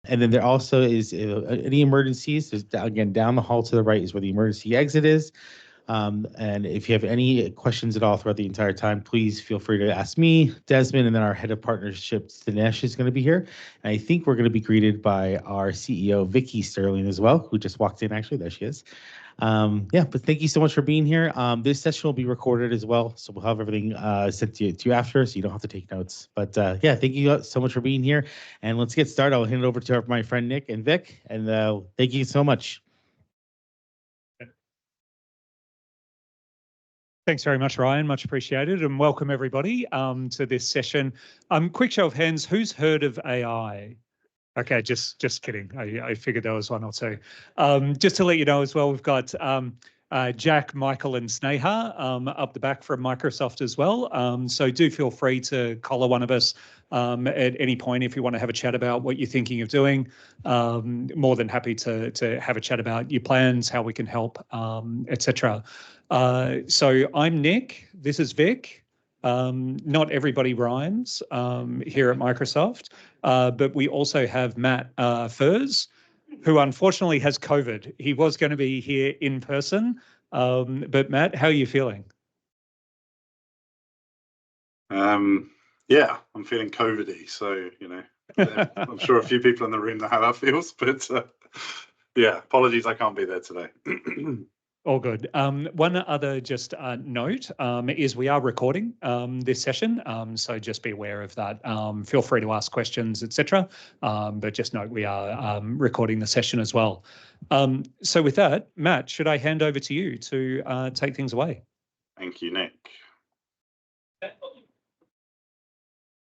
And then there also is any emergencies. There's, again, down the hall to the right is where the emergency exit is. And if you have any questions at all throughout the entire time, please feel free to ask me, Desmond, and then our head of partnerships, Dinesh, is going to be here. And I think we're going to be greeted by our CEO, Vicky Sterling, as well, who just walked in. Actually, there she is. Yeah, but thank you so much for being here. This session will be recorded as well, so we'll have everything sent to you after, so you don't have to take notes. But yeah, thank you so much for being here, and let's get started. I'll hand it over to my friend Nick and Vic, and thank you so much. Thanks very much, Ryan. Much appreciated, and welcome everybody to this session. Quick show of hands, who's heard of AI? Okay, just kidding. I figured there was one or two. Just to let you know as well, we've got Jack, Michael, and Sneha up the back from Microsoft as well. So do feel free to collar one of us at any point if you want to have a chat about what you're thinking of doing. More than happy to have a chat about your plans, how we can help, etc. So I'm Nick. This is Vic. Not everybody rhymes here at Microsoft, but we also have Matt Furs, who unfortunately has COVID. He was going to be here in person, but Matt, how are you feeling? Yeah, I'm feeling COVID-y, so, you know, I'm sure a few people in the room know how that feels, but yeah, apologies, I can't be there today. All good. One other just note is we are recording this session, so just be aware of that. Feel free to ask questions, etc. But just note we are recording the session as well. So with that, Matt, should I hand over to you to take things away? Thank you, Nick.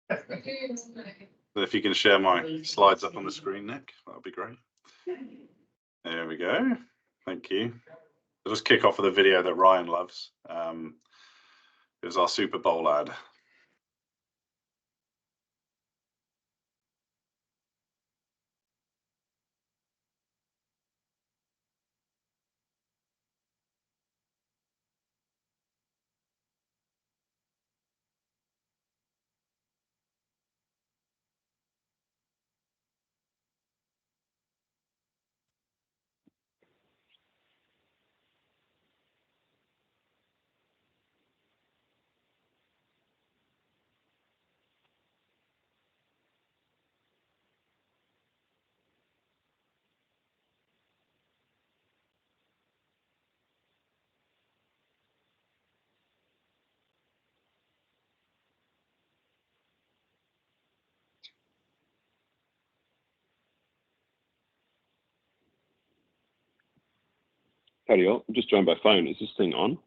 So if you can share my slides up on the screen, Nick, that would be great. There we go. Thank you. I'll just kick off with a video that Ryan loves. It was our Super Bowl ad. Howdy all, I'm just joined by phone. Is this thing on?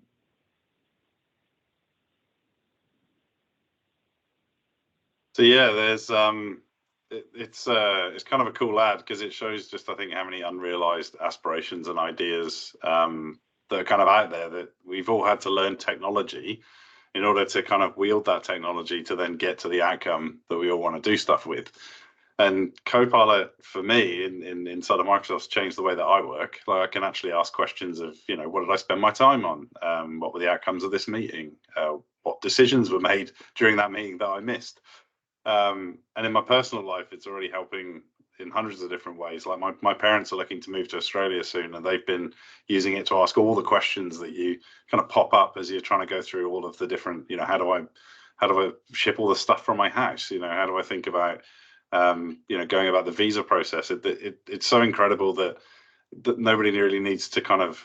So yeah, there's it's kind of a cool ad because it shows just, I think, how many unrealized aspirations and ideas that are kind of out there, that we've all had to learn technology in order to kind of wield that technology to then get to the outcome that we all want to do stuff with. And Copilot, for me, inside of Microsoft's changed the way that I work. Like, I can actually ask questions of, you know, what did I spend my time on? What were the outcomes of this meeting? What decisions were made during that meeting that I missed? And in my personal life, it's already helping in hundreds of different ways. Like my parents are looking to move to Australia soon, and they've been using it to ask all the questions that you kind of pop up as you're trying to go through all of the different, you know, how do I ship all the stuff from my house? You know, how do I think about you know, going about the visa process? It's so incredible that nobody really needs to kind of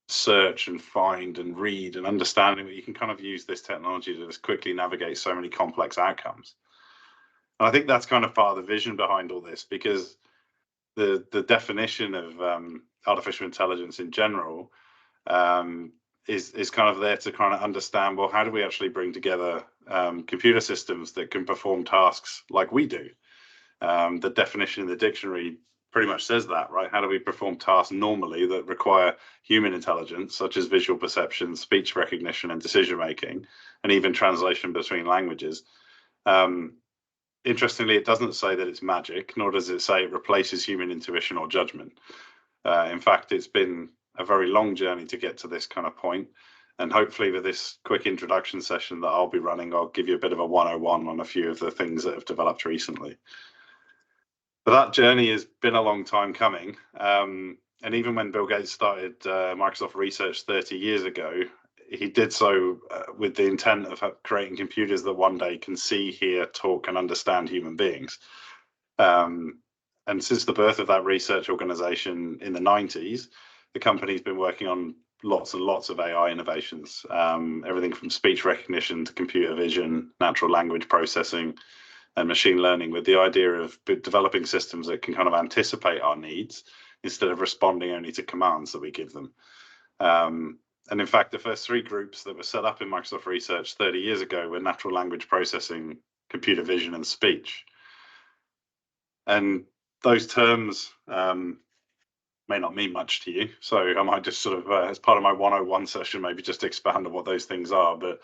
search and find and read and understand it. You can kind of use this technology to just quickly navigate so many complex outcomes. And I think that's kind of part of the vision behind all this, because the definition of artificial intelligence in general is kind of there to kind of understand, well, how do we actually bring together computer systems that can perform tasks like we do? The definition in the dictionary pretty much says that, right? How do we perform tasks normally that require human intelligence, such as visual perception, speech recognition, and decision making, and even translation between languages? Interestingly, it doesn't say that it's magic, nor does it say it replaces human intuition or judgment. In fact, it's been a very long journey to get to this kind of point. And hopefully with this quick introduction session that I'll be running, I'll give you a bit of a 101 on a few of the things that have developed recently. But that journey has been a long time coming. And even when Bill Gates started Microsoft Research 30 years ago, he did so with the intent of creating computers that one day can see, hear, talk, and understand human beings. And since the birth of that research organization in the 90s, the company's been working on lots and lots of AI innovations, everything from speech recognition to computer vision, natural language processing, and machine learning, with the idea of developing systems that can kind of anticipate our needs instead of responding only to commands that we give them. And in fact, the first three groups that were set up in Microsoft Research 30 years ago were natural language processing, computer vision, and speech. And those terms may not mean much to you. So I might just sort of, as part of my 101 session, maybe just expand on what those things are. But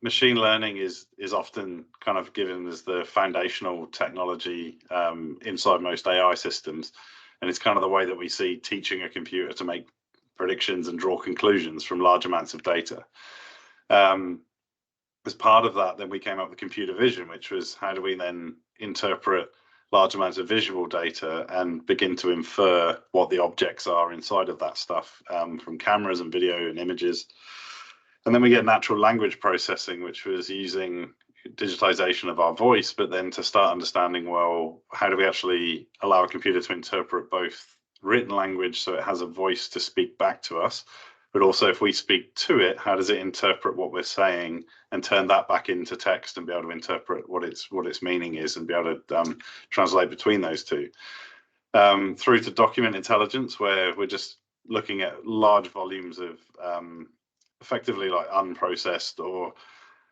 machine learning is often kind of given as the foundational technology inside most AI systems. And it's kind of the way that we see teaching a computer to make predictions and draw conclusions from large amounts of data. As part of that, then we came up with computer vision, which was how do we then interpret large amounts of visual data and begin to infer what the objects are inside of that stuff from cameras and video and images. And then we get natural language processing, which was using digitization of our voice, but then to start understanding, well, how do we actually allow a computer to interpret both written language so it has a voice to speak back to us, but also if we speak to it, how does it interpret what we're saying and turn that back into text and be able to interpret what its meaning is and be able to translate between those two. Through to document intelligence, where we're just looking at large volumes of effectively like unprocessed or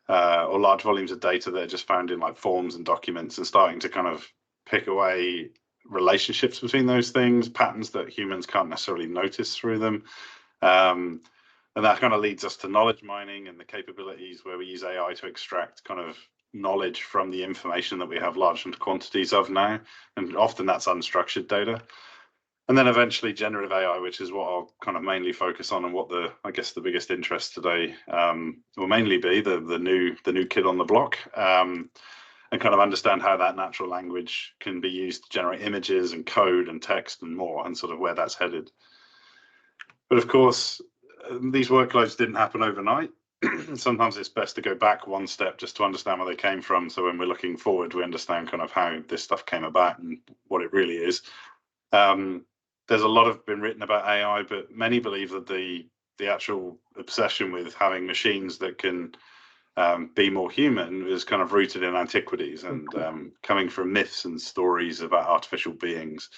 large volumes of data that are just found in like forms and documents, and starting to kind of pick away relationships between those things, patterns that humans can't necessarily notice through them. And that kind of leads us to knowledge mining and the capabilities where we use AI to extract kind of knowledge from the information that we have large quantities of now. And often that's unstructured data. And then eventually generative AI, which is what I'll kind of mainly focus on, and what I guess the biggest interest today will mainly be the new kid on the block, and kind of understand how that natural language can be used to generate images and code and text and more, and sort of where that's headed. But of course, these workloads didn't happen overnight. Sometimes it's best to go back one step just to understand where they came from. So when we're looking forward, we understand kind of how this stuff came about and what it really is. There's a lot of been written about AI, but many believe that the actual obsession with having machines that can be more human is kind of rooted in antiquities and coming from myths and stories about artificial beings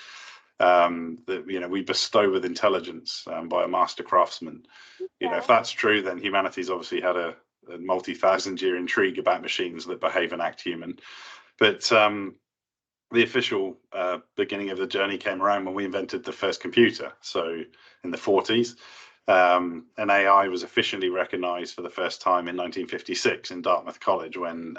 that we bestow with intelligence by a master craftsman. If that's true, then humanity's obviously had a multi-thousand-year intrigue about machines that behave and act human. But the official beginning of the journey came around when we invented the first computer. So in the 40s, and AI was officially recognized for the first time in 1956 in Dartmouth College, when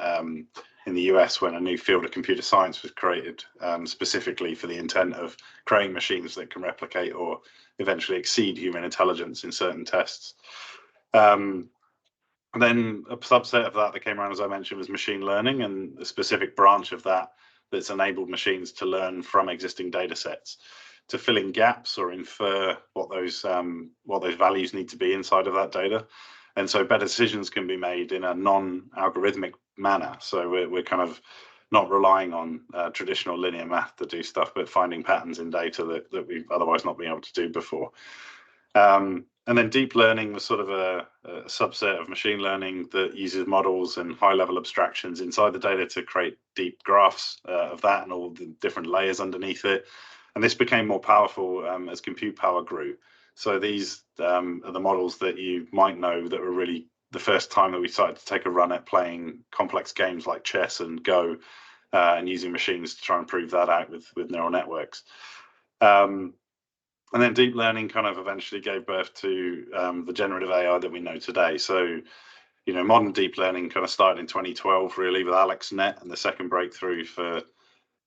in the US, when a new field of computer science was created specifically for the intent of creating machines that can replicate or eventually exceed human intelligence in certain tests. And then a subset of that came around, as I mentioned, was machine learning, and a specific branch of that that's enabled machines to learn from existing data sets, to fill in gaps or infer what those values need to be inside of that data. And so better decisions can be made in a non-algorithmic manner. So we're kind of not relying on traditional linear math to do stuff, but finding patterns in data that we've otherwise not been able to do before. And then deep learning was sort of a subset of machine learning that uses models and high-level abstractions inside the data to create deep graphs of that and all the different layers underneath it. And this became more powerful as compute power grew. So these are the models that you might know that were really the first time that we started to take a run at playing complex games like chess and Go, and using machines to try and prove that out with neural networks. And then deep learning kind of eventually gave birth to the generative AI that we know today. So, modern deep learning kind of started in 2012, really, with AlexNet, and the second breakthrough for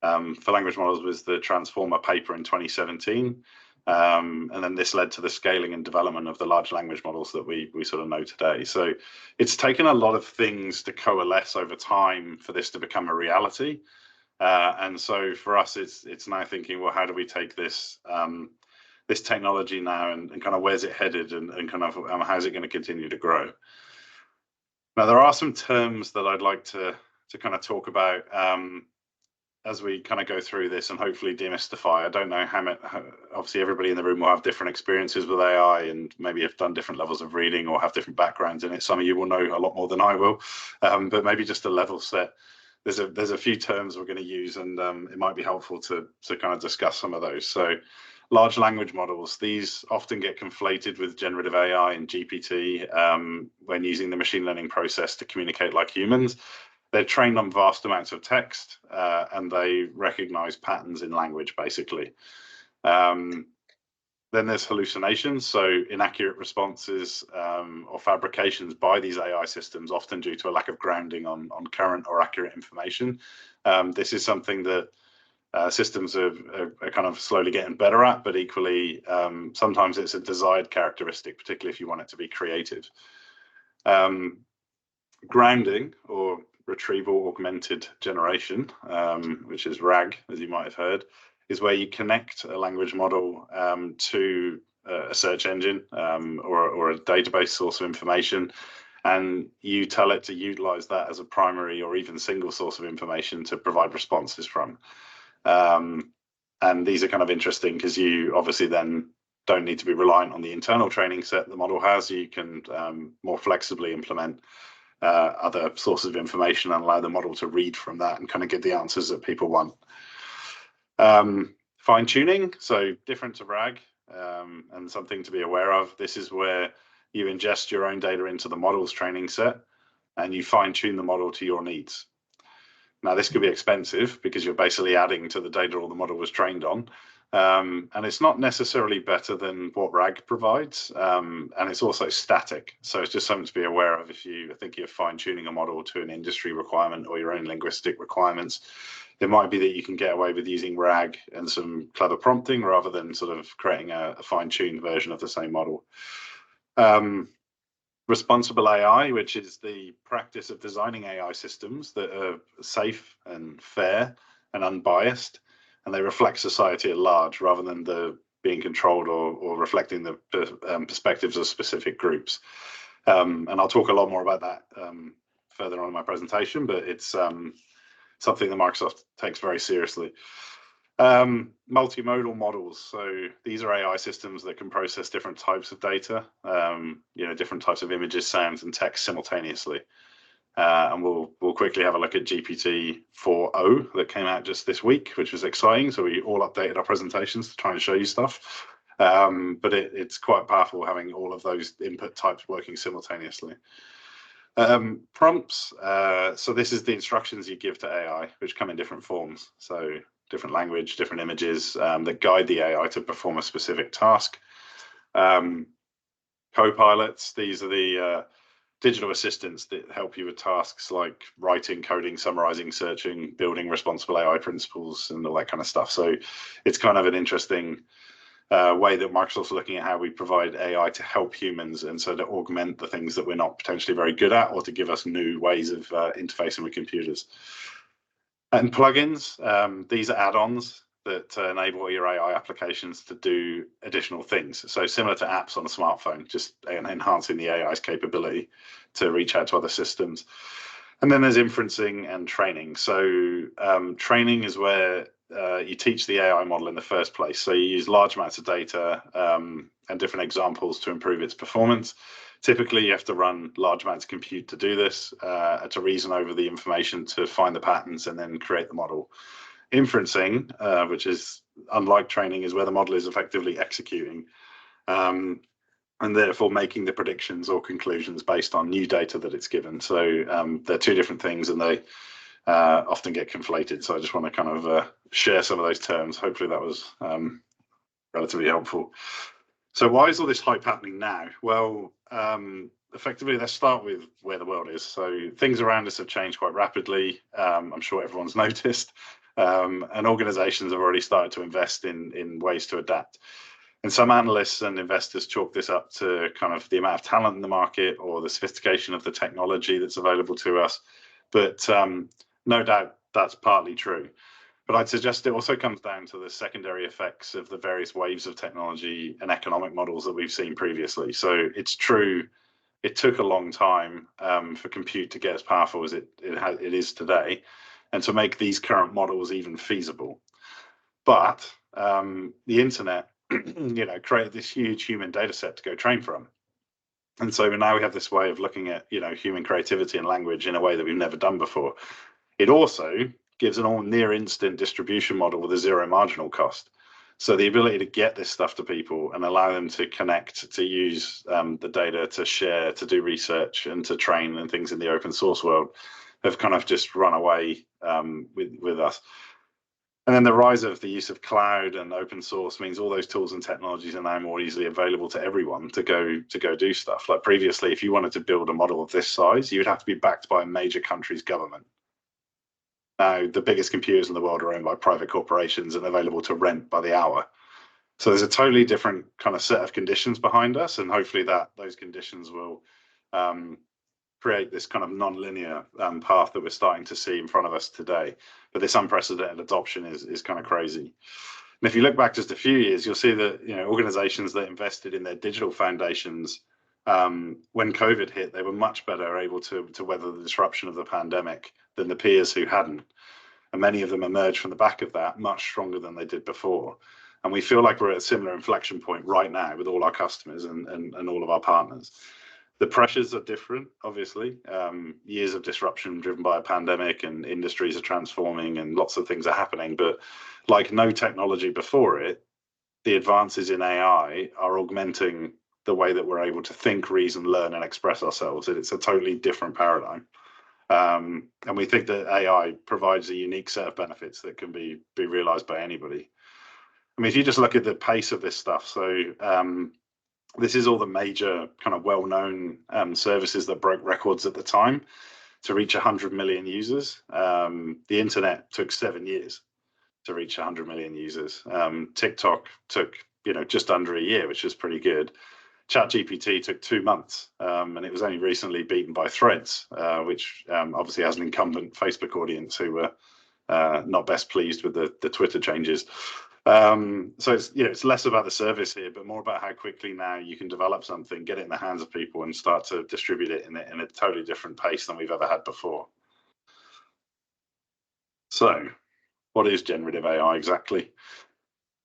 language models was the Transformer paper in 2017. And then this led to the scaling and development of the large language models that we sort of know today. So it's taken a lot of things to coalesce over time for this to become a reality. And so for us, it's now thinking, well, how do we take this this technology now and kind of where's it headed and kind of how's it going to continue to grow? Now, there are some terms that I'd like to kind of talk about as we kind of go through this and hopefully demystify. I don't know how obviously everybody in the room will have different experiences with AI and maybe have done different levels of reading or have different backgrounds in it. Some of you will know a lot more than I will, but maybe just a level set. There's a few terms we're going to use, and it might be helpful to kind of discuss some of those. So large language models, these often get conflated with generative AI and GPT when using the machine learning process to communicate like humans. They're trained on vast amounts of text and they recognize patterns in language, basically. Then there's hallucinations, so inaccurate responses or fabrications by these AI systems, often due to a lack of grounding on current or accurate information. This is something that systems are kind of slowly getting better at, but equally, sometimes it's a desired characteristic, particularly if you want it to be creative. Grounding, or retrieval augmented generation, which is RAG, as you might have heard, is where you connect a language model to a search engine or a database source of information, and you tell it to utilize that as a primary or even single source of information to provide responses from. And these are kind of interesting because you obviously then don't need to be reliant on the internal training set the model has. You can more flexibly implement other sources of information and allow the model to read from that and kind of get the answers that people want. Fine tuning, so different to RAG, and something to be aware of. This is where you ingest your own data into the model's training set and you fine tune the model to your needs. Now, this could be expensive because you're basically adding to the data all the model was trained on. And it's not necessarily better than what RAG provides. And it's also static. So it's just something to be aware of if you think you're fine tuning a model to an industry requirement or your own linguistic requirements. It might be that you can get away with using RAG and some clever prompting rather than sort of creating a fine-tuned version of the same model. Responsible AI, which is the practice of designing AI systems that are safe and fair and unbiased, and they reflect society at large rather than being controlled or reflecting the perspectives of specific groups. And I'll talk a lot more about that further on in my presentation, but it's something that Microsoft takes very seriously. Multimodal models. So these are AI systems that can process different types of data, different types of images, sounds, and text simultaneously. And we'll quickly have a look at GPT-4o that came out just this week, which was exciting. So we all updated our presentations to try and show you stuff. But it's quite powerful having all of those input types working simultaneously. Prompts. So this is the instructions you give to AI, which come in different forms. So different language, different images that guide the AI to perform a specific task. Co-pilots, these are the digital assistants that help you with tasks like writing, coding, summarizing, searching, building responsible AI principles, and all that kind of stuff. So it's kind of an interesting way that Microsoft's looking at how we provide AI to help humans, and so to augment the things that we're not potentially very good at, or to give us new ways of interfacing with computers. And plugins, these are add-ons that enable your AI applications to do additional things. So similar to apps on a smartphone, just enhancing the AI's capability to reach out to other systems. And then there's inferencing and training. So training is where you teach the AI model in the first place. So you use large amounts of data and different examples to improve its performance. Typically, you have to run large amounts of compute to do this, to reason over the information, to find the patterns, and then create the model. Inferencing, which is unlike training, is where the model is effectively executing and therefore making the predictions or conclusions based on new data that it's given. So they're two different things, and they often get conflated. So I just want to kind of share some of those terms. Hopefully that was relatively helpful. So why is all this hype happening now? Well, effectively, let's start with where the world is. So things around us have changed quite rapidly. I'm sure everyone's noticed. And organizations have already started to invest in ways to adapt. And some analysts and investors chalk this up to kind of the amount of talent in the market or the sophistication of the technology that's available to us. But no doubt that's partly true. But I'd suggest it also comes down to the secondary effects of the various waves of technology and economic models that we've seen previously. So it's true, it took a long time for compute to get as powerful as it is today, and to make these current models even feasible. But the internet, created this huge human data set to go train from. And so now we have this way of looking at, human creativity and language in a way that we've never done before. It also gives an all near instant distribution model with a zero marginal cost. So the ability to get this stuff to people and allow them to connect, to use the data, to share, to do research, and to train and things in the open source world have kind of just run away with us. And then the rise of the use of cloud and open source means all those tools and technologies are now more easily available to everyone to go do stuff. Like previously, if you wanted to build a model of this size, you would have to be backed by a major country's government. Now, the biggest computers in the world are owned by private corporations and available to rent by the hour. So there's a totally different kind of set of conditions behind us, and hopefully those conditions will create this kind of non-linear path that we're starting to see in front of us today. But this unprecedented adoption is kind of crazy. And if you look back just a few years, you'll see that organizations that invested in their digital foundations, when COVID hit, they were much better able to weather the disruption of the pandemic than the peers who hadn't. And many of them emerged from the back of that much stronger than they did before. And we feel like we're at a similar inflection point right now with all our customers and all of our partners. The pressures are different, obviously. Years of disruption driven by a pandemic, and industries are transforming and lots of things are happening. But like no technology before it, the advances in AI are augmenting the way that we're able to think, reason, learn, and express ourselves. It's a totally different paradigm. And we think that AI provides a unique set of benefits that can be realized by anybody. I mean, if you just look at the pace of this stuff, so this is all the major kind of well-known services that broke records at the time to reach 100 million users. The internet took 7 years to reach 100 million users. TikTok took just under a year, which is pretty good. ChatGPT took 2 months, and it was only recently beaten by Threads, which obviously has an incumbent Facebook audience who were not best pleased with the Twitter changes. So it's less about the service here, but more about how quickly now you can develop something, get it in the hands of people, and start to distribute it in a totally different pace than we've ever had before. So, what is generative AI exactly?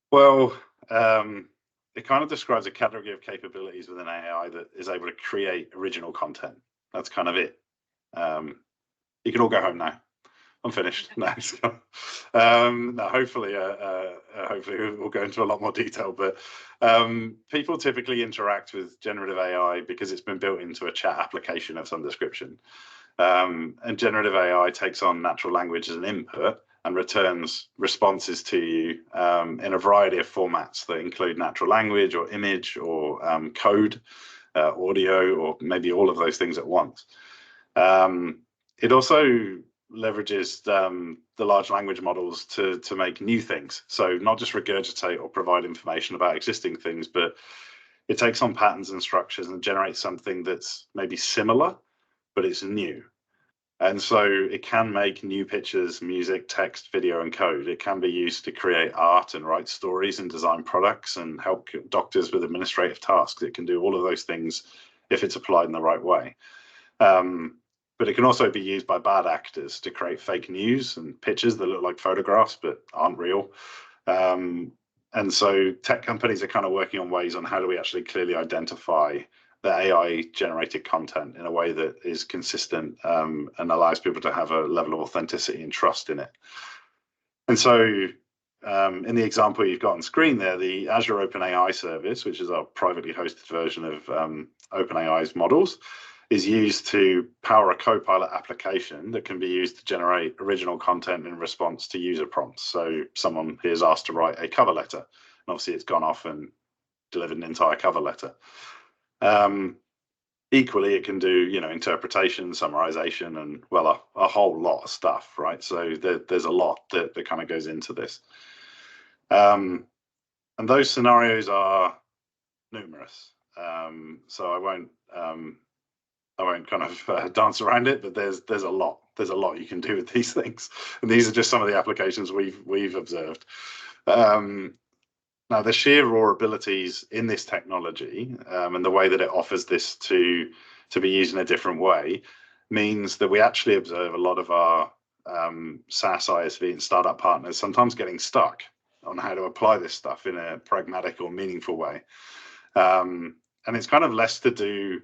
Well, it kind of describes a category of capabilities within AI that is able to create original content. That's kind of it. You can all go home now. I'm finished. No, hopefully we'll go into a lot more detail. But people typically interact with generative AI because it's been built into a chat application of some description. And generative AI takes on natural language as an input and returns responses to you in a variety of formats that include natural language or image or code, audio, or maybe all of those things at once. It also leverages the large language models to make new things. So not just regurgitate or provide information about existing things, but it takes on patterns and structures and generates something that's maybe similar, but it's new. And so it can make new pictures, music, text, video, and code. It can be used to create art and write stories and design products and help doctors with administrative tasks. It can do all of those things if it's applied in the right way. But it can also be used by bad actors to create fake news and pictures that look like photographs but aren't real. And so tech companies are kind of working on ways on how do we actually clearly identify the AI generated content in a way that is consistent and allows people to have a level of authenticity and trust in it. And so in the example you've got on screen there, the Azure OpenAI service, which is our privately hosted version of OpenAI's models, is used to power a Copilot application that can be used to generate original content in response to user prompts. So someone is asked to write a cover letter, and obviously it's gone off and delivered an entire cover letter. Equally, it can do, interpretation, summarization, and a whole lot of stuff, right? So there's a lot that kind of goes into this. And those scenarios are numerous. So I won't kind of dance around it, but there's a lot you can do with these things, and these are just some of the applications we've observed. Now, the sheer raw abilities in this technology and the way that it offers this to be used in a different way means that we actually observe a lot of our SaaS, ISV, and startup partners sometimes getting stuck on how to apply this stuff in a pragmatic or meaningful way. And it's kind of less to do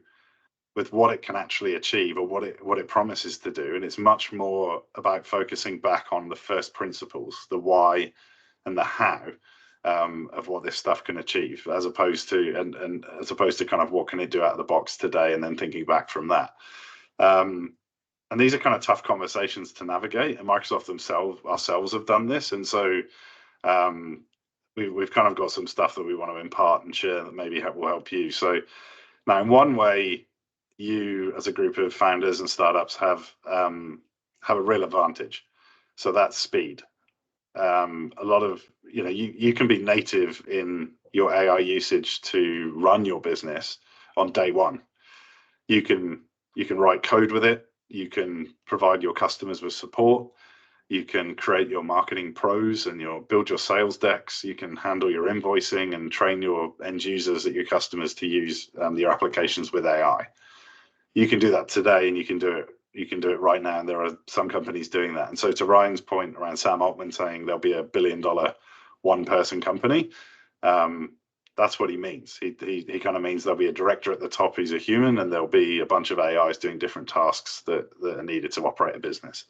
with what it can actually achieve or what it promises to do, and it's much more about focusing back on the first principles, the why and the how of what this stuff can achieve, as opposed to kind of what can it do out of the box today, and then thinking back from that. And these are kind of tough conversations to navigate, and Microsoft ourselves have done this, and so we've kind of got some stuff that we want to impart and share that maybe will help you. So now, in one way, you as a group of founders and startups have a real advantage. So that's speed. A lot of you can be native in your AI usage to run your business on day one. You can write code with it. You can provide your customers with support. You can create your marketing pros and build your sales decks. You can handle your invoicing and train your end users at your customers to use your applications with AI. You can do that today, and you can do it right now, and there are some companies doing that. And so, to Ryan's point around Sam Altman saying there'll be $1 billion one-person company, that's what he means. He kind of means there'll be a director at the top who's a human, and there'll be a bunch of AIs doing different tasks that are needed to operate a business.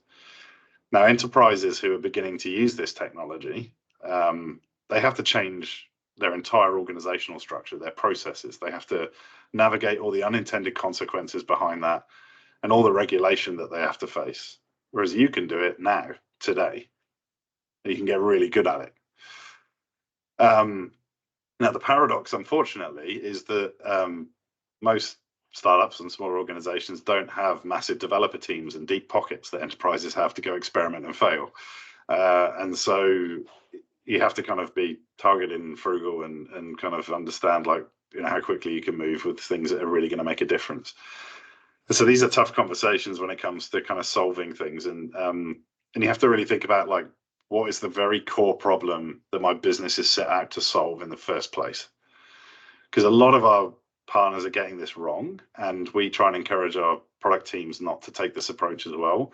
Now, enterprises who are beginning to use this technology, they have to change their entire organizational structure, their processes. They have to navigate all the unintended consequences behind that and all the regulation that they have to face. Whereas you can do it now, today, and you can get really good at it. Now, the paradox, unfortunately, is that most startups and smaller organizations don't have massive developer teams and deep pockets that enterprises have to go experiment and fail. And so you have to kind of be targeted and frugal and kind of understand how quickly you can move with things that are really going to make a difference. And so these are tough conversations when it comes to kind of solving things, and you have to really think about what is the very core problem that my business is set out to solve in the first place. Because a lot of our partners are getting this wrong, and we try and encourage our product teams not to take this approach as well,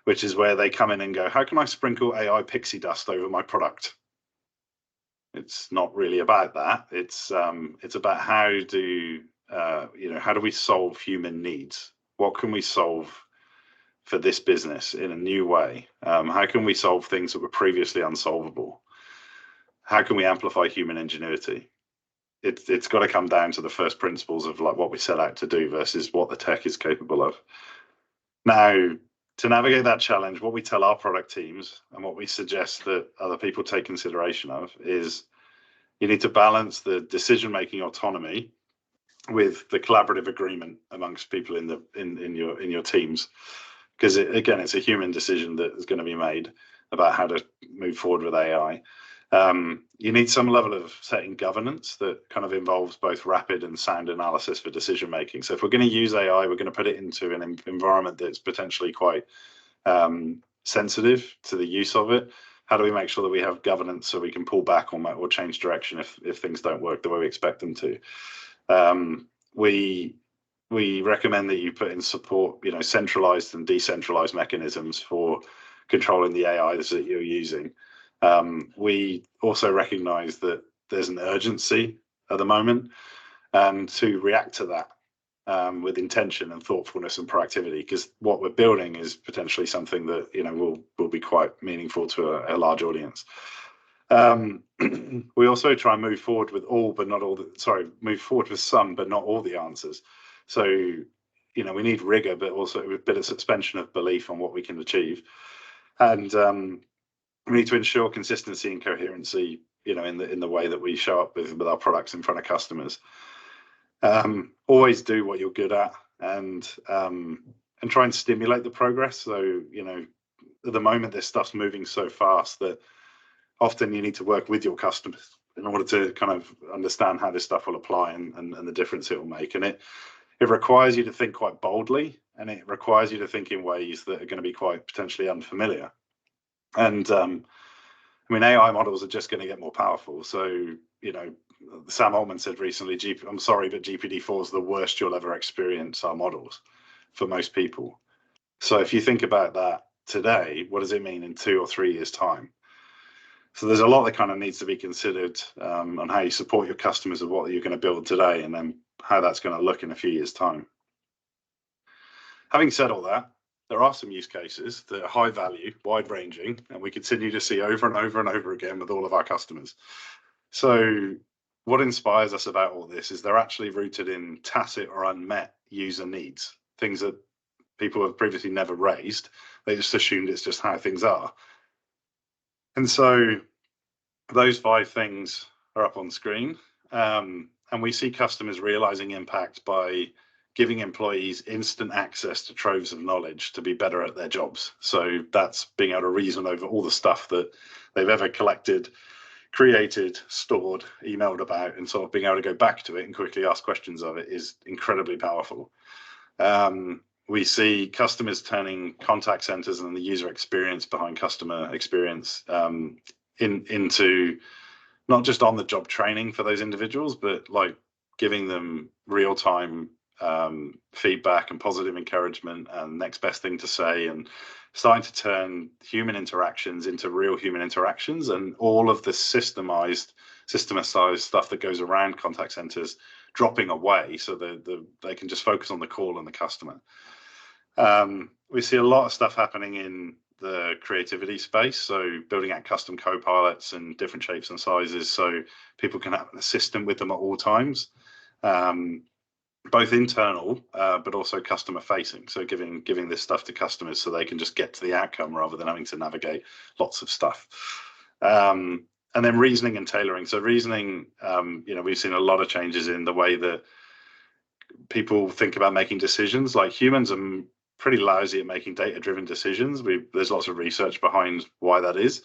which is where they come in and go, how can I sprinkle AI pixie dust over my product? It's not really about that. It's about how do we solve human needs? What can we solve for this business in a new way? How can we solve things that were previously unsolvable? How can we amplify human ingenuity? It's got to come down to the first principles of what we set out to do versus what the tech is capable of. Now, to navigate that challenge, what we tell our product teams and what we suggest that other people take consideration of is you need to balance the decision-making autonomy with the collaborative agreement amongst people in your teams, because it's a human decision that is going to be made about how to move forward with AI. You need some level of setting governance that kind of involves both rapid and sound analysis for decision making. So if we're going to use AI, we're going to put it into an environment that's potentially quite sensitive to the use of it. How do we make sure that we have governance so we can pull back or change direction if things don't work the way we expect them to? We recommend that you put in support, centralized and decentralized mechanisms for controlling the AIs that you're using. We also recognize that there's an urgency at the moment, and to react to that with intention and thoughtfulness and proactivity, because what we're building is potentially something that will be quite meaningful to a large audience. We also try and move forward with some but not all the answers. So we need rigor, but also a bit of suspension of belief on what we can achieve, and we need to ensure consistency and coherency, in the way that we show up with our products in front of customers. Always do what you're good at, and try and stimulate the progress. So at the moment, this stuff's moving so fast that often you need to work with your customers in order to kind of understand how this stuff will apply and the difference it will make. And it requires you to think quite boldly, and it requires you to think in ways that are going to be quite potentially unfamiliar. And I mean, AI models are just going to get more powerful. So, you know, Sam Altman said recently, I'm sorry, but GPT-4 is the worst you'll ever experience our models for most people. So if you think about that today, what does it mean in 2 or 3 years' time? So there's a lot that kind of needs to be considered on how you support your customers of what you're going to build today, and then how that's going to look in a few years' time. Having said all that, there are some use cases that are high value, wide ranging, and we continue to see over and over and over again with all of our customers. So what inspires us about all this is they're actually rooted in tacit or unmet user needs, things that people have previously never raised. They just assumed it's just how things are. And so those 5 things are up on screen. And we see customers realizing impact by giving employees instant access to troves of knowledge to be better at their jobs. So that's being able to reason over all the stuff that they've ever collected, created, stored, emailed about, and sort of being able to go back to it and quickly ask questions of it is incredibly powerful. We see customers turning contact centers and the user experience behind customer experience into not just on-the-job training for those individuals, but like giving them real-time feedback and positive encouragement and next best thing to say, and starting to turn human interactions into real human interactions, and all of the systematized stuff that goes around contact centers dropping away so they can just focus on the call and the customer. We see a lot of stuff happening in the creativity space, so building out custom co-pilots in different shapes and sizes so people can have an assistant with them at all times, both internal but also customer facing, so giving this stuff to customers so they can just get to the outcome rather than having to navigate lots of stuff. And then reasoning and tailoring. So reasoning, you know, we've seen a lot of changes in the way that people think about making decisions. Like, humans are pretty lousy at making data-driven decisions. There's lots of research behind why that is.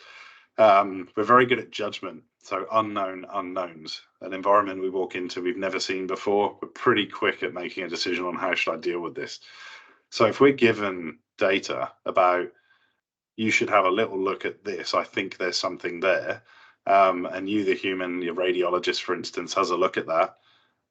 We're very good at judgment, so unknown unknowns, an environment we walk into we've never seen before. We're pretty quick at making a decision on how should I deal with this. So if we're given data about, you should have a little look at this, I think there's something there, and you, the human, your radiologist, for instance, has a look at that,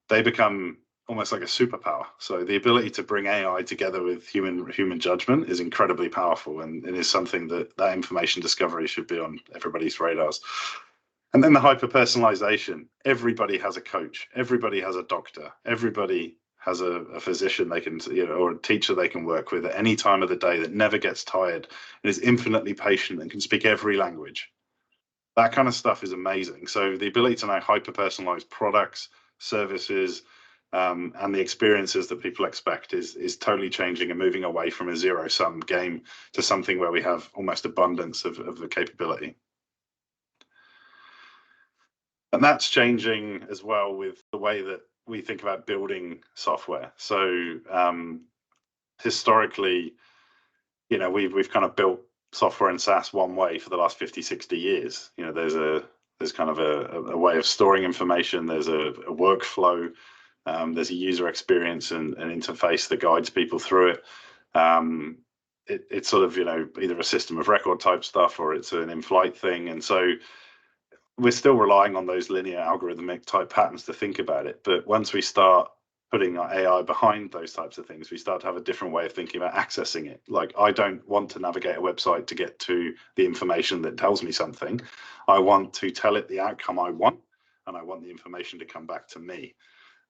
they become almost like a superpower. So the ability to bring AI together with human judgment is incredibly powerful, and it is something that information discovery should be on everybody's radars. And then the hyper personalization. Everybody has a coach, everybody has a doctor, everybody has a physician they can, you know, or a teacher they can work with at any time of the day that never gets tired and is infinitely patient and can speak every language. That kind of stuff is amazing. So the ability to now hyper personalize products, services, and the experiences that people expect is totally changing and moving away from a zero-sum game to something where we have almost abundance of the capability. And that's changing as well with the way that we think about building software. So historically, you know, we've kind of built software and SaaS one way for the last 50, 60 years. You know, there's kind of a way of storing information, there's a workflow, there's a user experience and an interface that guides people through it. It's sort of, you know, either a system of record type stuff or it's an in-flight thing. And so we're still relying on those linear algorithmic type patterns to think about it. But once we start putting our AI behind those types of things, we start to have a different way of thinking about accessing it. Like, I don't want to navigate a website to get to the information that tells me something. I want to tell it the outcome I want, and I want the information to come back to me.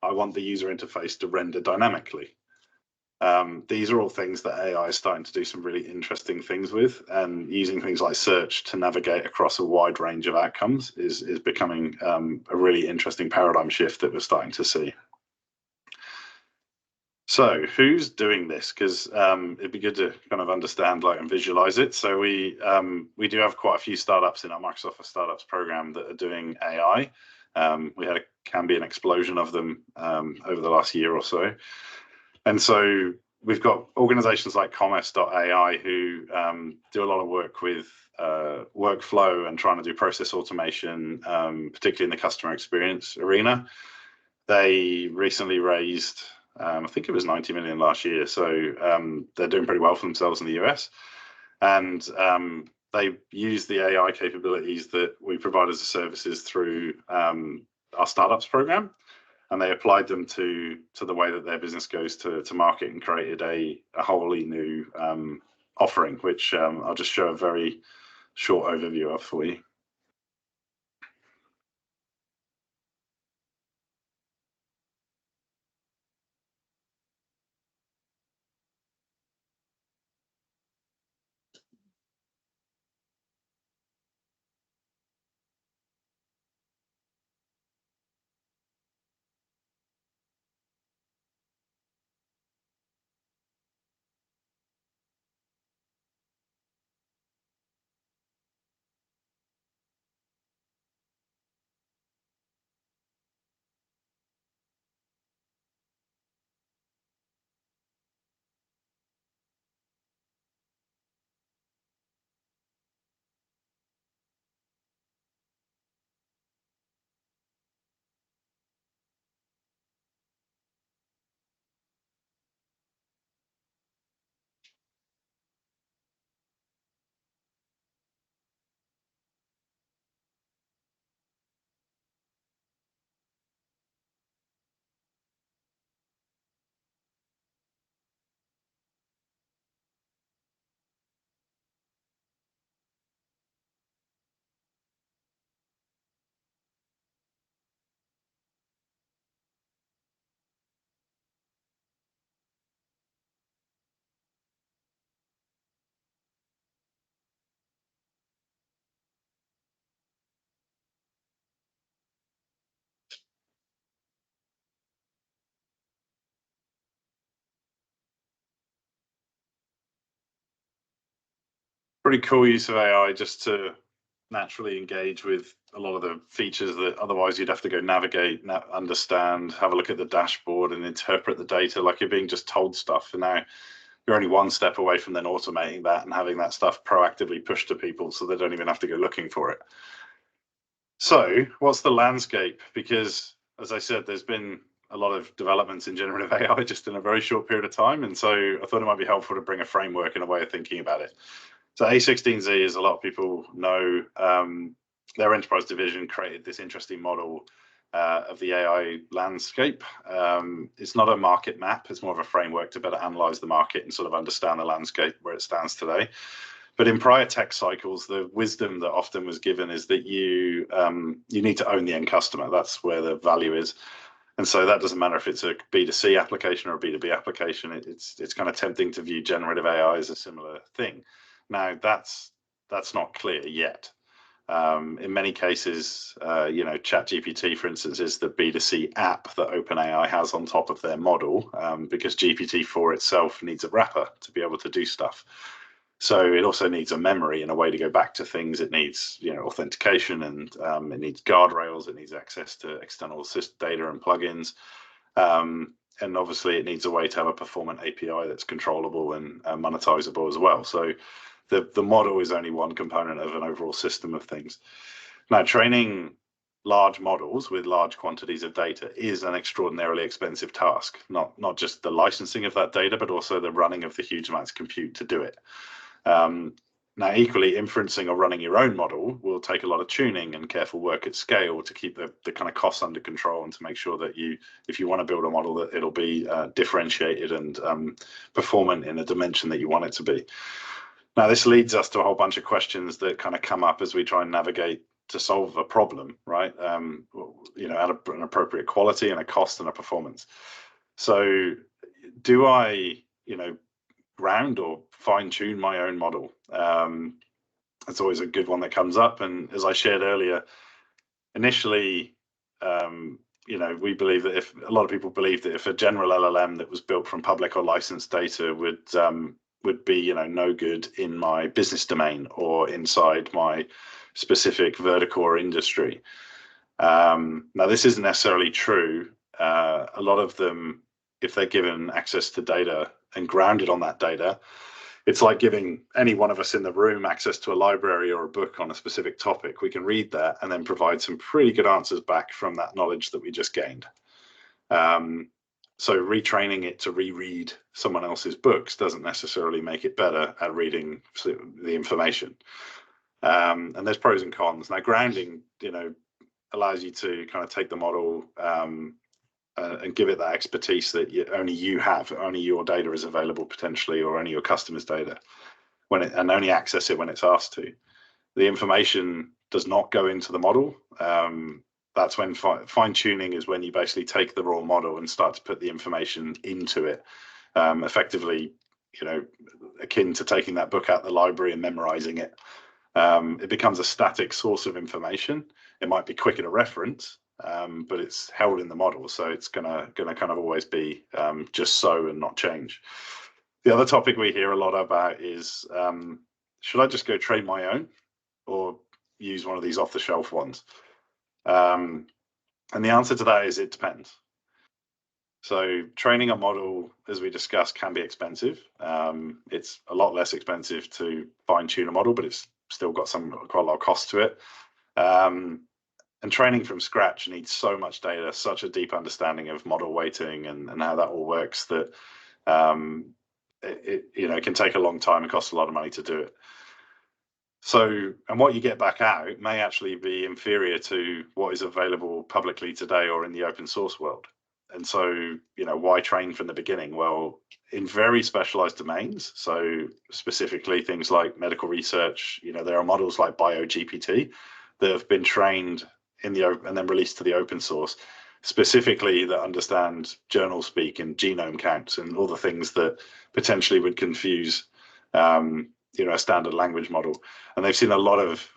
I want the user interface to render dynamically. These are all things that AI is starting to do some really interesting things with, and using things like search to navigate across a wide range of outcomes is becoming a really interesting paradigm shift that we're starting to see. So who's doing this? Because it'd be good to kind of understand, like, and visualize it. So we do have quite a few startups in our Microsoft for Startups program that are doing AI. Can be an explosion of them over the last year or so. And so we've got organizations like Commerce.ai who do a lot of work with workflow and trying to do process automation, particularly in the customer experience arena. They recently raised I think it was 90 million last year. So they're doing pretty well for themselves in the US. And they use the AI capabilities that we provide as a services through our startups program. And they applied them to the way that their business goes to market, and created a wholly new offering, which I'll just show a very short overview of for you. Pretty cool use of AI just to naturally engage with a lot of the features that otherwise you'd have to go navigate, understand, have a look at the dashboard and interpret the data like you're being just told stuff. And now you're only one step away from then automating that and having that stuff proactively pushed to people so they don't even have to go looking for it. So what's the landscape? Because as I said, there's been a lot of developments in generative AI just in a very short period of time. And so I thought it might be helpful to bring a framework and a way of thinking about it. So A16Z, as a lot of people know, their enterprise division created this interesting model of the AI landscape. It's not a market map, it's more of a framework to better analyze the market and sort of understand the landscape where it stands today. But in prior tech cycles, the wisdom that often was given is that you need to own the end customer. That's where the value is. And so that doesn't matter if it's a B2C application or a B2B application. It's kind of tempting to view generative AI as a similar thing. Now, that's not clear yet. In many cases, ChatGPT, for instance, is the B2C app that OpenAI has on top of their model, because GPT-4 itself needs a wrapper to be able to do stuff. So it also needs a memory and a way to go back to things. It needs, authentication, and it needs guardrails. It needs access to external data and plugins. And obviously, it needs a way to have a performant API that's controllable and monetizable as well. So the model is only one component of an overall system of things. Now, training large models with large quantities of data is an extraordinarily expensive task, not just the licensing of that data, but also the running of the huge amounts of compute to do it. Now, equally, inferencing or running your own model will take a lot of tuning and careful work at scale to keep the kind of costs under control, and to make sure that if you want to build a model, that it'll be differentiated and performant in a dimension that you want it to be. Now, this leads us to a whole bunch of questions that kind of come up as we try and navigate to solve a problem, right? At an appropriate quality and a cost and a performance. So do I, ground or fine tune my own model? It's always a good one that comes up. And as I shared earlier, initially, we believe that if a lot of people believe that if a general LLM that was built from public or licensed data would be, no good in my business domain or inside my specific vertical or industry. Now, this isn't necessarily true. A lot of them, if they're given access to data and grounded on that data, it's like giving any one of us in the room access to a library or a book on a specific topic. We can read that and then provide some pretty good answers back from that knowledge that we just gained. So retraining it to reread someone else's books doesn't necessarily make it better at reading the information. And there's pros and cons. Now, grounding, allows you to kind of take the model and give it that expertise that only you have, only your data is available potentially, or only your customers' data, and only access it when it's asked to. The information does not go into the model. That's when fine tuning is when you basically take the raw model and start to put the information into it, effectively, akin to taking that book out of the library and memorizing it. It becomes a static source of information. It might be quicker to reference, but it's held in the model, so it's gonna kind of always be just so and not change. The other topic we hear a lot about is, should I just go train my own or use one of these off-the-shelf ones? And the answer to that is it depends. So training a model, as we discussed, can be expensive. It's a lot less expensive to fine-tune a model, but it's still got quite a lot of cost to it. And training from scratch needs so much data, such a deep understanding of model weighting and how that all works, that it can take a long time and cost a lot of money to do it. So, and what you get back out may actually be inferior to what is available publicly today or in the open source world. And so, why train from the beginning? Well, in very specialized domains, so specifically things like medical research, there are models like BioGPT that have been trained in the open and then released to the open source, specifically that understand journal speak and genome counts and all the things that potentially would confuse a standard language model. And they've seen a lot of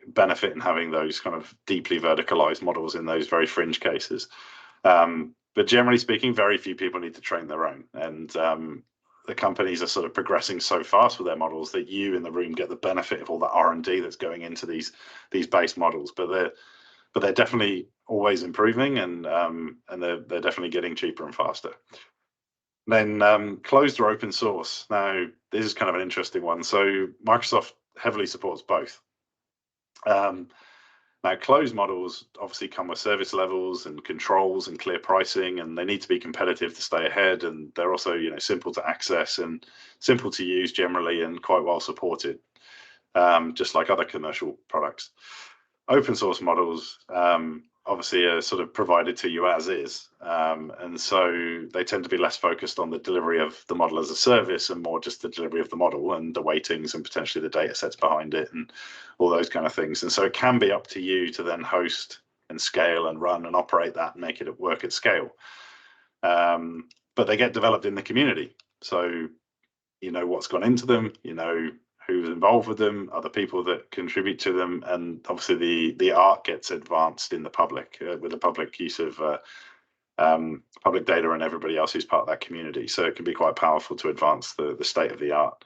benefit in having those kind of deeply verticalized models in those very fringe cases. But generally speaking, very few people need to train their own. And the companies are sort of progressing so fast with their models that you in the room get the benefit of all the R&D that's going into these base models. But they're definitely always improving, and they're definitely getting cheaper and faster. Then closed or open source. Now, this is kind of an interesting one. So Microsoft heavily supports both. Now, closed models obviously come with service levels and controls and clear pricing, and they need to be competitive to stay ahead. And they're also, simple to access and simple to use generally, and quite well supported, just like other commercial products. Open source models obviously are sort of provided to you as is, and so they tend to be less focused on the delivery of the model as a service and more just the delivery of the model and the weightings and potentially the data sets behind it and all those kind of things. And so it can be up to you to then host and scale and run and operate that and make it work at scale. But they get developed in the community, so what's gone into them, who's involved with them, other people that contribute to them, and obviously the art gets advanced in the public with the public use of public data and everybody else who's part of that community. So it can be quite powerful to advance the state of the art.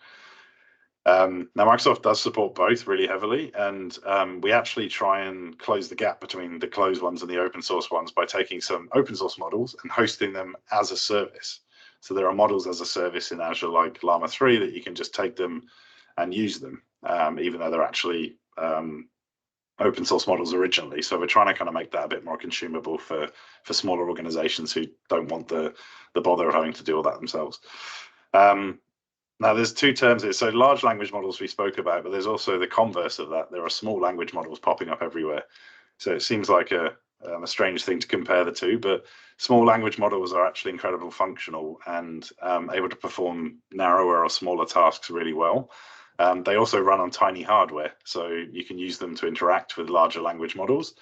Now, Microsoft does support both really heavily, and we actually try and close the gap between the closed ones and the open source ones by taking some open source models and hosting them as a service. So there are models as a service in Azure like Llama 3 that you can just take them and use them, even though they're actually open source models originally. So we're trying to kind of make that a bit more consumable for smaller organizations who don't want the bother of having to do all that themselves. Now, there's two terms here. So large language models we spoke about, but there's also the converse of that. There are small language models popping up everywhere. So it seems like a strange thing to compare the two, but small language models are actually incredibly functional and able to perform narrower or smaller tasks really well. They also run on tiny hardware, so you can use them to interact with larger language models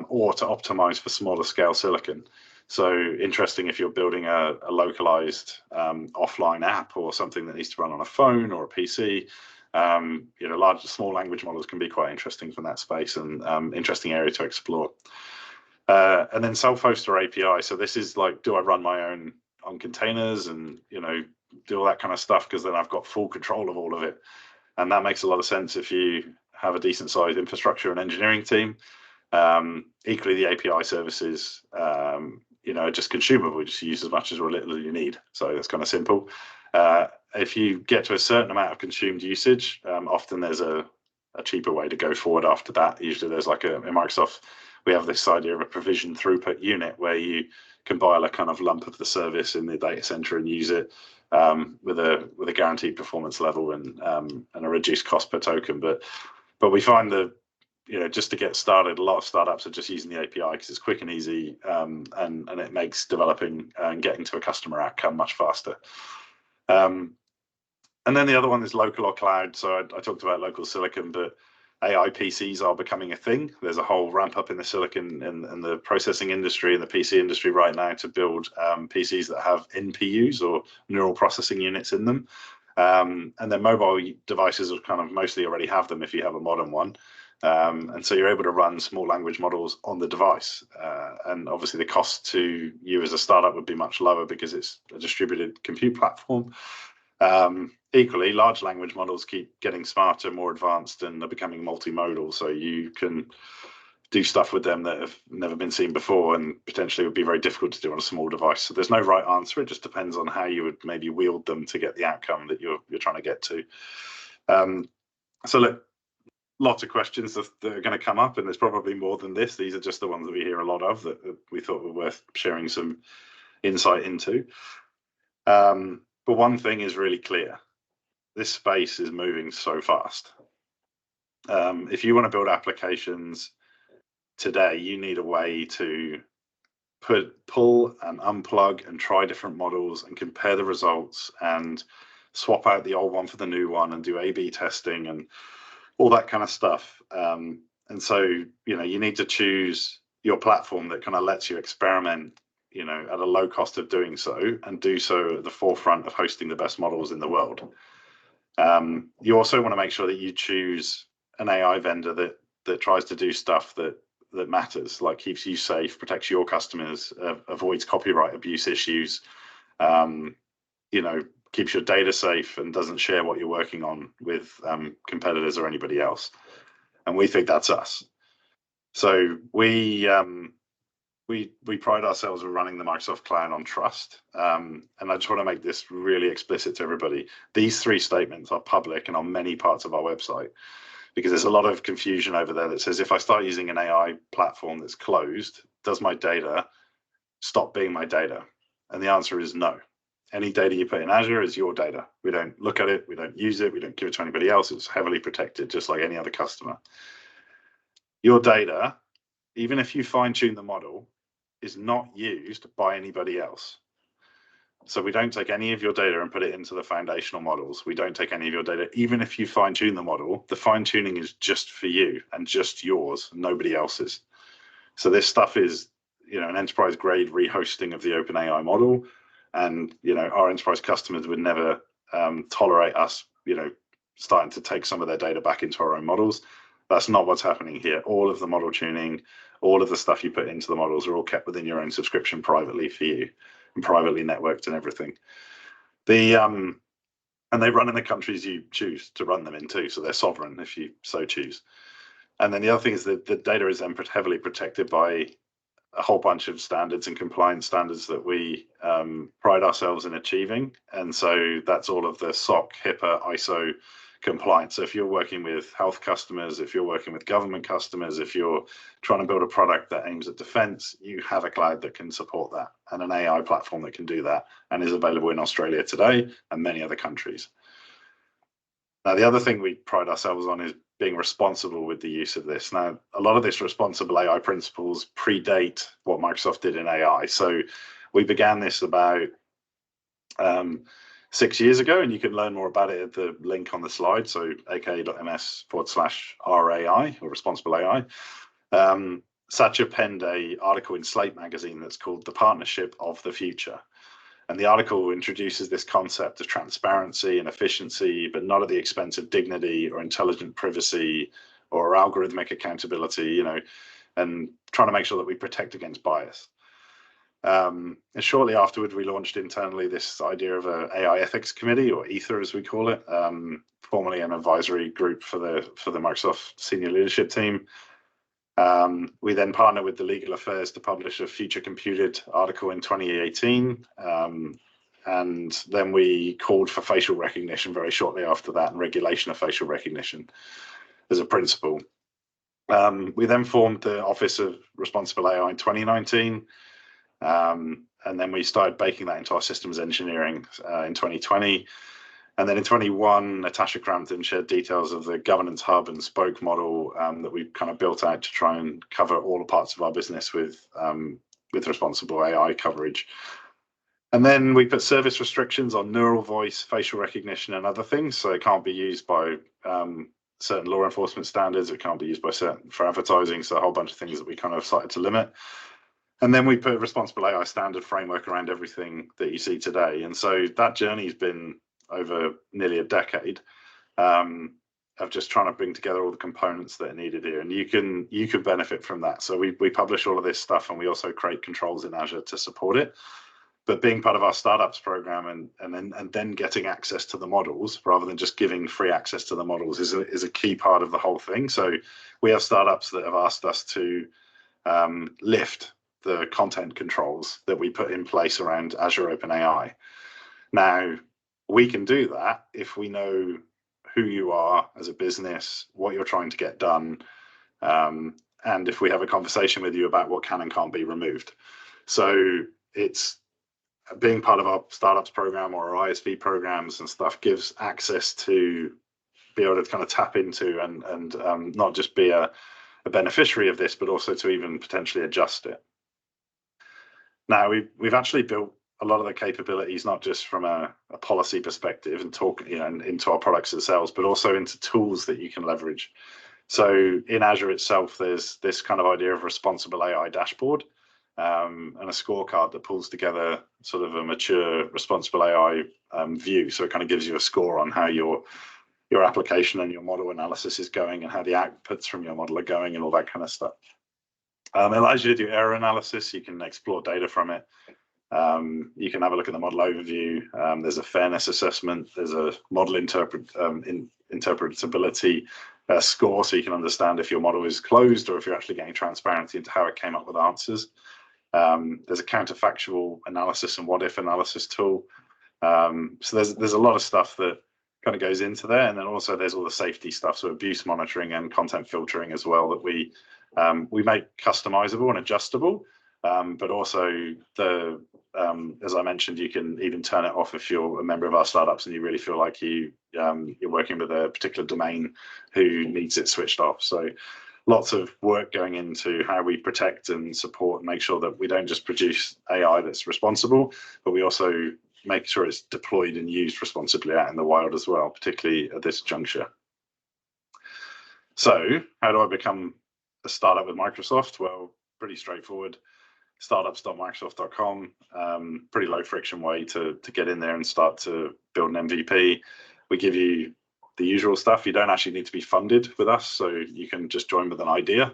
or to optimize for smaller scale silicon. So interesting if you're building a localized offline app or something that needs to run on a phone or a PC. Small language models can be quite interesting from that space, and interesting area to explore. And then self-host or API. So this is like, do I run my own on containers and do all that kind of stuff, because then I've got full control of all of it. And that makes a lot of sense if you have a decent sized infrastructure and engineering team. Equally, the API services, are just consumable. You just use as much as or little as you need. So that's kind of simple. If you get to a certain amount of consumed usage, often there's a cheaper way to go forward after that. Usually there's in Microsoft, we have this idea of a provision throughput unit where you compile a kind of lump of the service in the data center and use it with a guaranteed performance level and a reduced cost per token. But we find that, you know, just to get started, a lot of startups are just using the API because it's quick and easy, and it makes developing and getting to a customer outcome much faster. And then the other one is local or cloud. So I talked about local silicon, but AI PCs are becoming a thing. There's a whole ramp up in the silicon and the processing industry and the PC industry right now to build PCs that have NPUs, or neural processing units, in them. And then mobile devices will kind of mostly already have them if you have a modern one. And so you're able to run small language models on the device. And obviously the cost to you as a startup would be much lower because it's a distributed compute platform. Equally, large language models keep getting smarter, more advanced, and are becoming multimodal. So you can do stuff with them that have never been seen before and potentially would be very difficult to do on a small device. So there's no right answer. It just depends on how you would maybe wield them to get the outcome that you're trying to get to. So look, lots of questions that are going to come up, and there's probably more than this. These are just the ones that we hear a lot of that we thought were worth sharing some insight into. But one thing is really clear. This space is moving so fast. If you want to build applications today, you need a way to pull and unplug and try different models and compare the results and swap out the old one for the new one and do A/B testing and all that kind of stuff. And so, you know, you need to choose your platform that kind of lets you experiment, you know, at a low cost of doing so, and do so at the forefront of hosting the best models in the world. You also want to make sure that you choose an AI vendor that tries to do stuff that matters, like keeps you safe, protects your customers, avoids copyright abuse issues, you know, keeps your data safe and doesn't share what you're working on with competitors or anybody else. And we think that's us. So we pride ourselves on running the Microsoft Cloud on trust. And I just want to make this really explicit to everybody. These three statements are public and on many parts of our website, because there's a lot of confusion over there that says, if I start using an AI platform that's closed, does my data stop being my data? And the answer is no. Any data you put in Azure is your data. We don't look at it, we don't use it, we don't give it to anybody else. It's heavily protected, just like any other customer. Your data, even if you fine-tune the model, is not used by anybody else. So we don't take any of your data and put it into the foundational models. We don't take any of your data, even if you fine-tune the model. The fine-tuning is just for you and just yours, nobody else's. So this stuff is, you know, an enterprise-grade rehosting of the OpenAI model. And, you know, our enterprise customers would never tolerate us, you know, starting to take some of their data back into our own models. That's not what's happening here. All of the model tuning, all of the stuff you put into the models are all kept within your own subscription privately for you, and privately networked and everything. And they run in the countries you choose to run them in too, so they're sovereign if you so choose. And then the other thing is that the data is then heavily protected by a whole bunch of standards and compliance standards that we pride ourselves in achieving. And so that's all of the SOC, HIPAA, ISO compliance. So if you're working with health customers, if you're working with government customers, if you're trying to build a product that aims at defense, you have a cloud that can support that, and an AI platform that can do that, and is available in Australia today and many other countries. Now, the other thing we pride ourselves on is being responsible with the use of this. Now, a lot of this responsible AI principles predate what Microsoft did in AI. So we began this about 6 years ago, and you can learn more about it at the link on the slide. So aka.ms/RAI, or responsible AI. Satya penned an article in Slate magazine that's called The Partnership of the Future. And the article introduces this concept of transparency and efficiency, but not at the expense of dignity or intelligent privacy or algorithmic accountability, you know, and trying to make sure that we protect against bias. And shortly afterwards, we launched internally this idea of an AI ethics committee, or Ether as we call it, formerly an advisory group for the Microsoft senior leadership team. We then partnered with the Legal Affairs to publish a Future Computed article in 2018. And then we called for facial recognition very shortly after that, and regulation of facial recognition as a principle. We then formed the Office of Responsible AI in 2019. And then we started baking that into our systems engineering in 2020. And then in 21, Natasha Crampton shared details of the governance hub and spoke model that we kind of built out to try and cover all the parts of our business with responsible AI coverage. And then we put service restrictions on neural voice, facial recognition, and other things. So it can't be used by certain law enforcement standards. It can't be used by for advertising. So a whole bunch of things that we kind of started to limit. And then we put a responsible AI standard framework around everything that you see today. And so that journey's been over nearly a decade of just trying to bring together all the components that are needed here. And you can benefit from that. So we publish all of this stuff, and we also create controls in Azure to support it. But being part of our startups program and then getting access to the models rather than just giving free access to the models is a key part of the whole thing. So we have startups that have asked us to lift the content controls that we put in place around Azure OpenAI. Now, we can do that if we know who you are as a business, what you're trying to get done, and if we have a conversation with you about what can and can't be removed. So it's being part of our startups program or our ISV programs and stuff gives access to be able to kind of tap into and not just be a beneficiary of this, but also to even potentially adjust it. Now, we've actually built a lot of the capabilities, not just from a policy perspective and into our products themselves, but also into tools that you can leverage. So in Azure itself, there's this kind of idea of responsible AI dashboard and a scorecard that pulls together sort of a mature responsible AI view. So it kind of gives you a score on how your application and your model analysis is going and how the outputs from your model are going and all that kind of stuff. It allows you to do error analysis. You can explore data from it. You can have a look at the model overview. There's a fairness assessment. There's a model interpretability score, so you can understand if your model is closed or if you're actually getting transparency into how it came up with answers. There's a counterfactual analysis and what-if analysis tool. So there's a lot of stuff that kind of goes into there, and then also there's all the safety stuff, so abuse monitoring and content filtering as well that we make customizable and adjustable. But also as I mentioned, you can even turn it off if you're a member of our startups and you really feel like you're working with a particular domain who needs it switched off. So lots of work going into how we protect and support and make sure that we don't just produce AI that's responsible, but we also make sure it's deployed and used responsibly out in the wild as well, particularly at this juncture. So how do I become a startup with Microsoft? Well, pretty straightforward. Startups.microsoft.com, pretty low friction way to get in there and start to build an MVP. We give you the usual stuff. You don't actually need to be funded with us, so you can just join with an idea.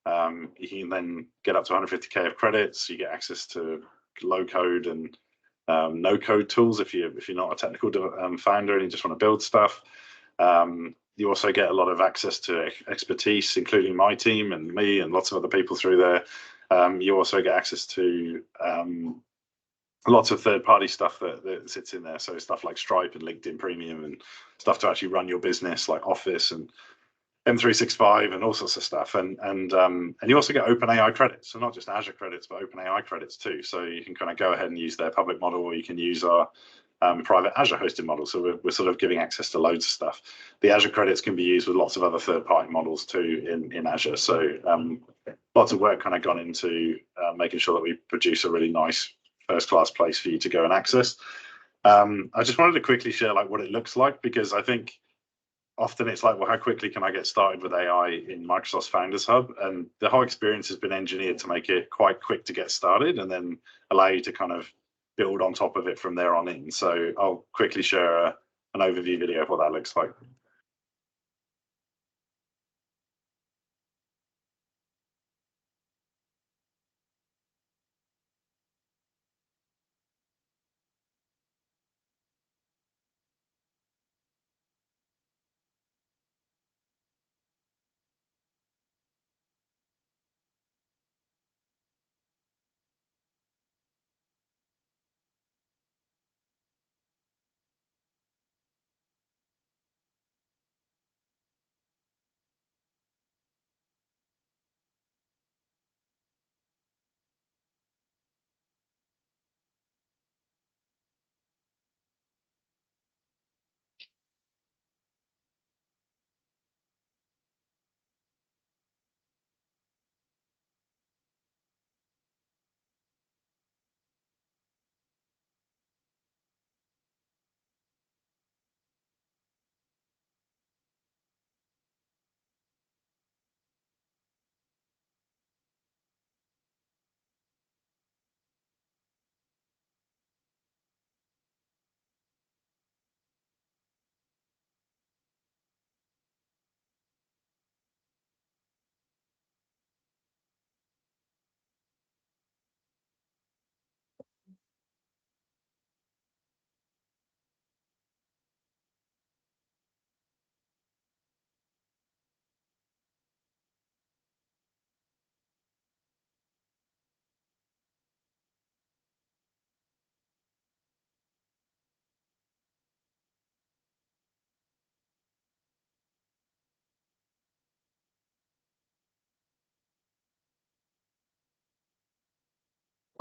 You can then get up to 150K of credits. You get access to low code and no code tools if you're not a technical founder and you just want to build stuff. You also get a lot of access to expertise, including my team and me and lots of other people through there. You also get access to lots of third-party stuff that sits in there. So stuff like Stripe and LinkedIn Premium and stuff to actually run your business, like Office and M365 and all sorts of stuff. And you also get OpenAI credits. So not just Azure credits, but OpenAI credits too. So you can kind of go ahead and use their public model, or you can use our private Azure hosted model. So we're sort of giving access to loads of stuff. The Azure credits can be used with lots of other third-party models too in Azure. So lots of work kind of gone into making sure that we produce a really nice first-class place for you to go and access. I just wanted to quickly share like what it looks like, because I think often it's like, well, how quickly can I get started with AI in Microsoft's Founders Hub? And the whole experience has been engineered to make it quite quick to get started and then allow you to kind of build on top of it from there on in. So I'll quickly share an overview video of what that looks like.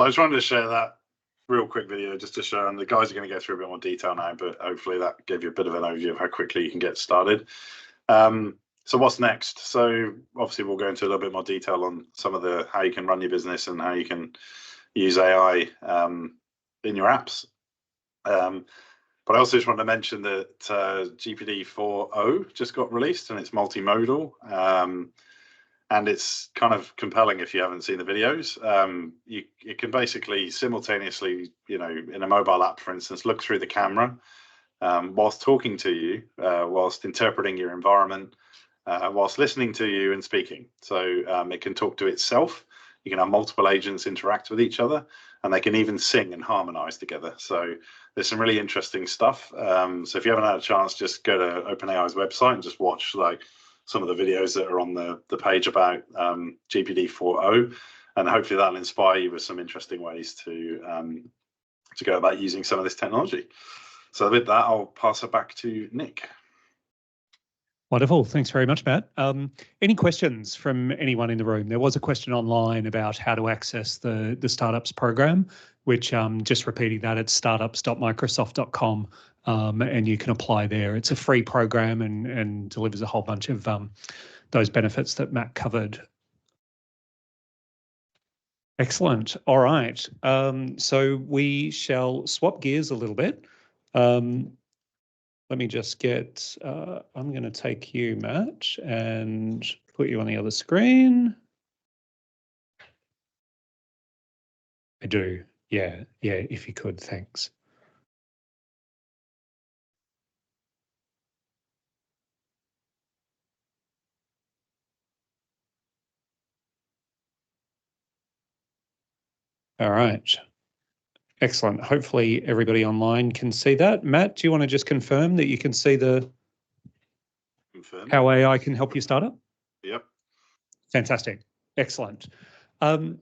I just wanted to share that real quick video just to show, and the guys are going to go through a bit more detail now, but hopefully that gave you a bit of an overview of how quickly you can get started. So what's next? So obviously we'll go into a little bit more detail on some of the how you can run your business and how you can use AI in your apps. But I also just wanted to mention that GPT-4o just got released, and it's multimodal. And it's kind of compelling if you haven't seen the videos. It can basically simultaneously, in a mobile app, for instance, look through the camera whilst talking to you, whilst interpreting your environment, whilst listening to you and speaking. So it can talk to itself. You can have multiple agents interact with each other, and they can even sing and harmonize together. So there's some really interesting stuff. So if you haven't had a chance, just go to OpenAI's website and just watch some of the videos that are on the page about GPT-4o, and hopefully that'll inspire you with some interesting ways to go about using some of this technology. So with that, I'll pass it back to Nick. Wonderful. Thanks very much, Matt. Any questions from anyone in the room? There was a question online about how to access the Startups program, which just repeating that, it's startups.microsoft.com, and you can apply there. It's a free program and delivers a whole bunch of those benefits that Matt covered. Excellent. All right. So we shall swap gears a little bit. Let me just get, I'm going to take you, Matt, and put you on the other screen. I do. Yeah, if you could, thanks. All right. Excellent. Hopefully everybody online can see that. Matt, do you want to just confirm that you can see how AI can help your startup? Yep. Fantastic. Excellent. All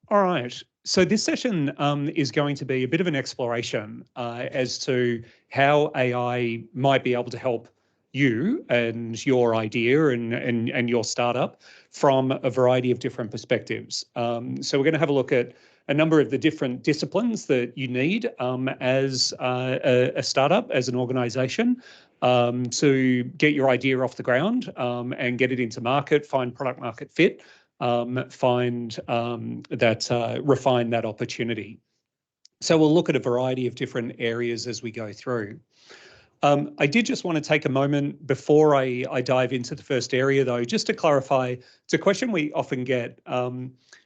right. So this session is going to be a bit of an exploration as to how AI might be able to help you and your idea and your startup from a variety of different perspectives. So we're going to have a look at a number of the different disciplines that you need as a startup, as an organization, to get your idea off the ground and get it into market, find product market fit, refine that opportunity. So we'll look at a variety of different areas as we go through. I did just want to take a moment before I dive into the first area, though, just to clarify. It's a question we often get.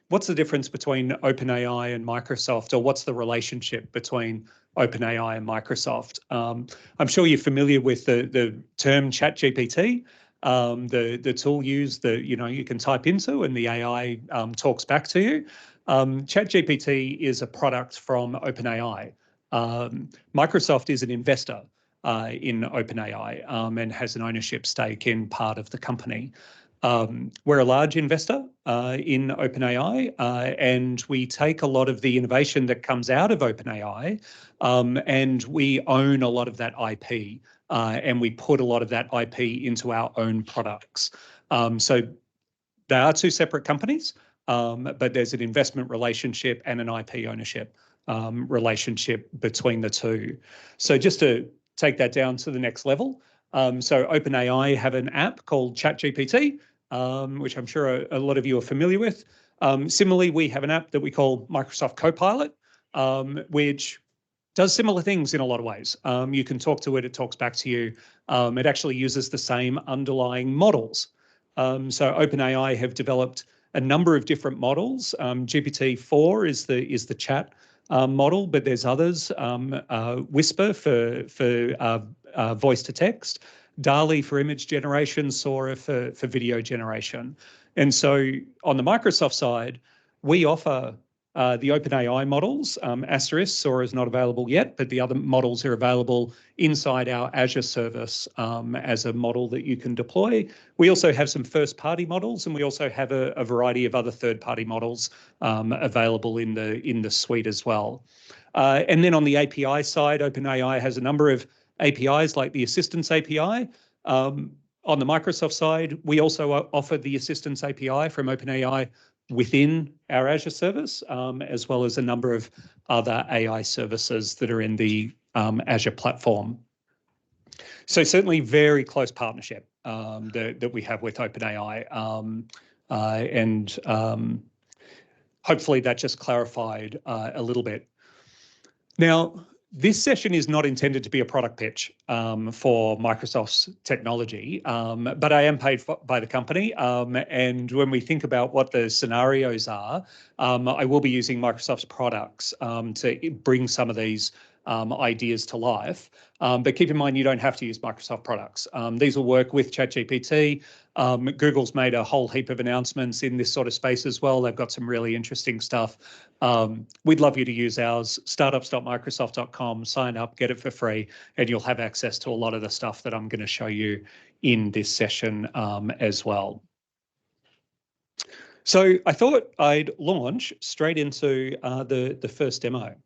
What's the difference between OpenAI and Microsoft, or what's the relationship between OpenAI and Microsoft? I'm sure you're familiar with the term ChatGPT, the tool used that you can type into and the AI talks back to you. ChatGPT is a product from OpenAI. Microsoft is an investor in OpenAI and has an ownership stake in part of the company. We're a large investor in OpenAI, and we take a lot of the innovation that comes out of OpenAI, and we own a lot of that IP, and we put a lot of that IP into our own products. So they are two separate companies, but there's an investment relationship and an IP ownership relationship between the two. So just to take that down to the next level, so OpenAI have an app called ChatGPT, which I'm sure a lot of you are familiar with. Similarly, we have an app that we call Microsoft Copilot, which does similar things in a lot of ways. You can talk to it, it talks back to you. It actually uses the same underlying models. So OpenAI have developed a number of different models. GPT-4 is the chat model, but there's others. Whisper for voice to text, DALL-E for image generation, Sora for video generation. And so on the Microsoft side, we offer the OpenAI models. Asterisk, Sora is not available yet, but the other models are available inside our Azure service as a model that you can deploy. We also have some first-party models, and we also have a variety of other third-party models available in the suite as well. And then on the API side, OpenAI has a number of APIs like the Assistance API. On the Microsoft side, we also offer the Assistance API from OpenAI within our Azure service, as well as a number of other AI services that are in the Azure platform. So certainly very close partnership that we have with OpenAI, and hopefully that just clarified a little bit. Now, this session is not intended to be a product pitch for Microsoft's technology, but I am paid by the company. And when we think about what the scenarios are, I will be using Microsoft's products to bring some of these ideas to life. But keep in mind, you don't have to use Microsoft products. These will work with ChatGPT. Google's made a whole heap of announcements in this sort of space as well. They've got some really interesting stuff. We'd love you to use ours, startups.microsoft.com, sign up, get it for free, and you'll have access to a lot of the stuff that I'm going to show you in this session as well. So I thought I'd launch straight into the first demo.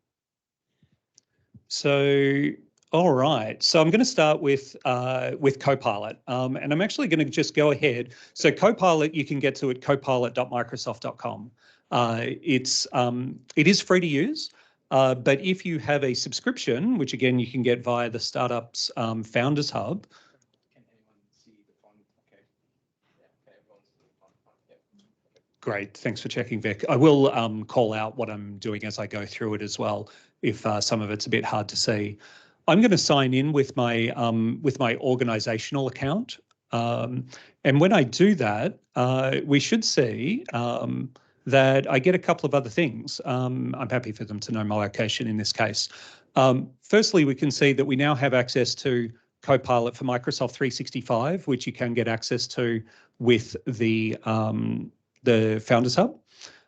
So, all right. So I'm going to start with Copilot, and I'm actually going to just go ahead. So Copilot, you can get to at copilot.microsoft.com. It is free to use, but if you have a subscription, which again you can get via the Startups Founders Hub. Can anyone see the font? Okay. Yeah. Okay. Everyone see the font. Yeah. Great. Thanks for checking, Vic. I will call out what I'm doing as I go through it as well, if some of it's a bit hard to see. I'm going to sign in with my organizational account. And when I do that, we should see that I get a couple of other things. I'm happy for them to know my location in this case. Firstly, we can see that we now have access to Copilot for Microsoft 365, which you can get access to with the Founders Hub.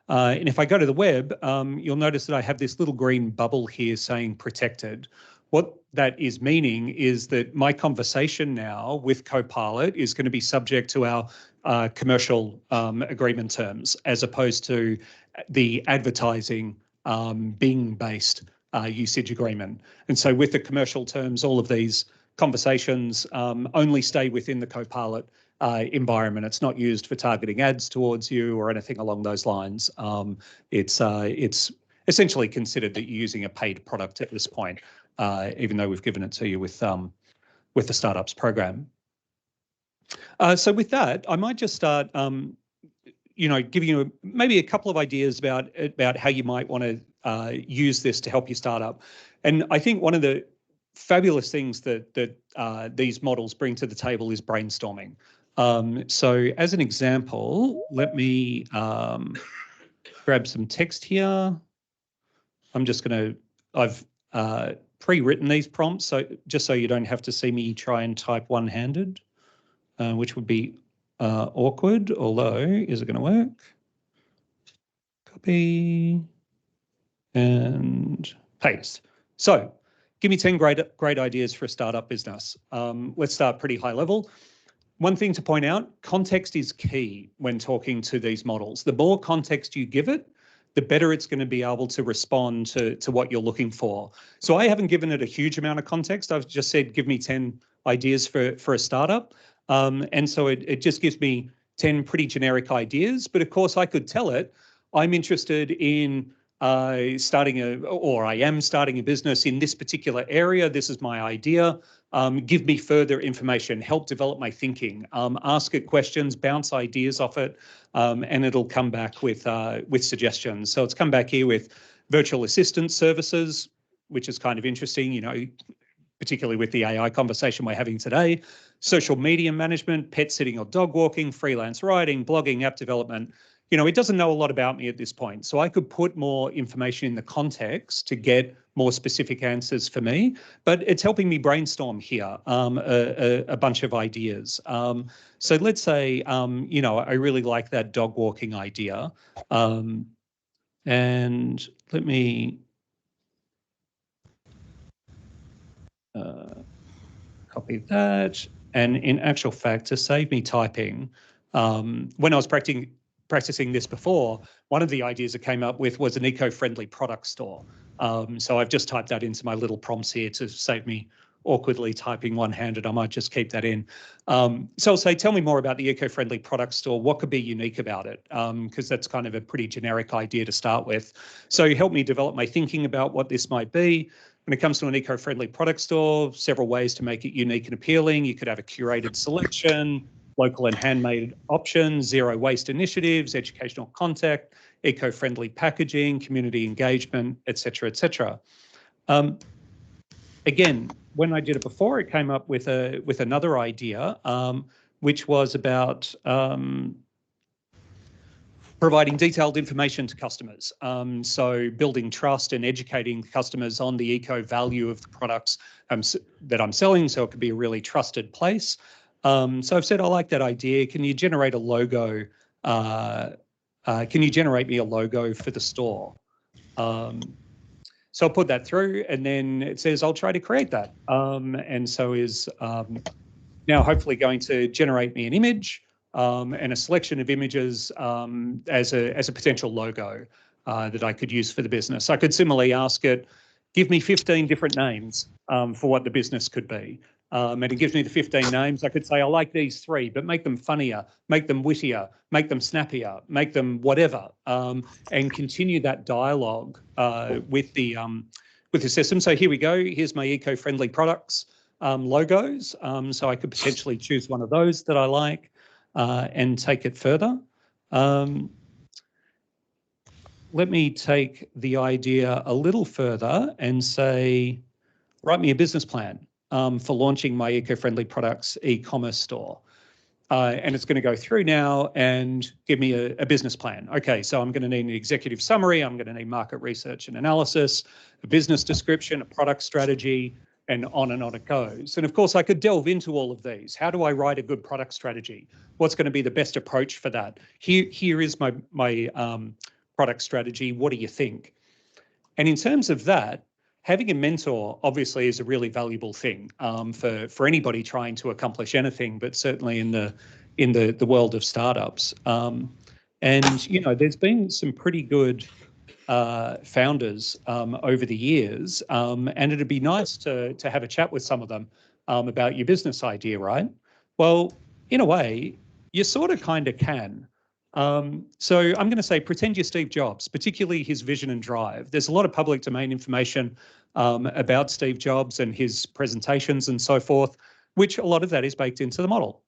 And if I go to the web, you'll notice that I have this little green bubble here saying protected. What that is meaning is that my conversation now with Copilot is going to be subject to our commercial agreement terms, as opposed to the advertising Bing-based usage agreement. And so with the commercial terms, all of these conversations only stay within the Copilot environment. It's not used for targeting ads towards you or anything along those lines. It's essentially considered that you're using a paid product at this point, even though we've given it to you with the Startups program. So with that, I might just start, giving you maybe a couple of ideas about how you might want to use this to help your startup. And I think one of the fabulous things that these models bring to the table is brainstorming. So as an example, let me grab some text here. I've pre-written these prompts, so just so you don't have to see me try and type one-handed, which would be awkward, although, is it going to work? Copy and paste. So give me 10 great ideas for a startup business. Let's start pretty high level. One thing to point out, context is key when talking to these models. The more context you give it, the better it's going to be able to respond to what you're looking for. So I haven't given it a huge amount of context. I've just said, give me 10 ideas for a startup. And so it just gives me 10 pretty generic ideas. But of course, I could tell it, I'm interested in I am starting a business in this particular area. This is my idea. Give me further information, help develop my thinking, ask it questions, bounce ideas off it, and it'll come back with suggestions. So it's come back here with virtual assistant services, which is kind of interesting, particularly with the AI conversation we're having today, social media management, pet sitting or dog walking, freelance writing, blogging, app development. It doesn't know a lot about me at this point. So I could put more information in the context to get more specific answers for me, but it's helping me brainstorm here a bunch of ideas. So let's say, I really like that dog walking idea. And let me copy that. And in actual fact, to save me typing, when I was practicing this before, one of the ideas it came up with was an eco-friendly product store. So I've just typed that into my little prompts here to save me awkwardly typing one-handed. I might just keep that in. So I'll say, tell me more about the eco-friendly product store. What could be unique about it? Because that's kind of a pretty generic idea to start with. So help me develop my thinking about what this might be. When it comes to an eco-friendly product store, several ways to make it unique and appealing. You could have a curated selection, local and handmade options, zero waste initiatives, educational content, eco-friendly packaging, community engagement, et cetera, et cetera. Again, when I did it before, it came up with another idea, which was about providing detailed information to customers. So building trust and educating customers on the eco value of the products that I'm selling, so it could be a really trusted place. So I've said, I like that idea. Can you generate a logo? Can you generate me a logo for the store? So I'll put that through, and then it says I'll try to create that. And so is now hopefully going to generate me an image and a selection of images as a potential logo that I could use for the business. I could similarly ask it, give me 15 different names for what the business could be. And it gives me the 15 names. I could say, I like these 3, but make them funnier, make them wittier, make them snappier, make them whatever, and continue that dialogue with the system. So here we go. Here's my eco-friendly products logos. So I could potentially choose one of those that I like and take it further. Let me take the idea a little further and say, write me a business plan for launching my eco-friendly products e-commerce store. And it's going to go through now and give me a business plan. Okay, so I'm going to need an executive summary. I'm going to need market research and analysis, a business description, a product strategy, and on it goes. And of course, I could delve into all of these. How do I write a good product strategy? What's going to be the best approach for that? Here is my product strategy. What do you think? And in terms of that, having a mentor obviously is a really valuable thing for anybody trying to accomplish anything, but certainly in the world of startups. And you know, there's been some pretty good founders over the years, and it'd be nice to have a chat with some of them about your business idea, right? Well, in a way, you sort of kind of can. So I'm going to say, pretend you're Steve Jobs, particularly his vision and drive. There's a lot of public domain information about Steve Jobs and his presentations and so forth, which a lot of that is baked into the model.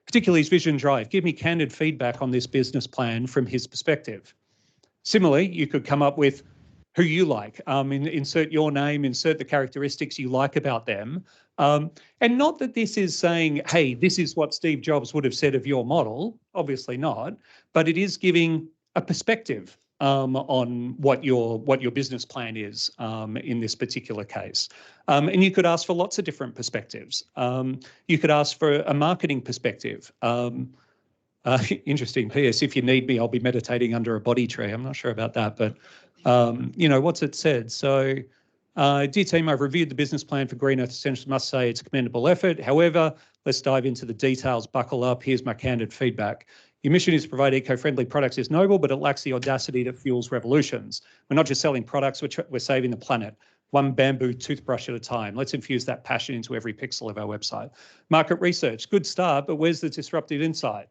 Particularly his vision and drive. Give me candid feedback on this business plan from his perspective. Similarly, you could come up with who you like, insert your name, insert the characteristics you like about them. And not that this is saying, hey, this is what Steve Jobs would have said of your model, obviously not, but it is giving a perspective on what your business plan is in this particular case. And you could ask for lots of different perspectives. You could ask for a marketing perspective. Interesting, P.S. If you need me, I'll be meditating under a body tree. I'm not sure about that, but you know, what's it said? So, dear team, I've reviewed the business plan for Green Earth Essentials. Must say it's a commendable effort. However, let's dive into the details. Buckle up. Here's my candid feedback. Your mission is to provide eco-friendly products is noble, but it lacks the audacity that fuels revolutions. We're not just selling products, we're saving the planet. One bamboo toothbrush at a time. Let's infuse that passion into every pixel of our website. Market research, good start, but where's the disruptive insight?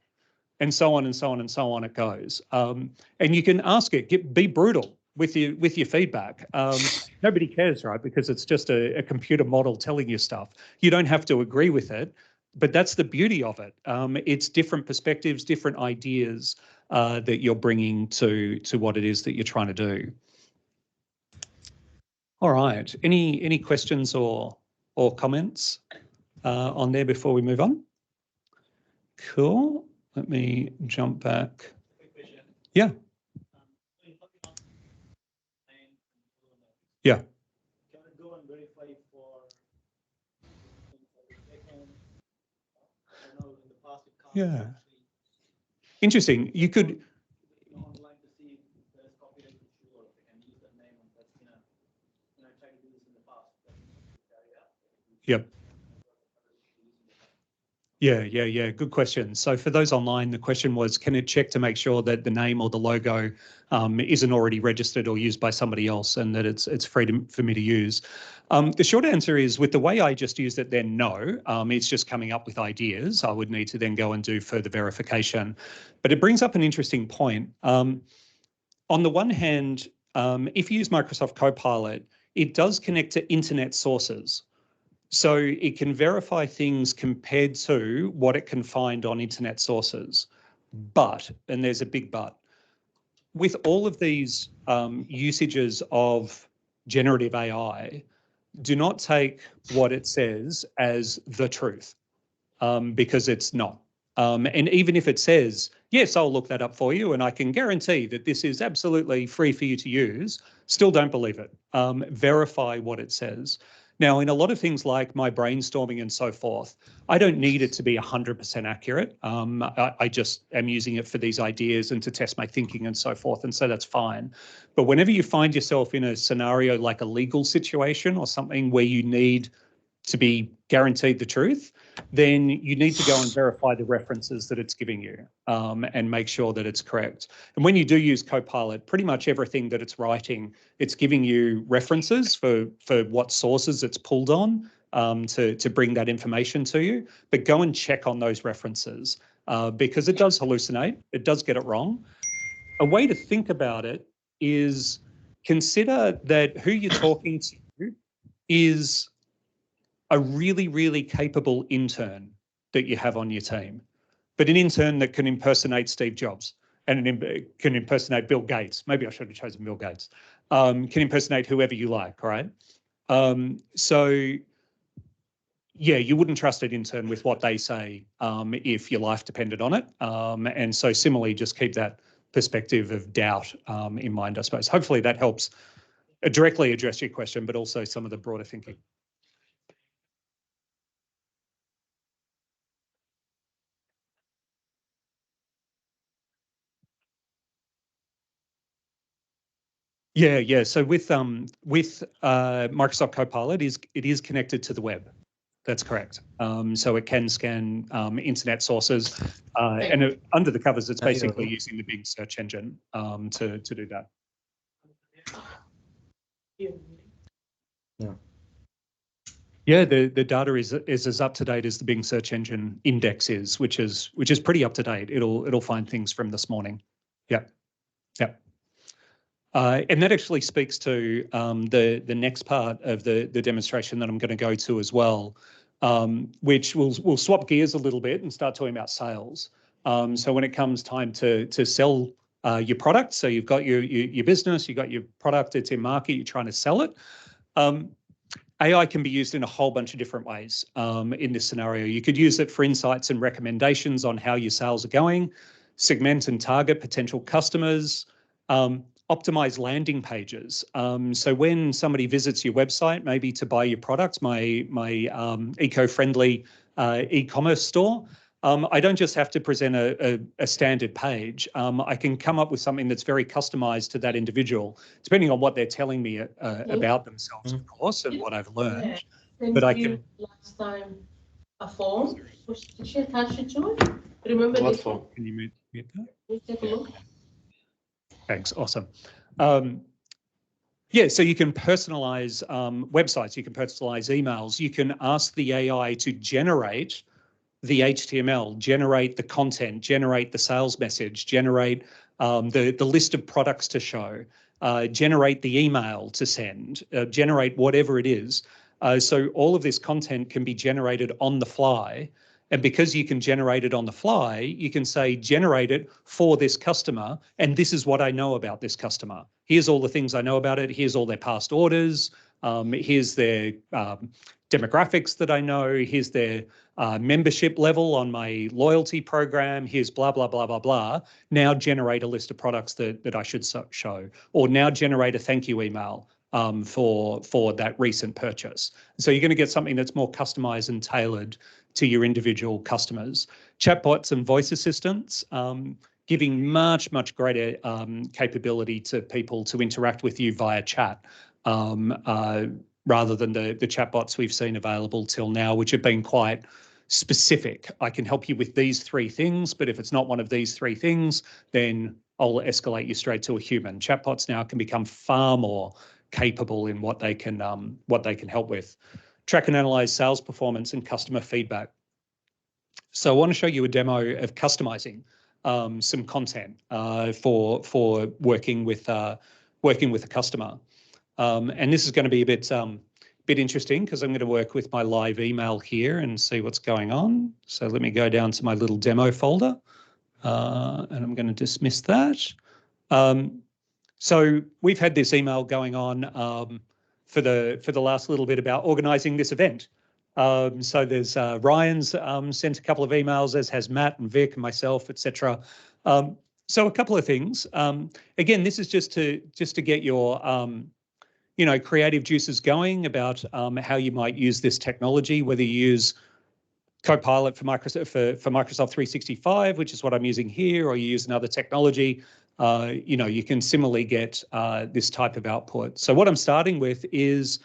And so on and so on and so on it goes. And you can ask it, be brutal with your feedback. Nobody cares, right? Because it's just a computer model telling you stuff. You don't have to agree with it, but that's the beauty of it. It's different perspectives, different ideas that you're bringing to what it is that you're trying to do. All right, any questions or comments on there before we move on? Cool. Let me jump back. Yeah. Yeah. Can I go and verify for I know in the past it can't Yeah. actually Interesting. You could. online to see if there's copyright issue or if I can use that name, and that's when I tried to do this in the past. Yep. Yeah. Good question. So for those online, the question was, can it check to make sure that the name or the logo isn't already registered or used by somebody else, and that it's free for me to use? The short answer is, with the way I just used it, then no. It's just coming up with ideas. I would need to then go and do further verification. But it brings up an interesting point. On the one hand, if you use Microsoft Copilot, it does connect to internet sources. So it can verify things compared to what it can find on internet sources. But, and there's a big but, with all of these usages of generative AI, do not take what it says as the truth, because it's not. And even if it says, yes, I'll look that up for you, and I can guarantee that this is absolutely free for you to use, still don't believe it. Verify what it says. Now, in a lot of things like my brainstorming and so forth, I don't need it to be 100% accurate. I just am using it for these ideas and to test my thinking and so forth, and so that's fine. But whenever you find yourself in a scenario like a legal situation or something where you need to be guaranteed the truth, then you need to go and verify the references that it's giving you, and make sure that it's correct. And when you do use Copilot, pretty much everything that it's writing, it's giving you references for what sources it's pulled on to bring that information to you. But go and check on those references, because it does hallucinate, it does get it wrong. A way to think about it is, consider that who you're talking to is a really, really capable intern that you have on your team, but an intern that can impersonate Steve Jobs and can impersonate Bill Gates. Maybe I should have chosen Bill Gates. Can impersonate whoever you like, right? So yeah, you wouldn't trust an intern with what they say if your life depended on it. And so similarly, just keep that perspective of doubt in mind, I suppose. Hopefully that helps directly address your question, but also some of the broader thinking. Yeah. So with Microsoft Copilot, it is connected to the web. That's correct. So it can scan internet sources, and under the covers, it's basically using the Bing search engine to do that. Yeah, the data is as up to date as the Bing search engine index is, which is pretty up to date. It'll find things from this morning. Yeah. And that actually speaks to the next part of the demonstration that I'm going to go to as well, which we'll swap gears a little bit and start talking about sales. So when it comes time to sell your product, so you've got your business, you've got your product, it's in market, you're trying to sell it. AI can be used in a whole bunch of different ways in this scenario. You could use it for insights and recommendations on how your sales are going, segment and target potential customers, optimize landing pages. So when somebody visits your website, maybe to buy your products, my eco-friendly e-commerce store, I don't just have to present a standard page. I can come up with something that's very customized to that individual, depending on what they're telling me about themselves, of course, and what I've learned. But I can. Last time a form. Did she attach it to it? Remember What this form? one? Can you mute that? Let's take a look. Thanks. Awesome. Yeah, so you can personalize websites, you can personalize emails, you can ask the AI to generate the HTML, generate the content, generate the sales message, generate the list of products to show, generate the email to send, generate whatever it is. So all of this content can be generated on the fly. And because you can generate it on the fly, you can say, generate it for this customer, and this is what I know about this customer. Here's all the things I know about it. Here's all their past orders. Here's their demographics that I know. Here's their membership level on my loyalty program. Here's blah, blah, blah, blah, blah. Now generate a list of products that I should show, or now generate a thank you email for that recent purchase. So you're going to get something that's more customized and tailored to your individual customers. Chatbots and voice assistants, giving much greater capability to people to interact with you via chat, rather than the chatbots we've seen available till now, which have been quite specific. I can help you with these 3 things, but if it's not one of these 3 things, then I'll escalate you straight to a human. Chatbots now can become far more capable in what they can help with. Track and analyze sales performance and customer feedback. So I want to show you a demo of customizing some content for working with a customer. And this is going to be a bit interesting because I'm going to work with my live email here and see what's going on. So let me go down to my little demo folder and I'm going to dismiss that. So we've had this email going on for the last little bit about organising this event. So there's Ryan's sent a couple of emails, as has Matt and Vic and myself, etc. So a couple of things. Again, this is just to get your creative juices going about how you might use this technology, whether you use Copilot for Microsoft for Microsoft 365, which is what I'm using here, or you use another technology. You can similarly get this type of output. So what I'm starting with is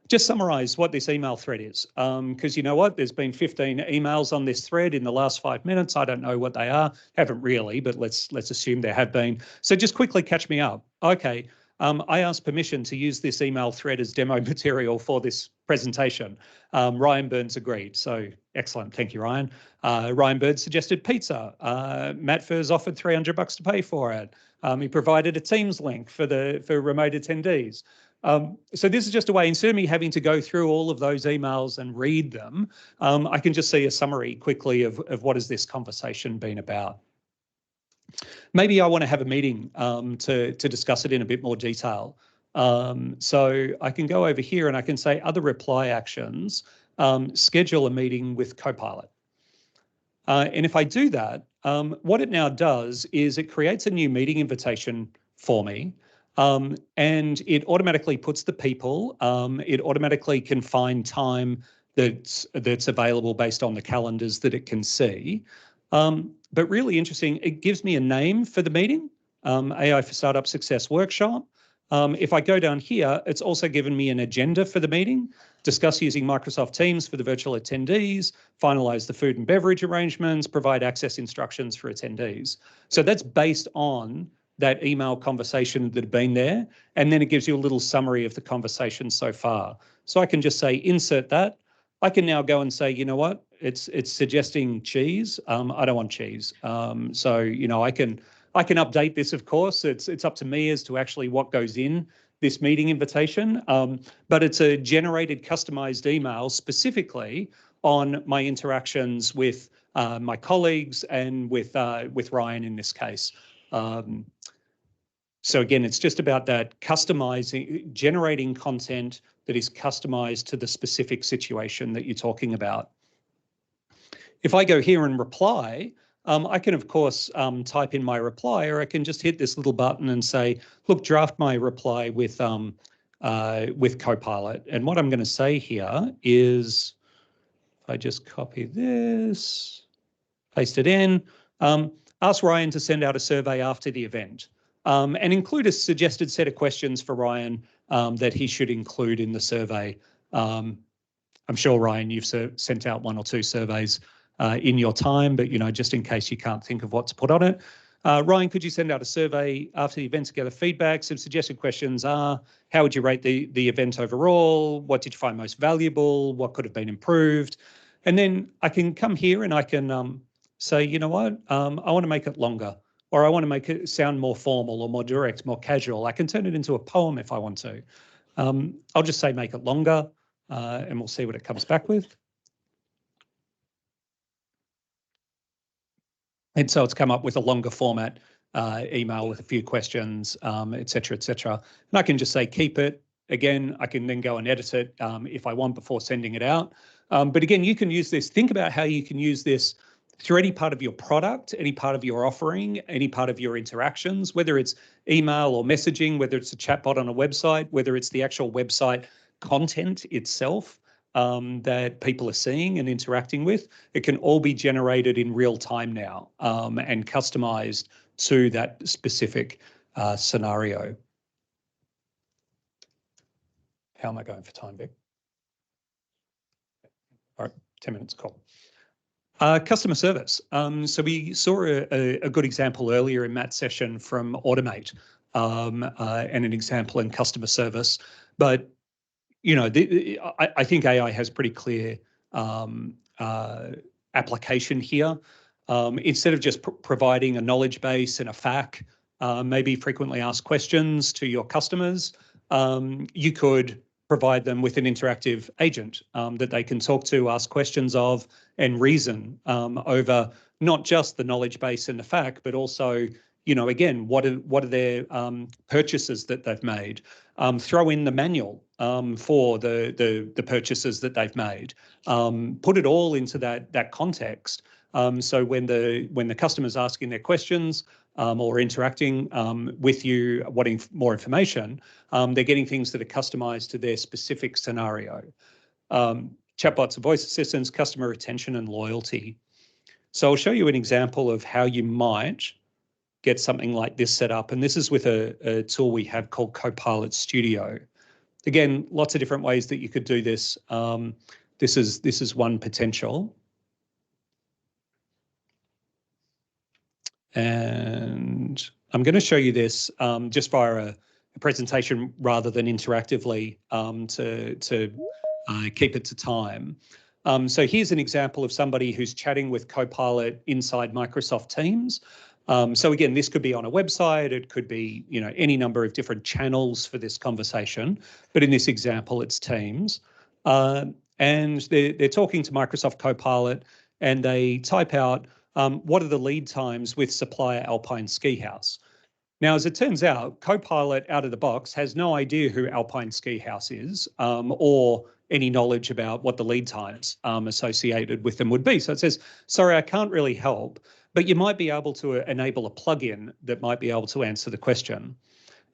just summarize what this email thread is, because you know what, there's been 15 emails on this thread in the last 5 minutes. I don't know what they are, haven't really, but let's assume there have been. So just quickly catch me up. Okay, I asked permission to use this email thread as demo material for this presentation. Ryan Burns agreed, so excellent, thank you, Ryan. Ryan Burns suggested pizza. Matt Furs offered $300 to pay for it. He provided a Teams link for remote attendees. So this is just a way, instead of me having to go through all of those emails and read them, I can just see a summary quickly of what has this conversation been about. Maybe I want to have a meeting to discuss it in a bit more detail. So I can go over here and I can say other reply actions, schedule a meeting with Copilot. And if I do that, what it now does is it creates a new meeting invitation for me. And it automatically puts the people, it automatically can find time that's available based on the calendars that it can see. But really interesting, it gives me a name for the meeting, AI for Startup Success Workshop. If I go down here, it's also given me an agenda for the meeting, discuss using Microsoft Teams for the virtual attendees, finalize the food and beverage arrangements, provide access instructions for attendees. So that's based on that email conversation that had been there, and then it gives you a little summary of the conversation so far. So I can just say, insert that. I can now go and say, you know what, it's suggesting cheese. I don't want cheese. So, I can update this, of course. It's up to me as to actually what goes in this meeting invitation, but it's a generated customized email specifically on my interactions with my colleagues and with Ryan in this case. So again, it's just about that customizing, generating content that is customized to the specific situation that you're talking about. If I go here and reply, I can, of course, type in my reply, or I can just hit this little button and say, look, draft my reply with Copilot. And what I'm going to say here is, if I just copy this, paste it in, ask Ryan to send out a survey after the event. And include a suggested set of questions for Ryan that he should include in the survey. I'm sure, Ryan, you've sent out 1 or 2 surveys in your time, but just in case you can't think of what to put on it. Ryan, could you send out a survey after the event to gather feedback? Some suggested questions are, how would you rate the event overall? What did you find most valuable? What could have been improved? And then I can come here and I can say, you know what, I want to make it longer, or I want to make it sound more formal or more direct, more casual. I can turn it into a poem if I want to. I'll just say make it longer, and we'll see what it comes back with. And so it's come up with a longer format email with a few questions, et cetera, et cetera. And I can just say keep it. Again, I can then go and edit it if I want before sending it out. But again, you can use this. Think about how you can use this through any part of your product, any part of your offering, any part of your interactions, whether it's email or messaging, whether it's a chatbot on a website, whether it's the actual website content itself that people are seeing and interacting with. It can all be generated in real time now and customized to that specific scenario. How am I going for time, Vic? All right, 10 minutes, cool. Customer service. So we saw a good example earlier in Matt's session from Automate, and an example in customer service. But you know, I think AI has pretty clear application here. Instead of just providing a knowledge base and a FAQ, maybe frequently asked questions to your customers, you could provide them with an interactive agent that they can talk to, ask questions of, and reason over not just the knowledge base and the FAQ, but also, you know, again, what are their purchases that they've made? Throw in the manual for the purchases that they've made. Put it all into that context. So when the customer's asking their questions or interacting with you, wanting more information, they're getting things that are customized to their specific scenario. Chatbots, voice assistants, customer retention, and loyalty. So I'll show you an example of how you might get something like this set up. And this is with a tool we have called Copilot Studio. Again, lots of different ways that you could do this. This is one potential. And I'm going to show you this just via a presentation rather than interactively to keep it to time. So here's an example of somebody who's chatting with Copilot inside Microsoft Teams. So again, this could be on a website. It could be, you know, any number of different channels for this conversation. But in this example, it's Teams. And they're talking to Microsoft Copilot, and they type out, what are the lead times with supplier Alpine Ski House? Now, as it turns out, Copilot out of the box has no idea who Alpine Ski House is, or any knowledge about what the lead times associated with them would be. So it says, sorry, I can't really help, but you might be able to enable a plugin that might be able to answer the question.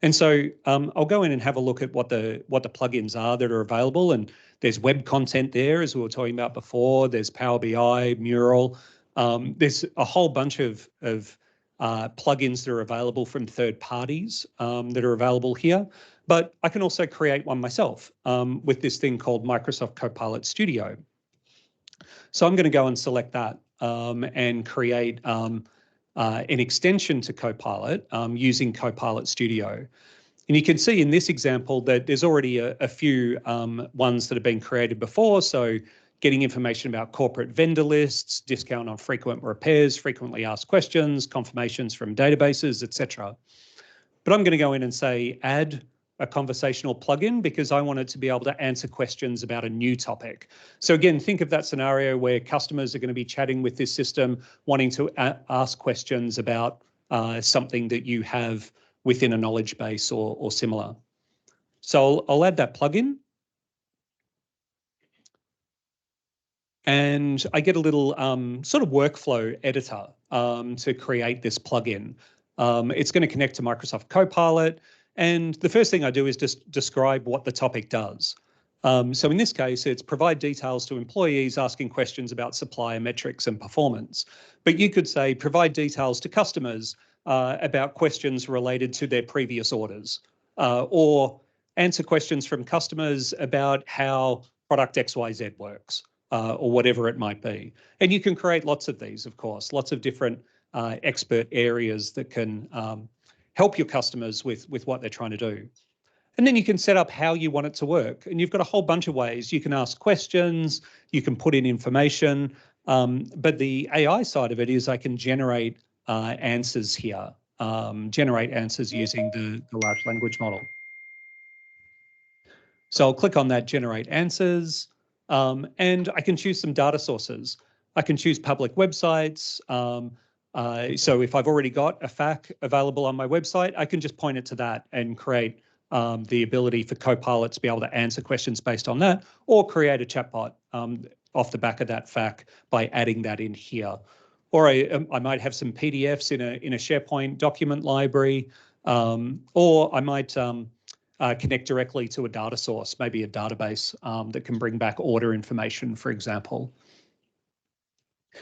And so I'll go in and have a look at what the plugins are that are available. And there's web content there, as we were talking about before. There's Power BI, Mural. There's a whole bunch of plugins that are available from third parties that are available here. But I can also create one myself with this thing called Microsoft Copilot Studio. So I'm going to go and select that and create an extension to Copilot using Copilot Studio. And you can see in this example that there's already a few ones that have been created before. So getting information about corporate vendor lists, discount on frequent repairs, frequently asked questions, confirmations from databases, etc. But I'm going to go in and say add a conversational plugin because I want it to be able to answer questions about a new topic. So again, think of that scenario where customers are going to be chatting with this system, wanting to ask questions about something that you have within a knowledge base or similar. So I'll add that plugin. And I get a little sort of workflow editor to create this plugin. It's going to connect to Microsoft Copilot. And the first thing I do is just describe what the topic does. So in this case, it's provide details to employees asking questions about supplier metrics and performance. But you could say provide details to customers about questions related to their previous orders, or answer questions from customers about how product XYZ works, or whatever it might be. And you can create lots of these, of course, lots of different expert areas that can help your customers with what they're trying to do. And then you can set up how you want it to work. And you've got a whole bunch of ways. You can ask questions, you can put in information, but the AI side of it is I can generate answers here, generate answers using the large language model. So I'll click on that generate answers, and I can choose some data sources. I can choose public websites. So if I've already got a FAQ available on my website, I can just point it to that and create the ability for Copilot to be able to answer questions based on that, or create a chatbot off the back of that FAQ by adding that in here. Or I might have some PDFs in a SharePoint document library, or I might connect directly to a data source, maybe a database that can bring back order information, for example.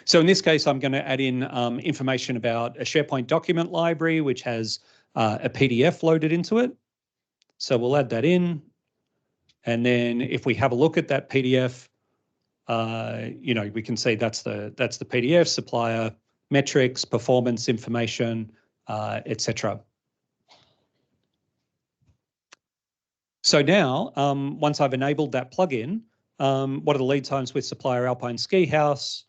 So in this case, I'm going to add in information about a SharePoint document library, which has a PDF loaded into it. So we'll add that in. And then if we have a look at that PDF, You know, we can see that's the PDF, supplier metrics, performance information, etc. So now, once I've enabled that plugin, what are the lead times with supplier Alpine Ski House?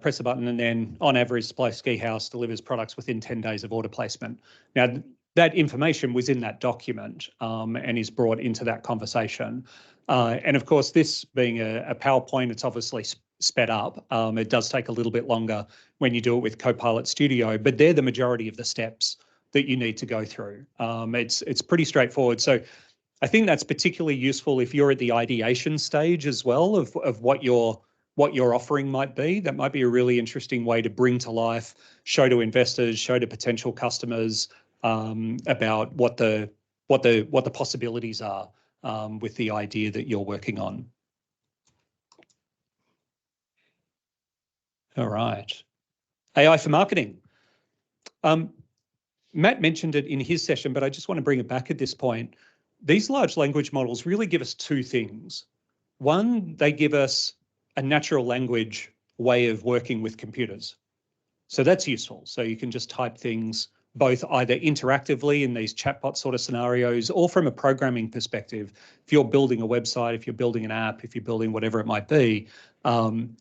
Press a button and then on average, Supplier Ski House delivers products within 10 days of order placement. Now, that information was in that document and is brought into that conversation. And of course, this being a PowerPoint, it's obviously sped up. It does take a little bit longer when you do it with Copilot Studio, but they're the majority of the steps that you need to go through. It's pretty straightforward. So I think that's particularly useful if you're at the ideation stage as well of what your offering might be. That might be a really interesting way to bring to life, show to investors, show to potential customers about what the possibilities are with the idea that you're working on. All right. AI for marketing. Matt mentioned it in his session, but I just want to bring it back at this point. These large language models really give us two things. One, they give us a natural language way of working with computers. So that's useful. So you can just type things both either interactively in these chatbot sort of scenarios or from a programming perspective. If you're building a website, if you're building an app, if you're building whatever it might be,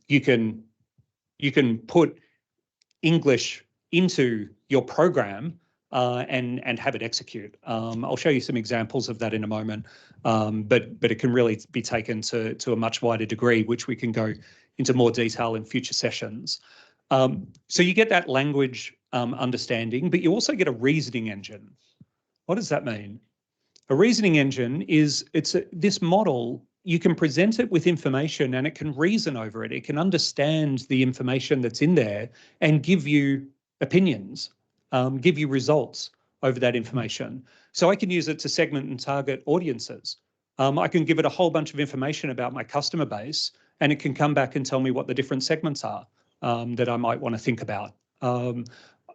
you can put English into your program and have it execute. I'll show you some examples of that in a moment, but it can really be taken to a much wider degree, which we can go into more detail in future sessions. So you get that language understanding, but you also get a reasoning engine. What does that mean? A reasoning engine is this model. You can present it with information and it can reason over it. It can understand the information that's in there and give you opinions, give you results over that information. So I can use it to segment and target audiences. I can give it a whole bunch of information about my customer base and it can come back and tell me what the different segments are that I might want to think about.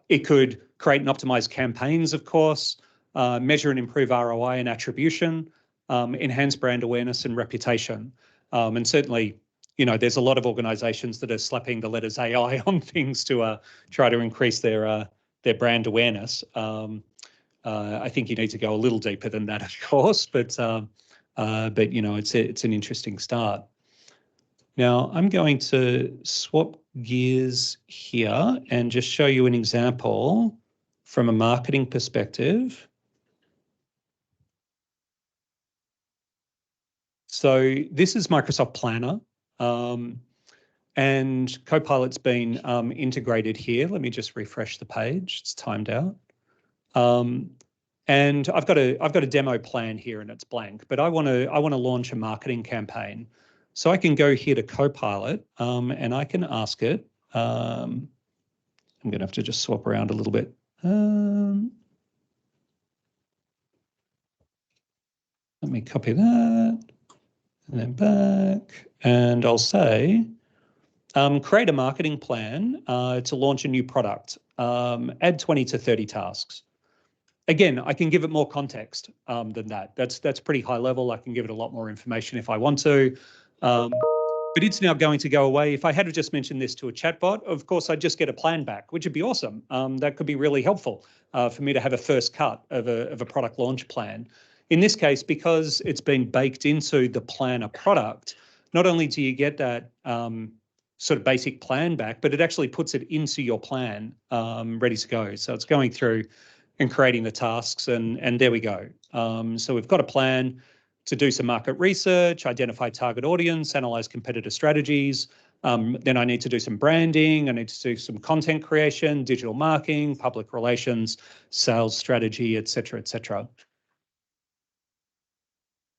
It could create and optimize campaigns, of course, measure and improve ROI and attribution, enhance brand awareness and reputation. And certainly, you know, there's a lot of organizations that are slapping the letters AI on things to try to increase their brand awareness. I think you need to go a little deeper than that, of course, but you know, it's an interesting start. Now, I'm going to swap gears here and just show you an example from a marketing perspective. So this is Microsoft Planner, and Copilot's been integrated here. Let me just refresh the page. It's timed out. And I've got a demo plan here and it's blank, but I want to launch a marketing campaign. So I can go here to Copilot and I can ask it. I'm going to have to just swap around a little bit. Let me copy that and then back. And I'll say, create a marketing plan to launch a new product. Add 20 to 30 tasks. Again, I can give it more context than that. That's pretty high level. I can give it a lot more information if I want to. But it's now going to go away. If I had just mentioned this to a chatbot, of course, I'd just get a plan back, which would be awesome. That could be really helpful for me to have a first cut of a product launch plan. In this case, because it's been baked into the planner product, not only do you get that sort of basic plan back, but it actually puts it into your plan ready to go. So it's going through and creating the tasks, and there we go. So we've got a plan to do some market research, identify target audience, analyze competitor strategies. Then I need to do some branding. I need to do some content creation, digital marketing, public relations, sales strategy, et cetera, et cetera.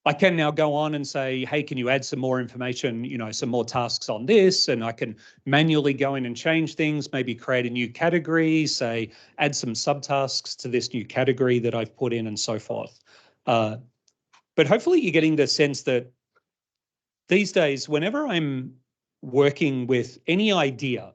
I can now go on and say, hey, can you add some more information, you know, some more tasks on this? And I can manually go in and change things, maybe create a new category, say, add some subtasks to this new category that I've put in and so forth. But hopefully you're getting the sense that these days, whenever I'm working with any idea,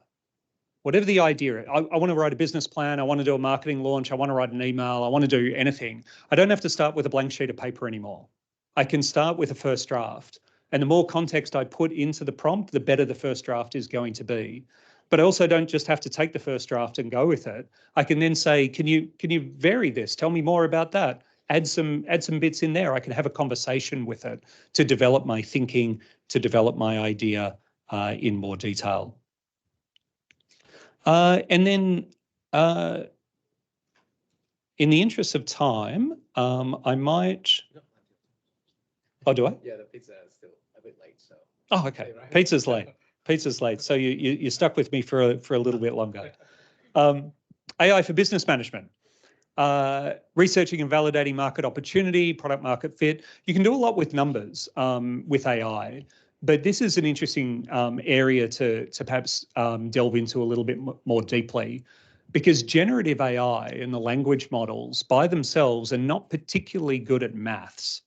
whatever the idea, I want to write a business plan, I want to do a marketing launch, I want to write an email, I want to do anything. I don't have to start with a blank sheet of paper anymore. I can start with a first draft. And the more context I put into the prompt, the better the first draft is going to be. But I also don't just have to take the first draft and go with it. I can then say, can you vary this? Tell me more about that. Add some bits in there. I can have a conversation with it to develop my thinking, to develop my idea in more detail. And then in the interest of time, I might. Oh, do I? Yeah, the pizza is still a bit late, so. Oh, okay. Pizza's late. Pizza's late. So you're stuck with me for a little bit longer. AI for business management. Researching and validating market opportunity, product market fit. You can do a lot with numbers with AI, but this is an interesting area to perhaps delve into a little bit more deeply, because generative AI and the language models by themselves are not particularly good at maths.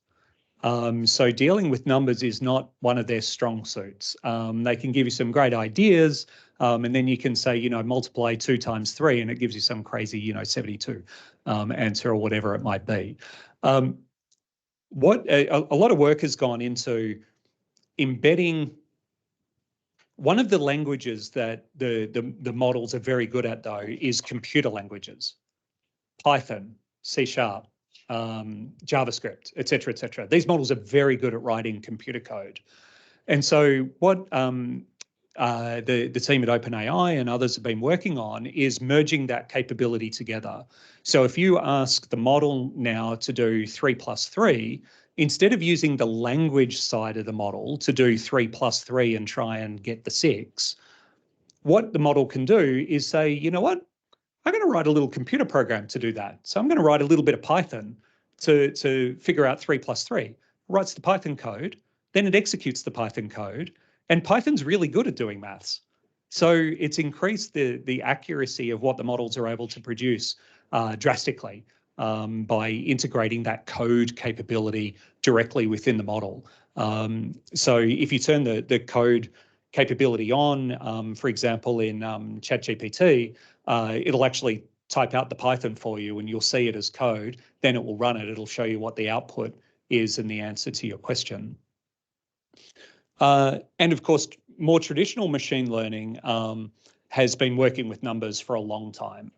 So dealing with numbers is not one of their strong suits. They can give you some great ideas, and then you can say, multiply 2 times 3, and it gives you some crazy, 72 answer or whatever it might be. What a lot of work has gone into embedding. One of the languages that the models are very good at, though, is computer languages, Python, C#, JavaScript, et cetera, et cetera. These models are very good at writing computer code. And so what the team at OpenAI and others have been working on is merging that capability together. So if you ask the model now to do 3 + 3, instead of using the language side of the model to do 3 + 3 and try and get the 6, what the model can do is say, you know what? I'm going to write a little computer program to do that. So I'm going to write a little bit of Python to figure out 3 + 3. It writes the Python code, then it executes the Python code, and Python's really good at doing maths. So it's increased the accuracy of what the models are able to produce drastically by integrating that code capability directly within the model. So if you turn the code capability on, for example, in ChatGPT, it'll actually type out the Python for you and you'll see it as code. Then it will run it. It'll show you what the output is and the answer to your question. And of course, more traditional machine learning has been working with numbers for a long time.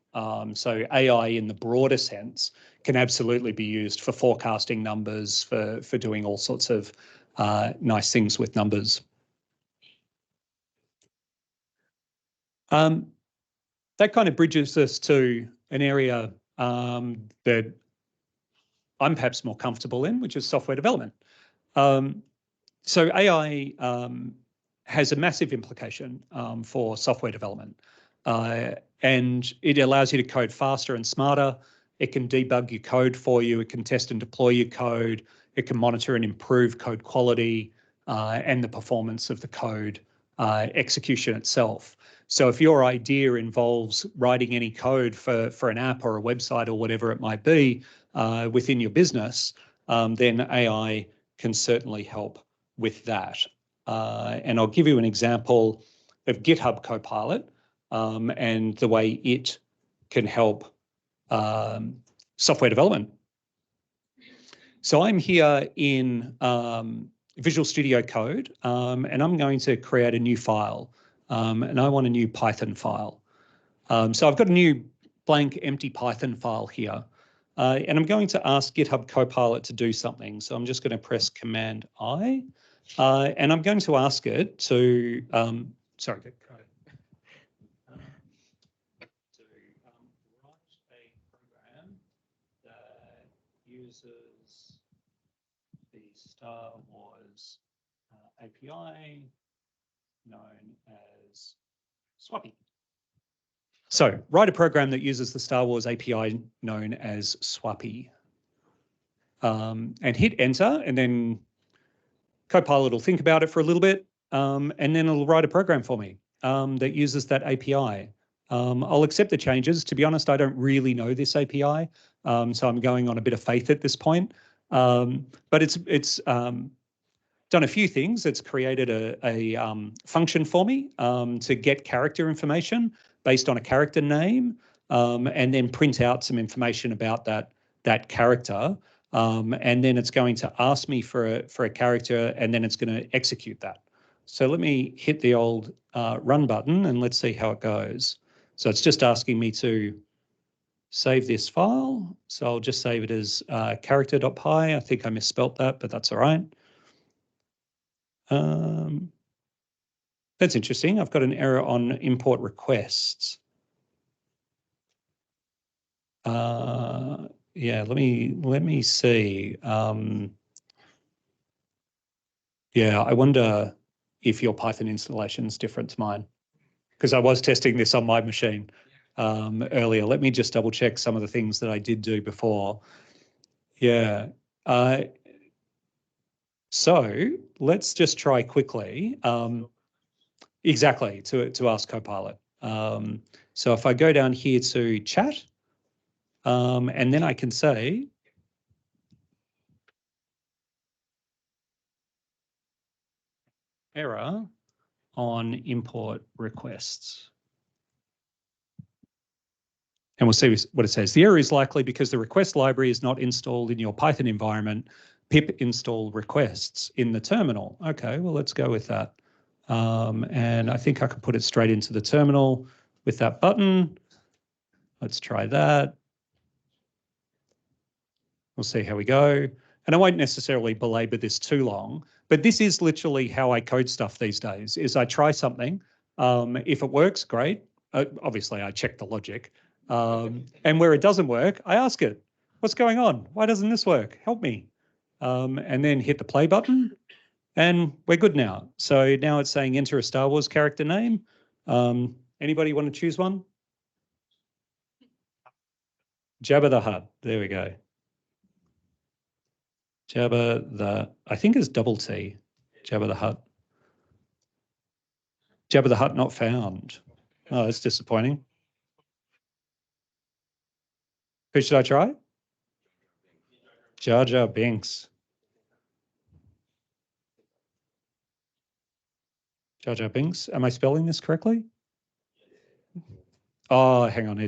So AI in the broader sense can absolutely be used for forecasting numbers, for doing all sorts of nice things with numbers. That kind of bridges us to an area that I'm perhaps more comfortable in, which is software development. So AI has a massive implication for software development. And it allows you to code faster and smarter. It can debug your code for you. It can test and deploy your code. It can monitor and improve code quality and the performance of the code execution itself. So if your idea involves writing any code for an app or a website or whatever it might be within your business, then AI can certainly help with that. And I'll give you an example of GitHub Copilot and the way it can help software development. So I'm here in Visual Studio Code, and I'm going to create a new file, and I want a new Python file. So I've got a new blank empty Python file here, and I'm going to ask GitHub Copilot to do something. So I'm just going to press Command I, and I'm going to ask it to, sorry, to write a program that uses the Star Wars API known as Swappy. So write a program that uses the Star Wars API known as Swappy. And hit enter, and then Copilot will think about it for a little bit, and then it'll write a program for me that uses that API. I'll accept the changes. To be honest, I don't really know this API, so I'm going on a bit of faith at this point. But it's done a few things. It's created a function for me to get character information based on a character name, and then print out some information about that character. and then it's going to ask me for a character, and then it's going to execute that. So let me hit the old run button and let's see how it goes. So it's just asking me to save this file. So I'll just save it as character.py. I think I misspelt that, but that's all right. That's interesting. I've got an error on import requests. Yeah, let me see. Yeah, I wonder if your Python installation is different to mine, because I was testing this on my machine earlier. Let me just double check some of the things that I did do before. Yeah. So let's just try quickly. Exactly, to ask Copilot. So if I go down here to chat, and then I can say, error on import requests. And we'll see what it says. The error is likely because the request library is not installed in your Python environment. Pip install requests in the terminal. Okay, well, let's go with that. And I think I could put it straight into the terminal with that button. Let's try that. We'll see how we go. And I won't necessarily belabor this too long, but this is literally how I code stuff these days, is I try something. If it works, great. Obviously, I check the logic. And where it doesn't work, I ask it, what's going on? Why doesn't this work? Help me. And then hit the play button, and we're good now. So now it's saying enter a Star Wars character name. Anybody want to choose one? Jabba the Hutt. There we go. Jabba the, I think it's double T. Jabba the Hutt. Jabba the Hutt not found. Oh, that's disappointing. Who should I try? Jar Jar Binks. Jar Jar Binks. Am I spelling this correctly? Oh, hang on.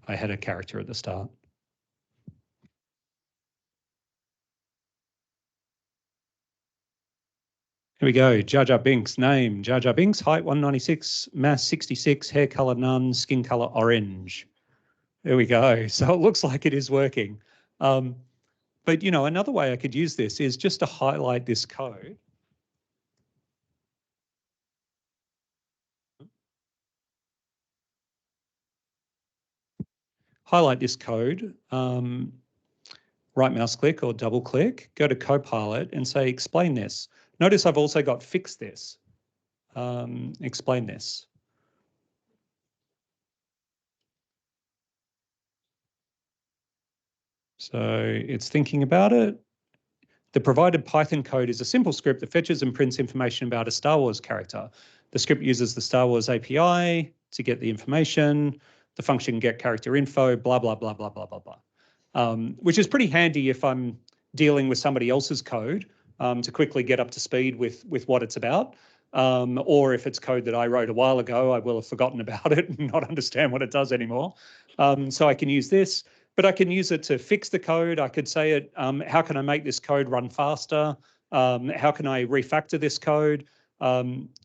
I had a character at the start. Here we go. Jar Jar Binks. Name, Jar Jar Binks. Height 196, mass 66, hair color none, skin color orange. There we go. So it looks like it is working. But, you know, another way I could use this is just to highlight this code. Highlight this code, right mouse click or double click, go to Copilot and say, explain this. Notice I've also got fix this, explain this. So it's thinking about it. The provided Python code is a simple script that fetches and prints information about a Star Wars character. The script uses the Star Wars API to get the information. The function get character info, blah, blah, blah, blah, blah, blah, blah. Which is pretty handy if I'm dealing with somebody else's code to quickly get up to speed with what it's about. Or if it's code that I wrote a while ago, I will have forgotten about it and not understand what it does anymore. So I can use this, but I can use it to fix the code. I could say it, how can I make this code run faster? How can I refactor this code?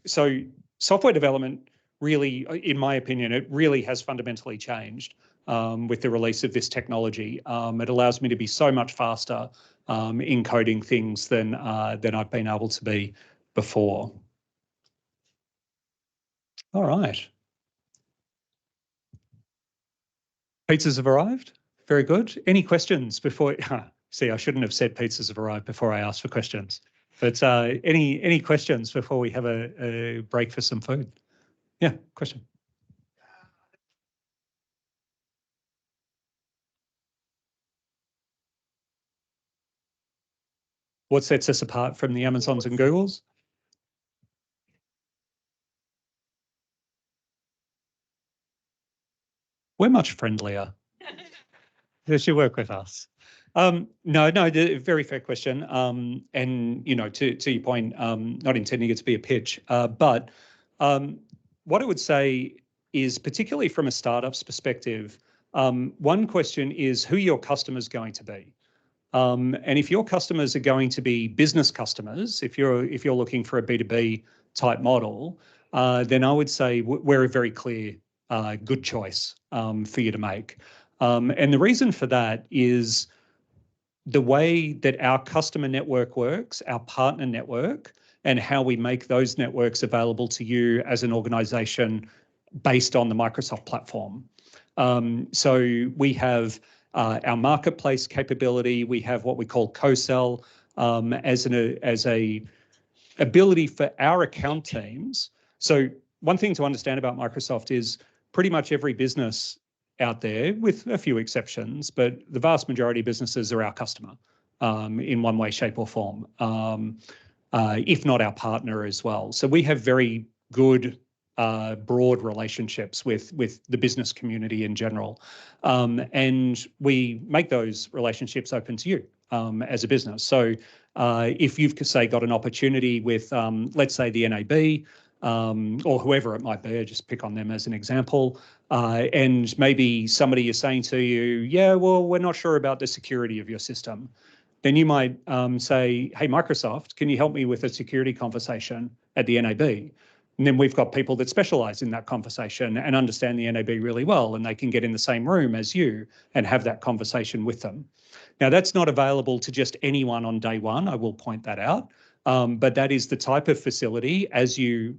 So software development really, in my opinion, it really has fundamentally changed with the release of this technology. It allows me to be so much faster in coding things than I've been able to be before. All right. Pizzas have arrived. Very good. Any questions before? See, I shouldn't have said pizzas have arrived before I asked for questions. But any questions before we have a break for some food? Yeah, question. What sets us apart from the Amazons and Googles? We're much friendlier. They should work with us. No, very fair question. And, you know, to your point, not intending it to be a pitch, but what I would say is, particularly from a startup's perspective, One question is who your customer's going to be. And if your customers are going to be business customers, if you're looking for a B2B type model, then I would say we're a very clear, good choice for you to make. And the reason for that is the way that our customer network works, our partner network, and how we make those networks available to you as an organization based on the Microsoft platform. So we have our marketplace capability. We have what we call co-sell as a ability for our account teams. So one thing to understand about Microsoft is pretty much every business out there, with a few exceptions, but the vast majority of businesses are our customer in one way, shape, or form, if not our partner as well. So we have very good broad relationships with the business community in general. And we make those relationships open to you as a business. So if you've, say, got an opportunity with, let's say, the NAB, or whoever it might be, I just pick on them as an example, and maybe somebody is saying to you, yeah, well, we're not sure about the security of your system. Then you might say, hey, Microsoft, can you help me with a security conversation at the NAB? And then we've got people that specialize in that conversation and understand the NAB really well, and they can get in the same room as you and have that conversation with them. Now, that's not available to just anyone on day one, I will point that out. But that is the type of facility as you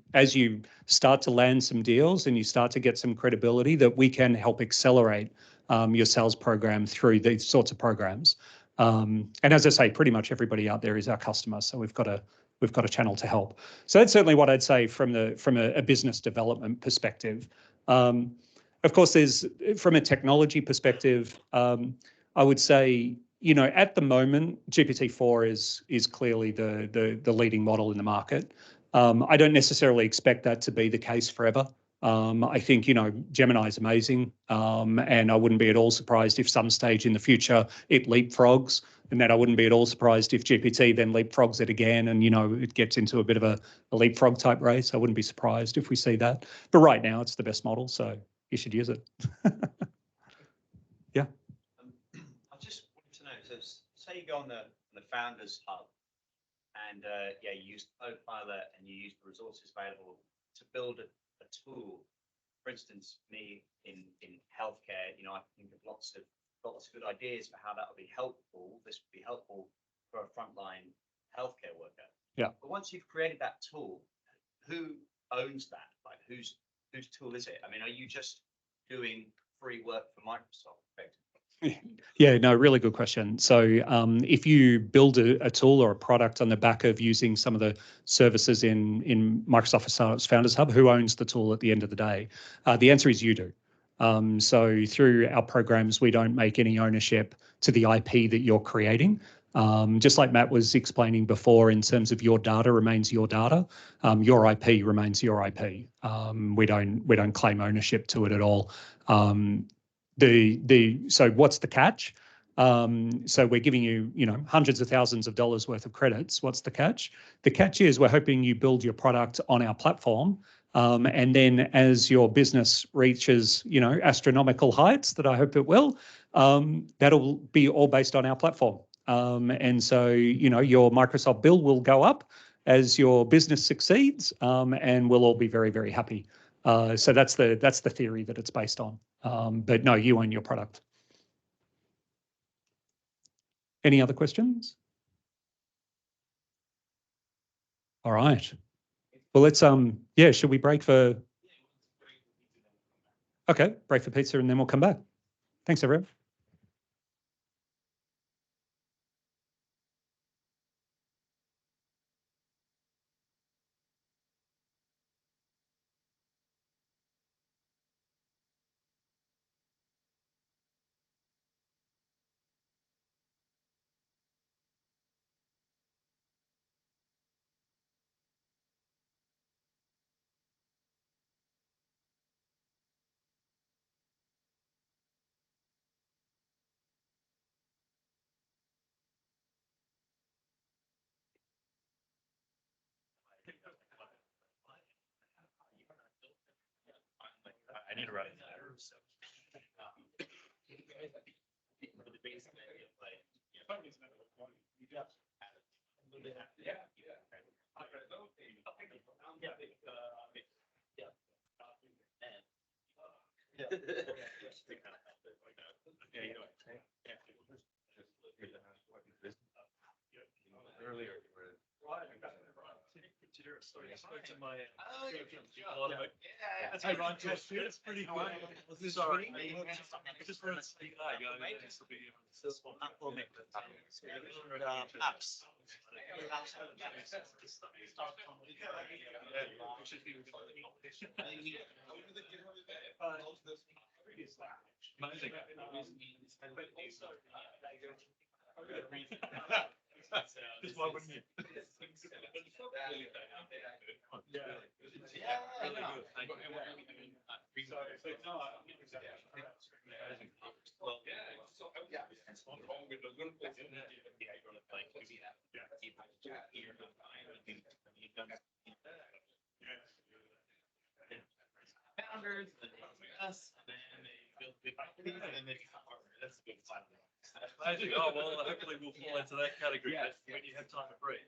start to land some deals and you start to get some credibility that we can help accelerate your sales program through these sorts of programs. And as I say, pretty much everybody out there is our customer, so we've got a channel to help. So that's certainly what I'd say from a business development perspective. Of course, there's from a technology perspective, I would say, you know, at the moment, GPT-4 is clearly the leading model in the market. I don't necessarily expect that to be the case forever. I think, you know, Gemini is amazing, and I wouldn't be at all surprised if some stage in the future it leapfrogs, and that I wouldn't be at all surprised if GPT then leapfrogs it again, and, you know, it gets into a bit of a leapfrog type race. I wouldn't be surprised if we see that. But right now, it's the best model, so you should use it. Yeah. I just wanted to know, so say you go on the Founders Hub and yeah, you use Copilot and you use the resources available to build a tool. For instance, me in healthcare, you know, I think of lots of good ideas for how that would be helpful. This would be helpful for a frontline healthcare worker. Yeah. But once you've created that tool, who owns that? Like, whose tool is it? I mean, are you just doing free work for Microsoft effectively? Yeah, no, really good question. So if you build a tool or a product on the back of using some of the services in Microsoft Founders Hub, who owns the tool at the end of the day? The answer is you do. So through our programs, we don't make any ownership to the IP that you're creating. Just like Matt was explaining before, in terms of your data remains your data, your IP remains your IP. We don't claim ownership to it at all. So what's the catch? So we're giving you, you know, hundreds of thousands of dollars worth of credits. What's the catch? The catch is we're hoping you build your product on our platform. And then as your business reaches, you know, astronomical heights that I hope it will, that'll be all based on our platform. And so, you know, your Microsoft bill will go up as your business succeeds, and we'll all be very, very happy. So that's the theory that it's based on. But no, you own your product. Any other questions? All right. Well, let's yeah, should we break for? Okay, break for pizza and then we'll come back. Thanks, everyone. I need to write it down. Earlier. That's pretty cool. Sorry. Just for apps. Just why wouldn't you? Founders, us, and then they build big companies, and then that's a good fun. I think, oh, well, hopefully we'll fall into that category when you have time to break.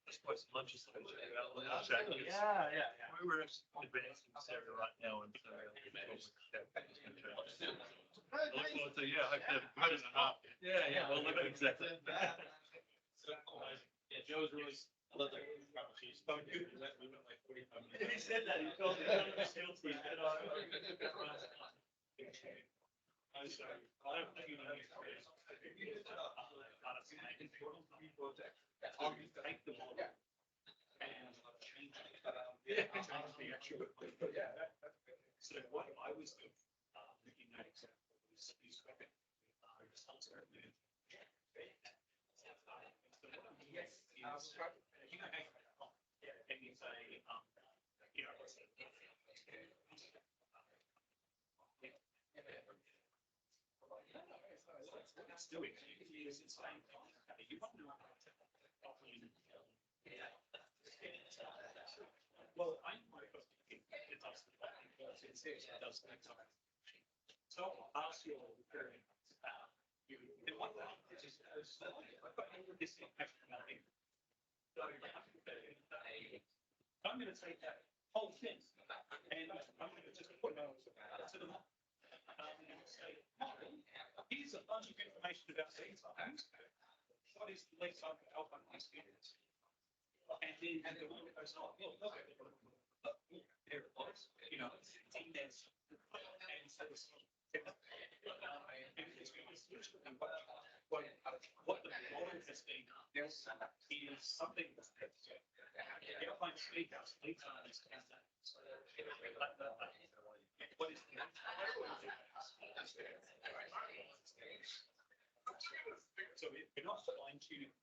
Let's play some lunches. Yeah. We're advancing this area right now, and so I look forward to, yeah, hope to have a good enough. Yeah, well, exactly. Yeah, Joe's really. I love that. She's so good. We went like 45 minutes. He said that. He told me. So what I was looking at doing is it's saying you want to well, I know it does so I'll ask you all you want that this I'm going to take that whole thing and I'm going to just put it to the say, here's a bunch of information about these items. What is the lead time for alpha experience? And then the one that goes, oh, look, there it was, you know, it's index. And so what the model has been is something airplane speakers, lead time is what is the so we're not fine tuning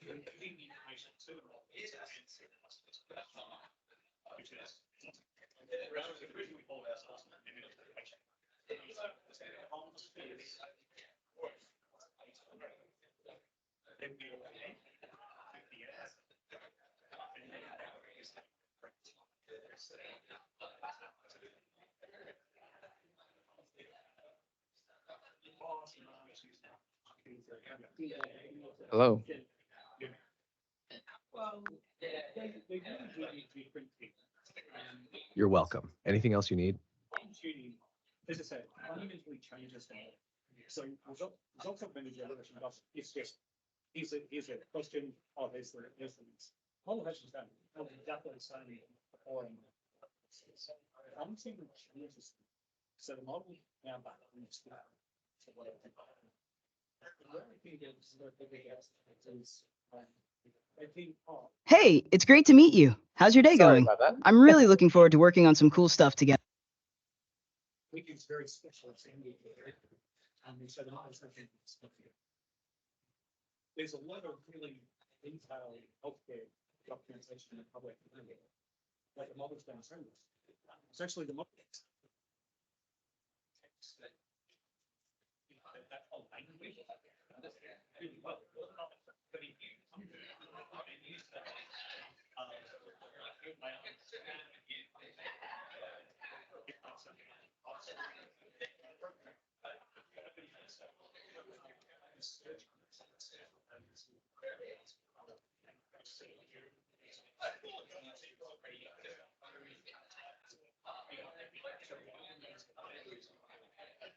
we're giving the information to them which is originally called ourselves information. Hello. You're welcome. Anything else you need? As I said, fundamentally changes now. So results of manager generation it's just here's a question. Oh, here's the model has just done exactly the same before. I'm seeing the changes. So the model now back to what I think. Hey, it's great to meet you. How's your day going? I'm really looking forward to working on some cool stuff together. It's very special. So the model's there's a lot of really detailed healthcare documentation in the public. Like the model's done so much. It's actually the model. That whole language really well. But if you use that,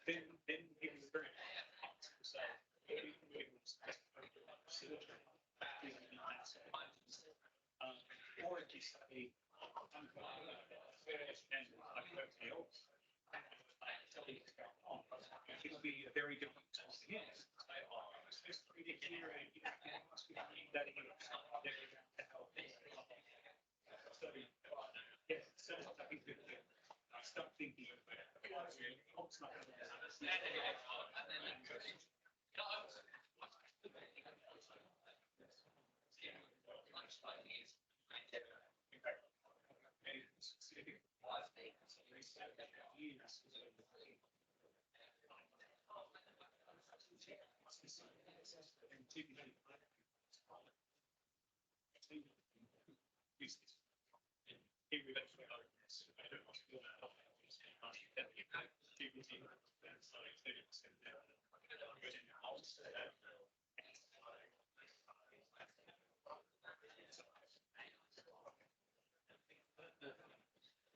Then it was very hard to say, or if you say, it'll be a very different yes. It's pretty clear, that so I think that I start thinking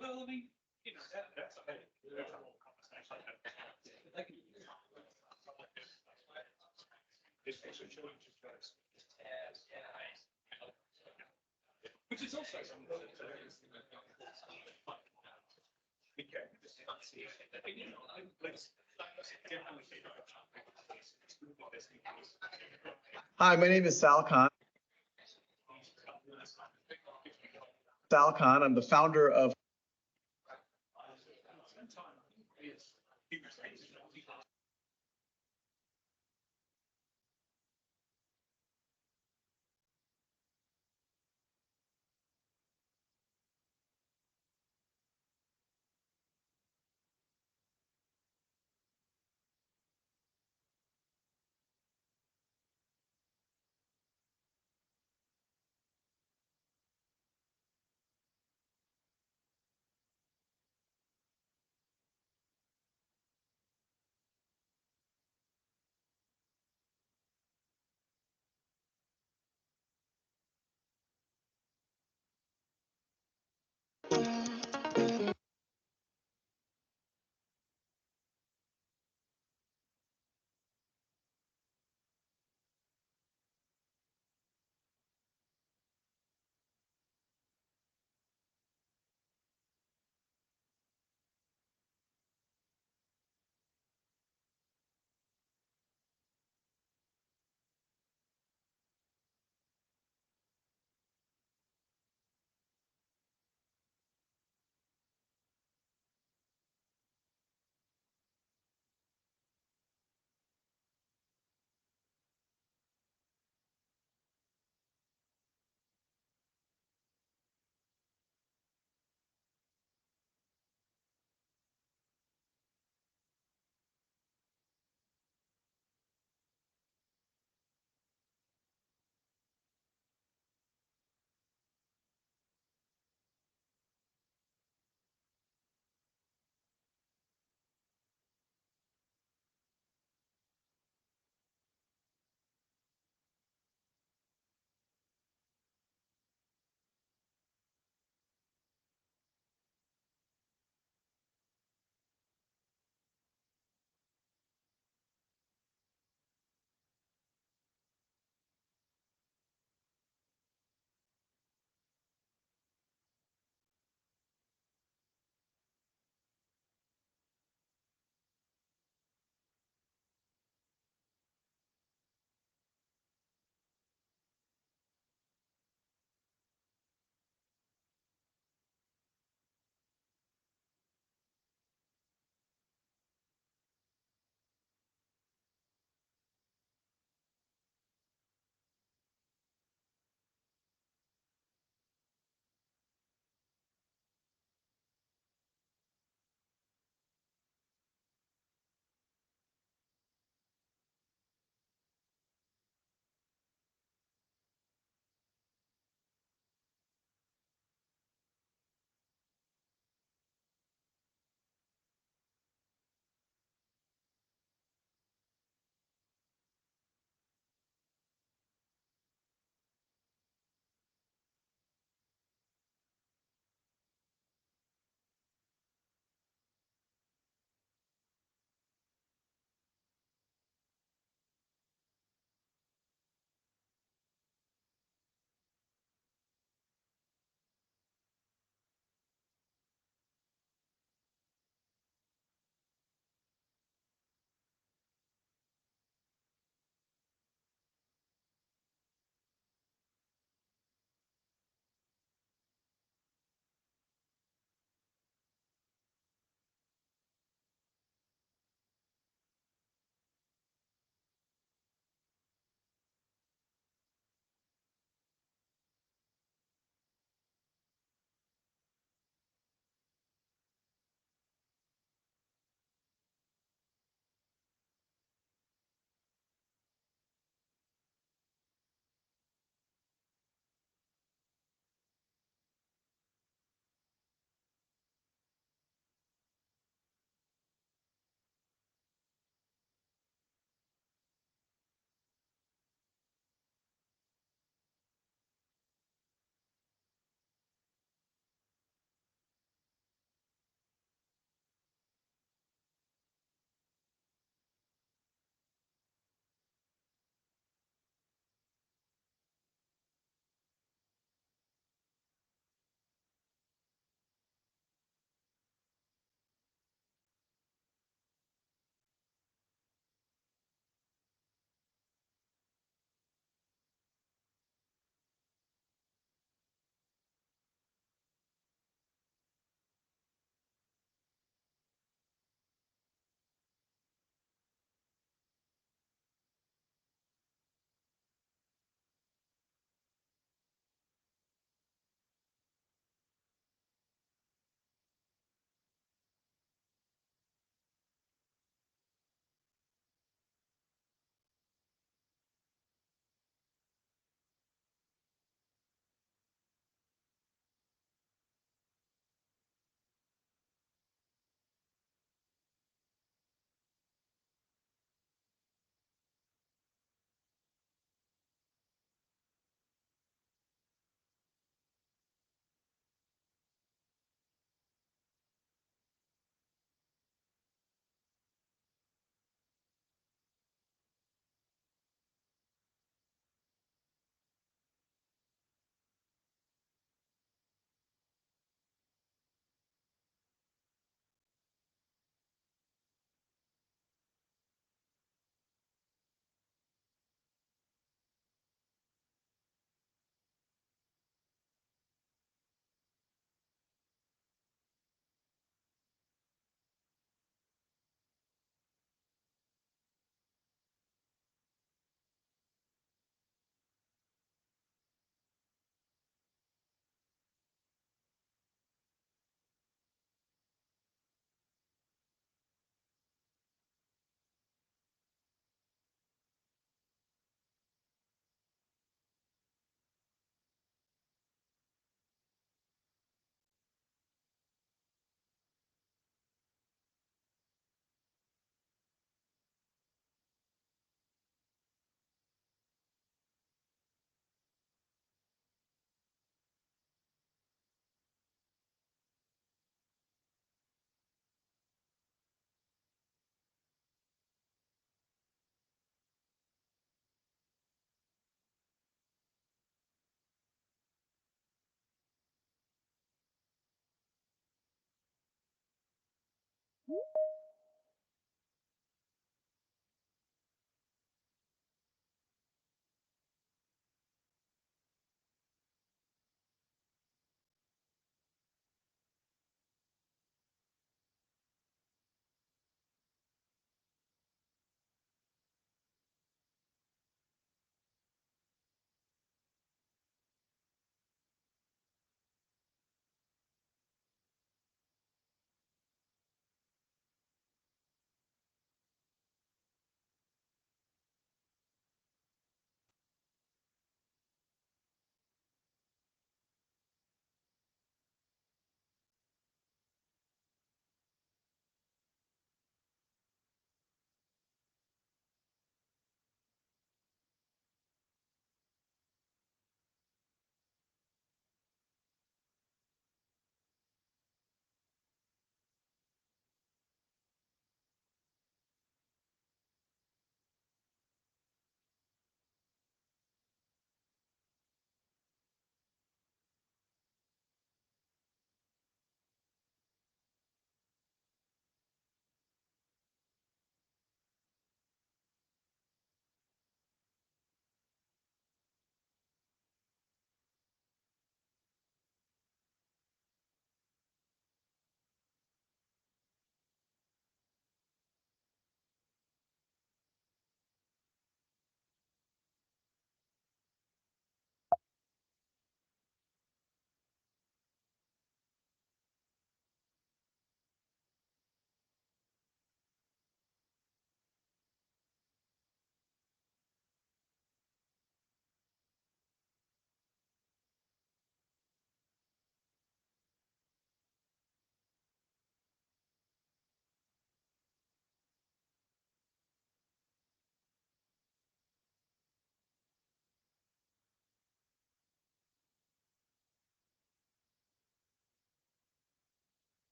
well, I mean, you know, that's a whole conversation. Which is also something that Hi, my name is Sal Khan. Sal Khan, I'm the founder of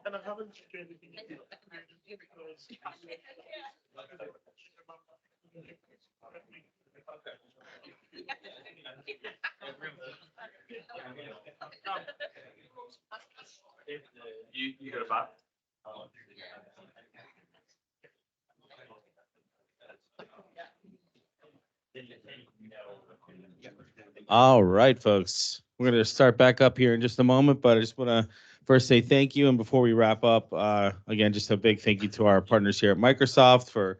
And I haven't shared anything You got a back? All right, folks. We're going to start back up here in just a moment, but I just want to first say thank you. And before we wrap up, again, just a big thank you to our partners here at Microsoft for,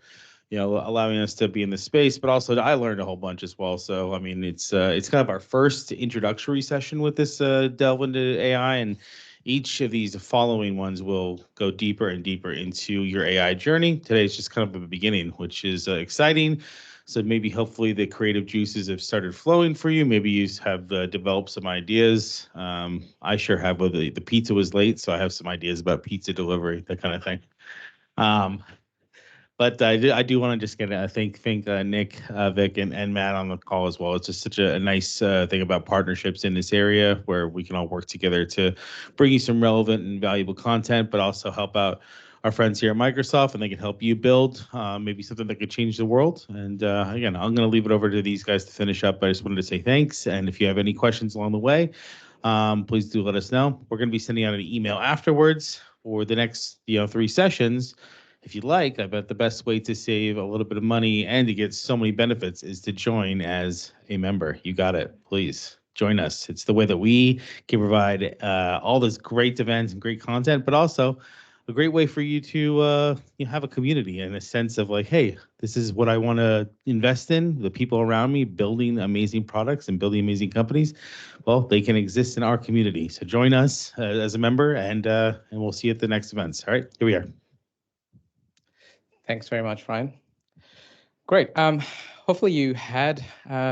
allowing us to be in this space, but also I learned a whole bunch as well. So, I mean, it's kind of our first introductory session with this delve into AI, and each of these following ones will go deeper and deeper into your AI journey. Today's just kind of the beginning, which is exciting. So maybe hopefully the creative juices have started flowing for you. Maybe you have developed some ideas. I sure have. Well, the pizza was late, so I have some ideas about pizza delivery, that kind of thing. But I do want to just get thank Nick, Vic, and Matt on the call as well. It's just such a nice thing about partnerships in this area where we can all work together to bring you some relevant and valuable content, but also help out our friends here at Microsoft, and they can help you build maybe something that could change the world. And again, I'm going to leave it over to these guys to finish up. I just wanted to say thanks. And if you have any questions along the way, please do let us know. We're going to be sending out an email afterwards for the next 3 sessions. If you'd like, I bet the best way to save a little bit of money and to get so many benefits is to join as a member. You got it. Please join us. It's the way that we can provide all this great events and great content, but also a great way for you to have a community and a sense of like, hey, this is what I want to invest in. The people around me building amazing products and building amazing companies. Well, they can exist in our community. So join us as a member, and we'll see you at the next events. All right, here we are. Thanks very much, Ryan. Great. Hopefully you had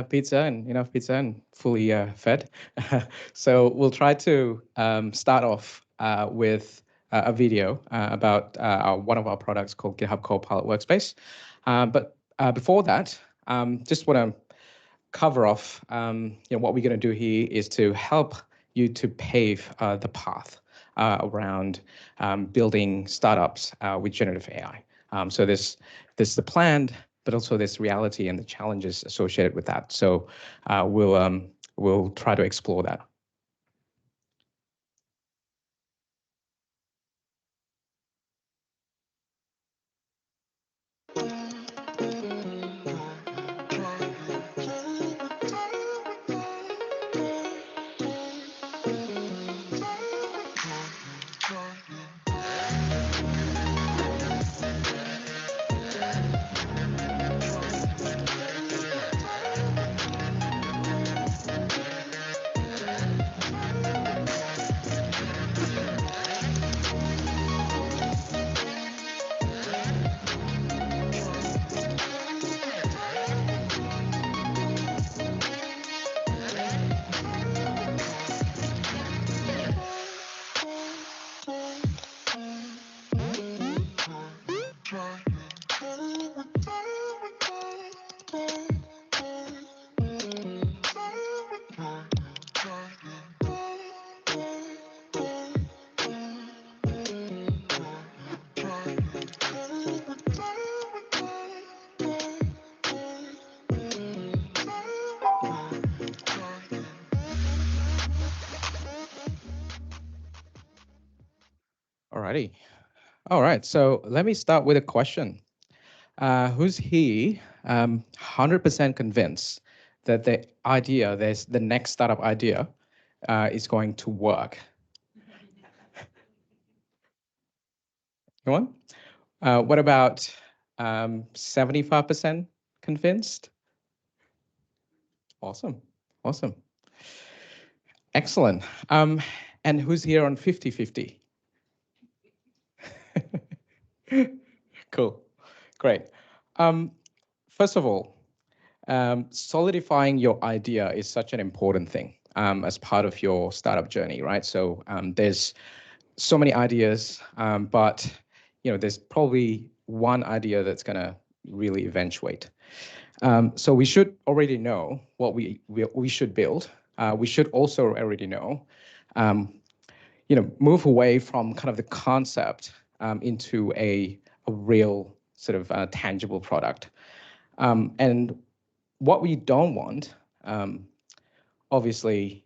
pizza and enough pizza and fully fed. So we'll try to start off with a video about one of our products called GitHub Copilot Workspace. But before that, just want to cover off, what we're going to do here is to help you to pave the path around building startups with generative AI. So there's the planned, but also there's reality and the challenges associated with that. So we'll try to explore that. Alrighty. All right. So let me start with a question. Who's here 100% convinced that the next startup idea is going to work? Come on. What about 75% convinced? Awesome. Awesome. Excellent. And who's here on 50-50? Cool. Great. First of all, solidifying your idea is such an important thing as part of your startup journey, right? So there's so many ideas, but there's probably one idea that's going to really eventuate. So we should already know what we should build. We should also already know, move away from kind of the concept into a real sort of tangible product. And what we don't want, obviously,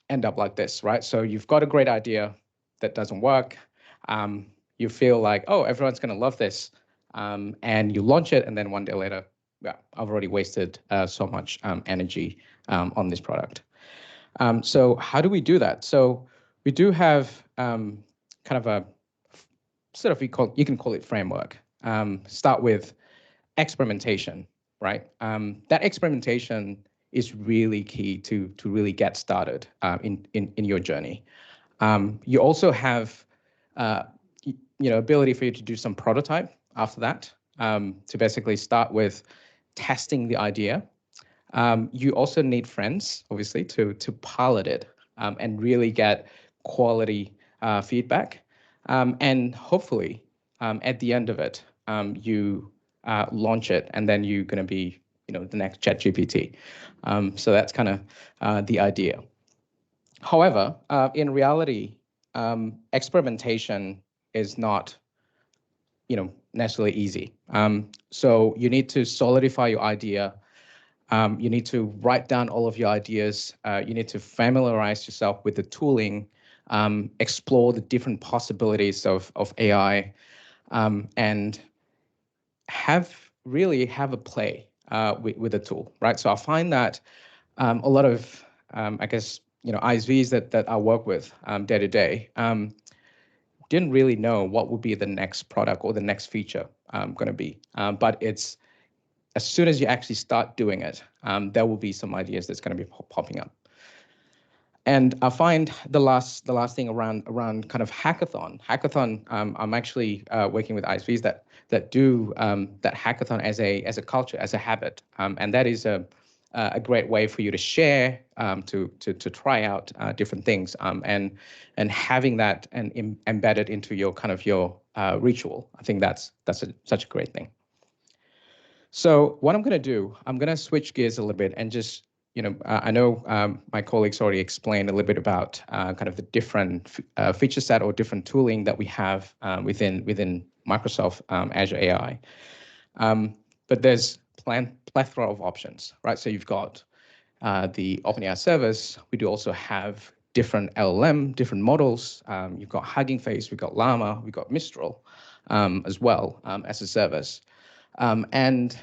end up like this, right? So you've got a great idea that doesn't work. You feel like, oh, everyone's going to love this. And you launch it, and then one day later, yeah, I've already wasted so much energy on this product. So how do we do that? So we do have kind of a sort of, you can call it framework. Start with experimentation, right? That experimentation is really key to really get started in your journey. You also have ability for you to do some prototype after that, to basically start with testing the idea. You also need friends, obviously, to pilot it and really get quality feedback. And hopefully, at the end of it, you launch it, and then you're going to be, the next ChatGPT. So that's kind of the idea. However, in reality, experimentation is not, necessarily easy. So you need to solidify your idea. You need to write down all of your ideas. You need to familiarize yourself with the tooling, explore the different possibilities of AI, and really have a play with the tool, right? So I find that a lot of, I guess, ISVs that I work with day to day didn't really know what would be the next product or the next feature going to be. But it's, as soon as you actually start doing it, there will be some ideas that's going to be popping up. And I find the last thing around kind of hackathon. I'm actually working with ISVs that do that hackathon as a culture, as a habit, and that is a great way for you to share, to try out different things, and having that and embedded into your kind of your ritual. I think that's such a great thing. So what I'm going to do, I'm going to switch gears a little bit and just, I know my colleagues already explained a little bit about kind of the different feature set or different tooling that we have within Microsoft Azure AI. But there's plethora of options, right? So you've got the OpenAI service. We do also have different LLM, different models. You've got Hugging Face, we've got Llama, we've got Mistral as well as a service. And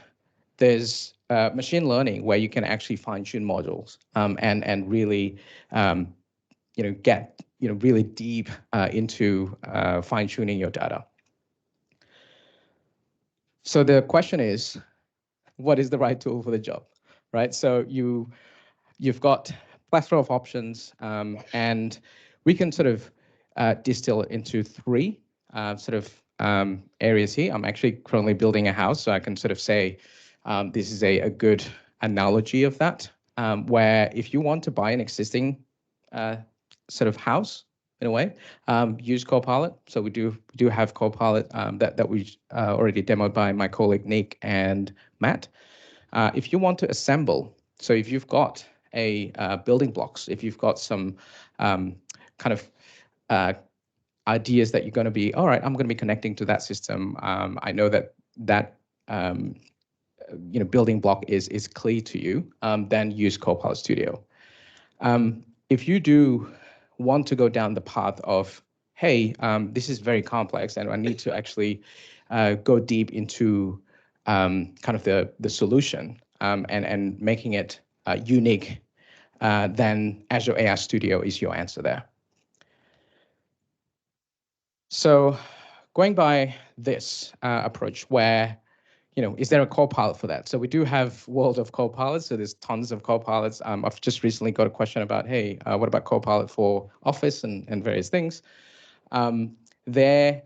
there's machine learning where you can actually fine-tune modules and really, get really deep into fine-tuning your data. So the question is, what is the right tool for the job, right? So you've got a plethora of options, and we can sort of distill it into three areas here. I'm actually currently building a house, so I can sort of say this is a good analogy of that, where if you want to buy an existing sort of house, in a way, use Copilot. So we do have Copilot that we already demoed by my colleague Nick and Matt. If you want to assemble, so if you've got a building blocks, if you've got some kind of ideas that you're going to be, all right, I'm going to be connecting to that system. I know that building block is clear to you, then use Copilot Studio. If you do want to go down the path of, hey, this is very complex and I need to actually go deep into kind of the solution and making it unique, then Azure AI Studio is your answer there. So going by this approach where, is there a Copilot for that? So we do have world of Copilots, so there's tons of Copilots. I've just recently got a question about, hey, what about Copilot for Office and various things? There's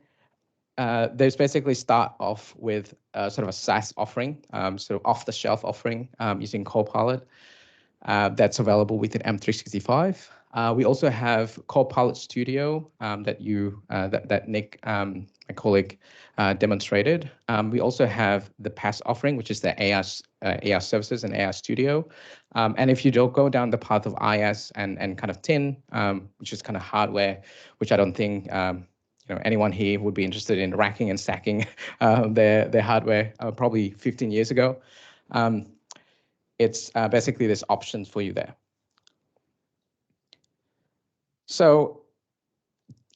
basically start off with sort of a SaaS offering, sort of off-the-shelf offering using Copilot. that's available within M365. We also have Copilot Studio that Nick, my colleague, demonstrated. We also have the PaaS offering, which is the AI services and AI Studio. And if you don't go down the path of IaaS and kind of TIN, which is kind of hardware, which I don't think anyone here would be interested in racking and stacking their hardware probably 15 years ago. It's basically there's options for you there. So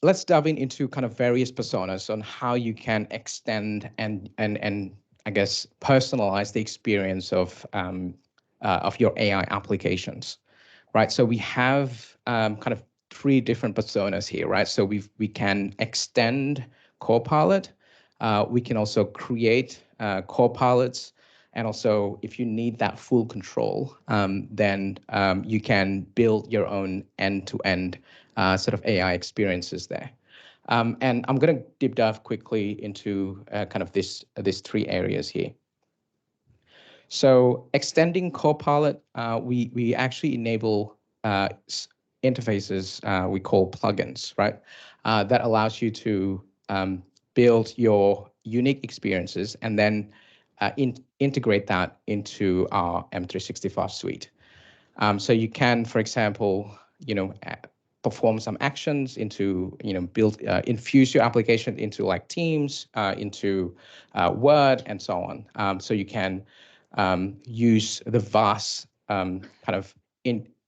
let's dive into kind of various personas on how you can extend and I guess personalize the experience of your AI applications, right? So we have kind of 3 different personas here, right? So we can extend Copilot. We can also create Copilots. And also, if you need that full control, then you can build your own end-to-end sort of AI experiences there. And I'm going to deep dive quickly into kind of these 3 areas here. So extending Copilot, we actually enable interfaces we call plugins, right? That allows you to build your unique experiences and then integrate that into our M365 suite. So you can, for example, perform some actions into, build, infuse your application into like Teams, into Word, and so on. So you can use the vast kind of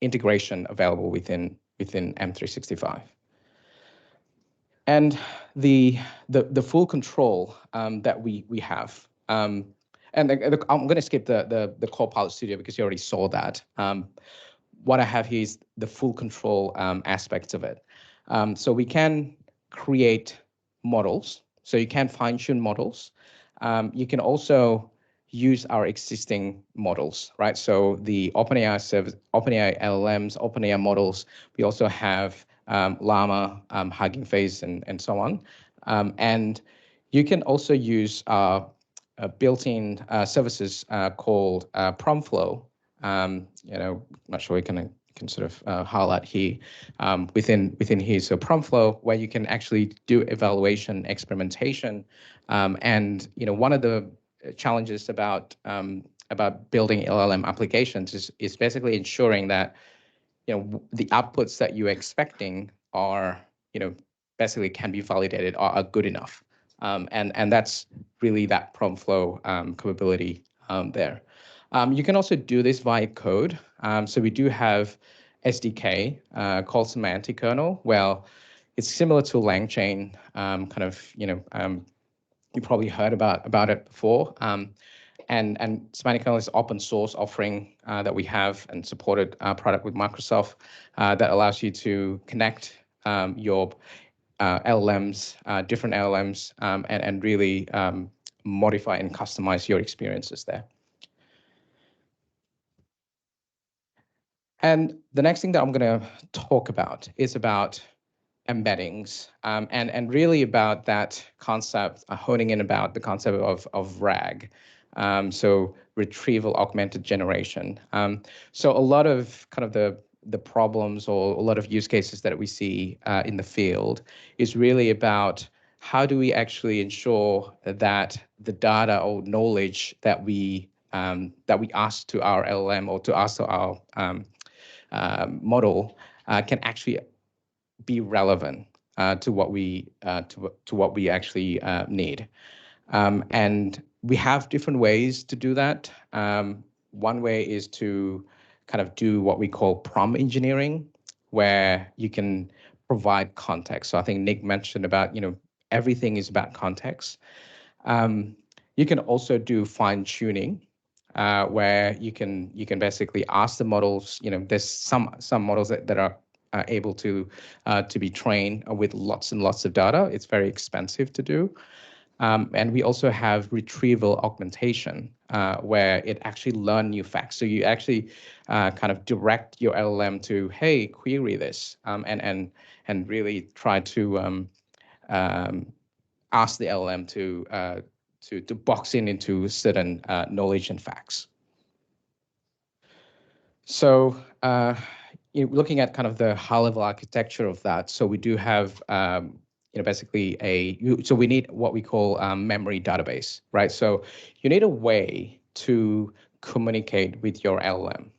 integration available within M365. And the full control that we have. And I'm going to skip the Copilot Studio because you already saw that. What I have here is the full control aspects of it. So we can create models. So you can fine-tune models. You can also use our existing models, right? So the OpenAI service, OpenAI LLMs, OpenAI models. We also have Llama, Hugging Face, and so on. And you can also use built-in services called PromptFlow. I'm not sure we can sort of highlight here within here. So PromptFlow, where you can actually do evaluation, experimentation, and one of the challenges about building LLM applications is basically ensuring that the outputs that you're expecting are basically can be validated, are good enough, and that's really that PromptFlow capability there. You can also do this via code. So we do have SDK called Semantic Kernel. Well, it's similar to LangChain, kind of, you probably heard about it before. And Semantic Kernel is an open source offering that we have and supported product with Microsoft that allows you to connect your LLMs, different LLMs, and really modify and customize your experiences there. And the next thing that I'm going to talk about is about embeddings, and really about that concept, honing in about the concept of RAG, so retrieval augmented generation. So a lot of kind of the problems or a lot of use cases that we see in the field is really about how do we actually ensure that the data or knowledge that we ask to our LLM or to ask to our model can actually be relevant to what we actually need, and we have different ways to do that. One way is to kind of do what we call prompt engineering, where you can provide context. So I think Nick mentioned about everything is about context. You can also do fine tuning, where you can basically ask the models. There's some models that are able to be trained with lots and lots of data. It's very expensive to do. And we also have retrieval augmentation, where it actually learns new facts. So you actually kind of direct your LLM to, hey, query this, and really try to ask the LLM to box into certain knowledge and facts. So looking at kind of the high-level architecture of that, so we do have basically so we need what we call memory database, right? So you need a way to communicate with your LLM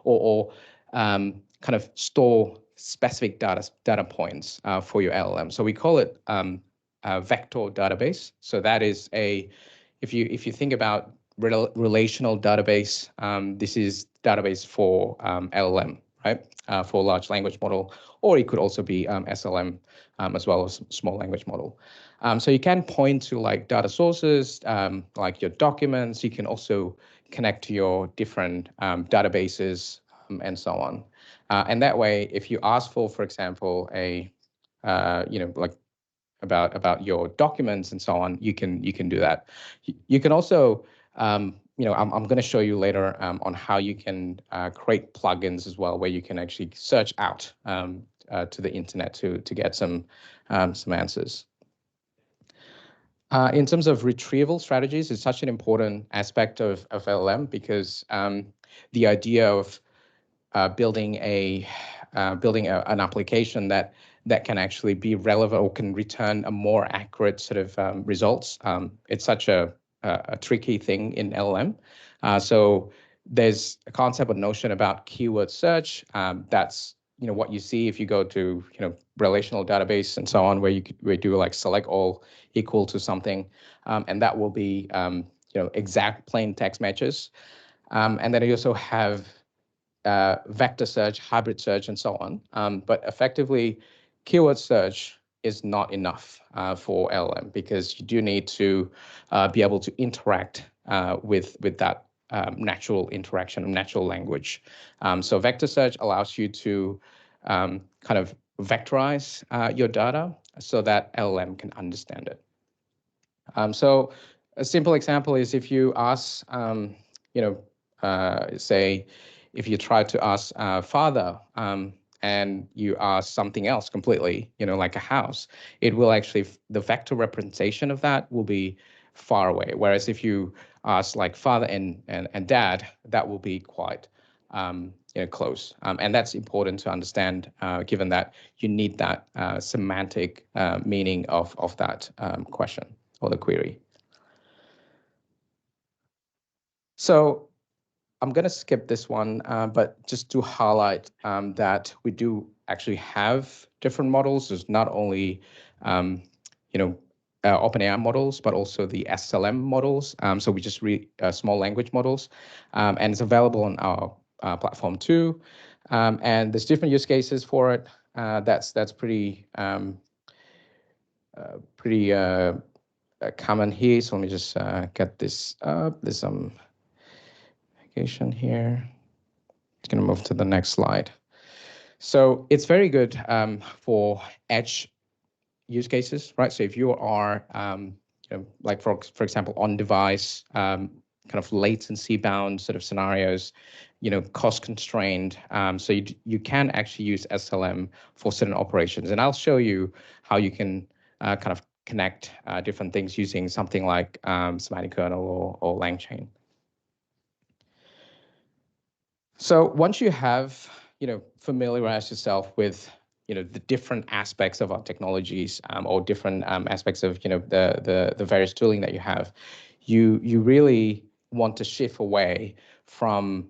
or kind of store specific data points for your LLM. So we call it a vector database. So that is if you think about relational database, this is database for LLM, right? For large language model, or it could also be SLM as well as small language model. So you can point to like data sources, like your documents. You can also connect to your different databases and so on. And that way, if you ask for example, like about your documents and so on, you can do that. You can also, I'm going to show you later on how you can create plugins as well, where you can actually search out to the internet to get some answers. In terms of retrieval strategies, it's such an important aspect of LLM because the idea of building an application that can actually be relevant or can return a more accurate sort of results. It's such a tricky thing in LLM. So there's a concept or notion about keyword search. That's what you see if you go to relational database and so on, where we do like select all equal to something, and that will be exact plain text matches. And then you also have vector search, hybrid search, and so on. But effectively, keyword search is not enough for LLM because you do need to be able to interact with that natural interaction, natural language. So vector search allows you to kind of vectorize your data so that LLM can understand it. So a simple example is if you ask, say, if you try to ask father and you ask something else completely, like a house, it will actually, the vector representation of that will be far away. Whereas if you ask like father and dad, that will be quite close. And that's important to understand, given that you need that semantic meaning of that question or the query. So I'm going to skip this one, but just to highlight that we do actually have different models. There's not only, OpenAI models, but also the SLM models. So we just read small language models, and it's available on our platform too. And there's different use cases for it. That's pretty common here. So let me just get this up. There's some here. It's going to move to the next slide. So it's very good for edge use cases, right? So if you are, like for example, on device, kind of latency bound sort of scenarios, cost constrained. So you can actually use SLM for certain operations. And I'll show you how you can kind of connect different things using something like semantic kernel or LangChain. So once you have, familiarized yourself with, the different aspects of our technologies or different aspects of, the various tooling that you have, you really want to shift away from,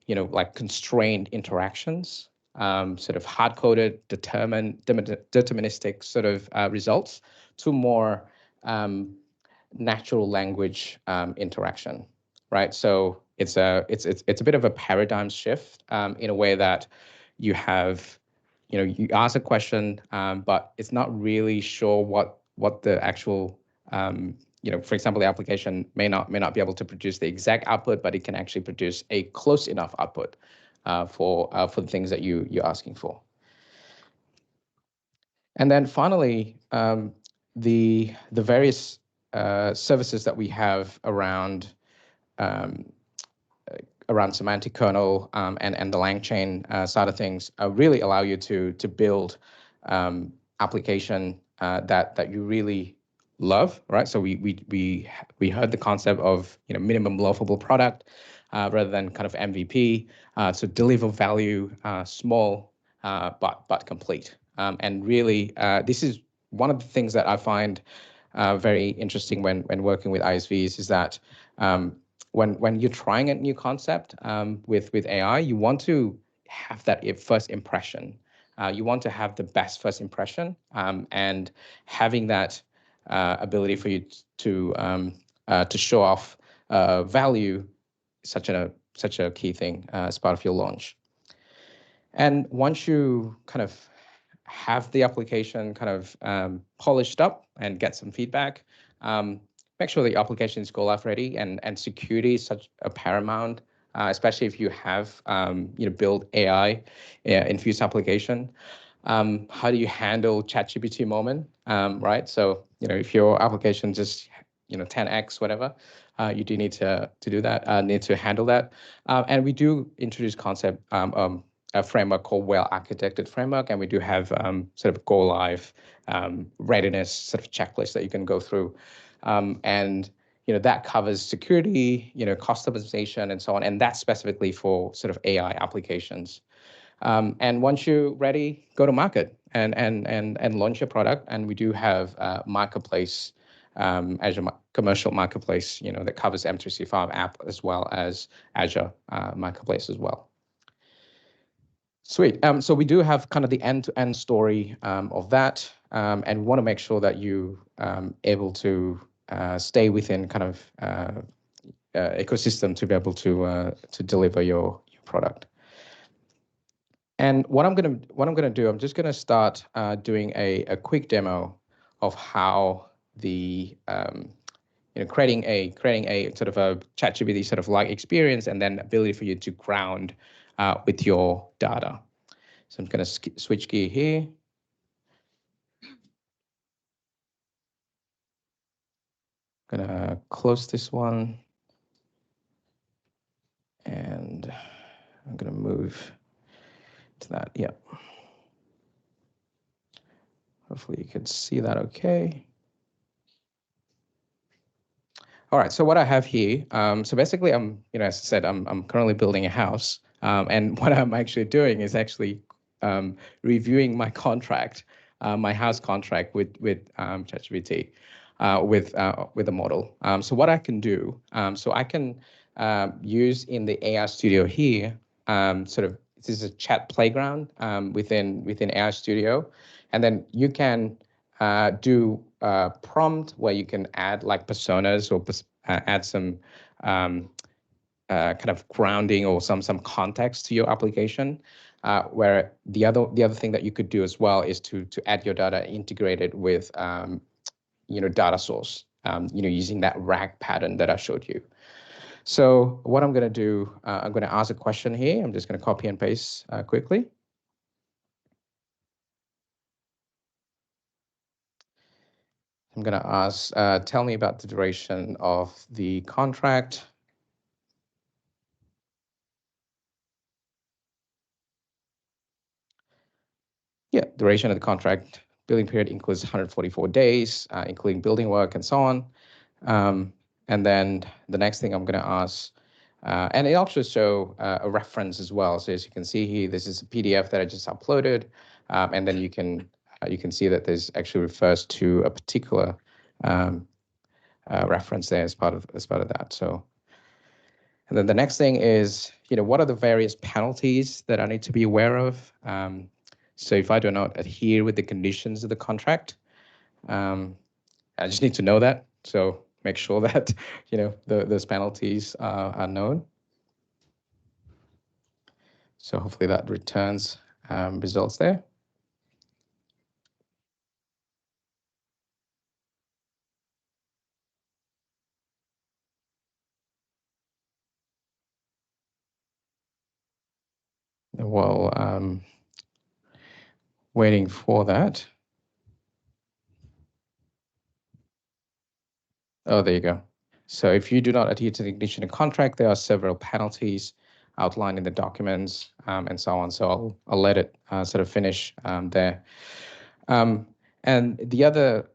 like constrained interactions, sort of hard-coded, deterministic sort of results to more natural language interaction, right? So it's a bit of a paradigm shift in a way that you have, you ask a question, but it's not really sure what the actual, for example, the application may not be able to produce the exact output, but it can actually produce a close enough output for the things that you're asking for. And then finally, the various services that we have around semantic kernel and the LangChain side of things really allow you to build application that you really love, right? So we heard the concept of minimum lovable product. rather than kind of MVP. So deliver value, small but complete. And really, this is one of the things that I find very interesting when working with ISVs is that when you're trying a new concept with AI, you want to have that first impression. You want to have the best first impression, and having that ability for you to show off value is such a key thing as part of your launch. And once you kind of have the application kind of polished up and get some feedback, make sure the application is go live ready, and security is such a paramount, especially if you have build AI infused application. How do you handle ChatGPT moment, right? So if your application just 10x whatever, you do need to do that, need to handle that, and we do introduce concept. A framework called well-architected framework, and we do have sort of go live readiness sort of checklist that you can go through, and that covers security, cost optimization, and so on, and that's specifically for sort of AI applications. And once you're ready, go to market and launch your product. And we do have marketplace, Azure commercial marketplace, that covers M365 app as well as Azure marketplace as well. Sweet. So we do have kind of the end-to-end story of that, and we want to make sure that you able to stay within kind of ecosystem to be able to deliver your product. And what I'm gonna do, I'm just gonna start doing a quick demo of how the creating a sort of a ChatGPT sort of like experience, and then ability for you to ground with your data. So I'm going to switch gear here. I'm going to close this one. And I'm going to move to that. Yep. Hopefully you can see that okay. All right, so what I have here, so basically as I said, I'm currently building a house. And what I'm actually doing is actually reviewing my contract, my house contract with ChatGPT, with a model. So what I can do, so I can use in the AI Studio here, sort of this is a chat playground within AI Studio, and then you can do prompt where you can add like personas or add some kind of grounding or some context to your application. Where the other thing that you could do as well is to add your data integrated with data source, using that RAG pattern that I showed you. So what I'm going to do, I'm going to ask a question here. I'm just going to copy and paste quickly. I'm going to ask, tell me about the duration of the contract. Yeah, duration of the contract, billing period includes 144 days, including building work and so on. And then the next thing I'm going to ask, and it also show a reference as well. So as you can see here, this is a PDF that I just uploaded, and then you can see that there's actually refers to a particular reference there as part of that. So, and then the next thing is, what are the various penalties that I need to be aware of? So if I do not adhere with the conditions of the contract, I just need to know that. So make sure that those penalties are known. So hopefully that returns results there. While waiting for that. Oh, there you go. So if you do not adhere to the condition of contract, there are several penalties outlined in the documents, and so on. So I'll let it sort of finish there. And the other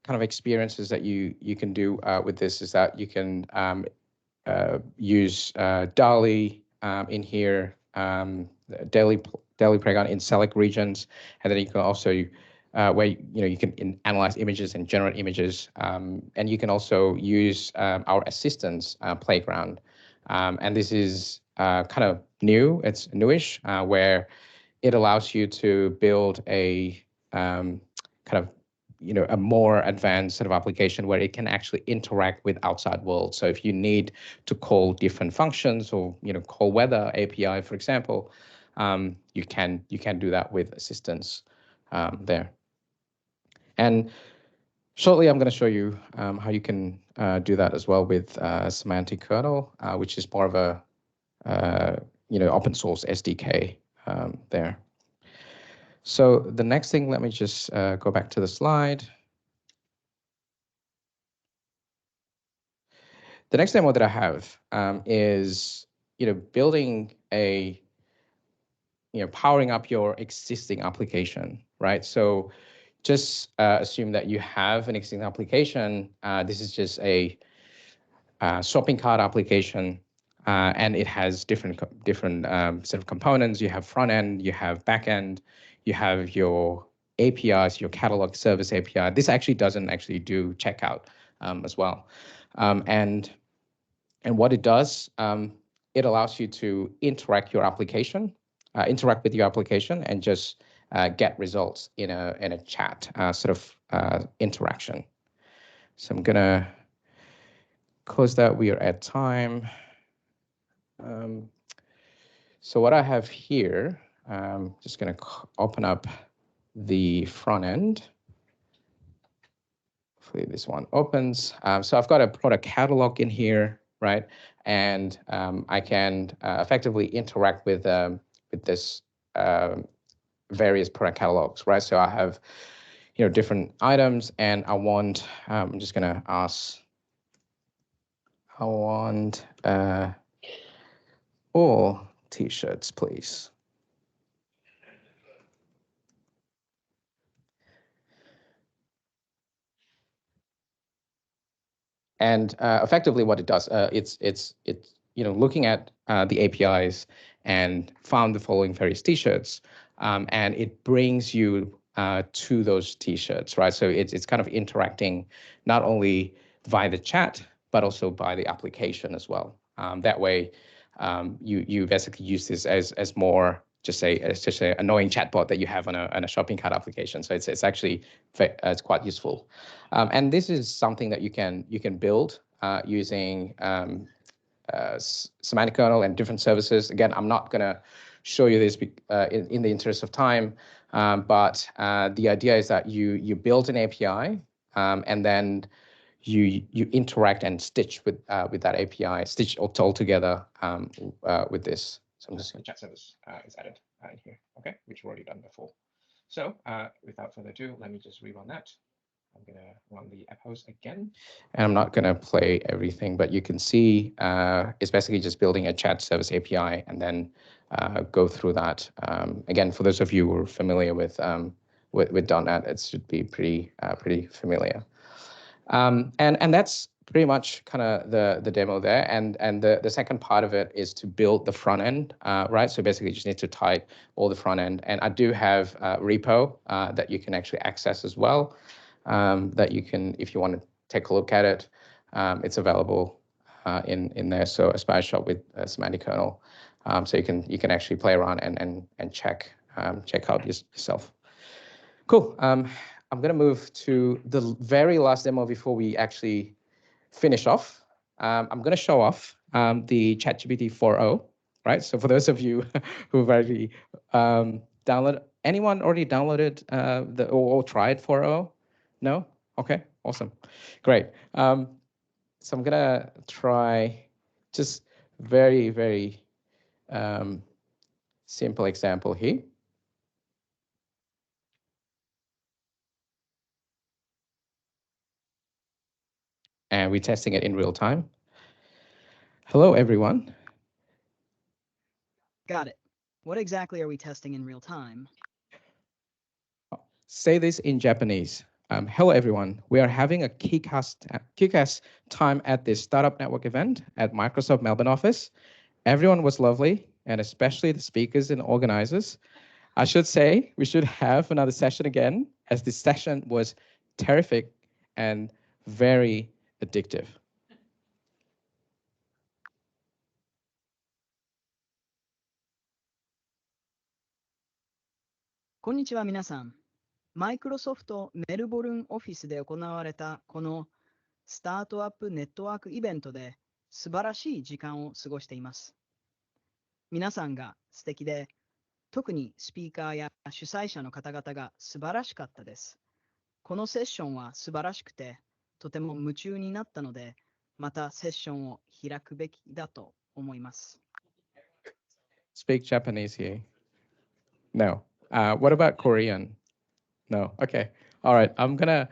kind of experiences that you can do with this is that you can use DALI in here, DALI playground in select regions, and then you can also where you can analyze images and generate images, and you can also use our assistance playground, and this is kind of new. It's newish, where it allows you to build a kind of a more advanced sort of application where it can actually interact with outside world. So if you need to call different functions or call weather API, for example, you can do that with assistance there. And shortly, I'm going to show you how you can do that as well with Semantic Kernel, which is more of a open source SDK there. So the next thing, let me just go back to the slide. The next demo that I have is building a powering up your existing application, right? So just assume that you have an existing application. This is just a shopping cart application, and it has different set of components. You have front end, you have back end, you have your APIs, your catalog service API. This actually doesn't actually do checkout as well, and what it does, it allows you to interact with your application, and just get results in a chat sort of interaction. So I'm gonna close that. We are at time. So what I have here, just gonna open up the front end. Hopefully this one opens. So I've got a product catalog in here, right? And I can effectively interact with this various product catalogs, right? So I have different items, and I want I'm just gonna ask. I want all t-shirts, please. And effectively, what it does, it's looking at the APIs and found the following various t-shirts, and it brings you to those t-shirts, right? So it's kind of interacting not only via the chat but also by the application as well. That way, you basically use this as more just an annoying chatbot that you have on a shopping cart application. So it's actually it's quite useful, and this is something that you can build using Semantic Kernel and different services. Again, I'm not going to show you this in the interest of time, but the idea is that you build an API, and then you interact and stitch with that API, stitch all together with this. So I'm just going to chat service is added in here, okay, which we've already done before. So without further ado, let me just rerun that. I'm going to run the app host again. And I'm not going to play everything, but you can see it's basically just building a chat service API and then go through that. Again, for those of you who are familiar with .NET, it should be pretty familiar. And that's pretty much kind of the demo there. And the second part of it is to build the front end, right? So basically, you just need to type all the front end. And I do have a repo that you can actually access as well. That you can, if you want to take a look at it, it's available in there. So Aspire Shop with Semantic Kernel, so you can actually play around and check out yourself. Cool. I'm going to move to the very last demo before we actually finish off. I'm going to show off the ChatGPT 4.0, right? So for those of you who've already downloaded, anyone already downloaded or tried 4.0? No? Okay, awesome. Great. So I'm going to try just very, very simple example here. And we're testing it in real time. Hello, everyone. Got it. What exactly are we testing in real time? Say this in Japanese. Hello, everyone. We are having a Keycast time at this Startup Network event at Microsoft Melbourne office. Everyone was lovely, and especially the speakers and organizers. I should say we should have another session again, as this session was terrific and very addictive. こんにちは皆さん。マイクロソフトメルボルンオフィスで行われたこのスタートアップネットワークイベントで素晴らしい時間を過ごしています。皆さんが素敵で、特にスピーカーや主催者の方々が素晴らしかったです。このセッションは素晴らしくて、とても夢中になったので、またセッションを開くべきだと思います。Speak Japanese here. No. What about Korean? No. Okay. All right. I'm gonna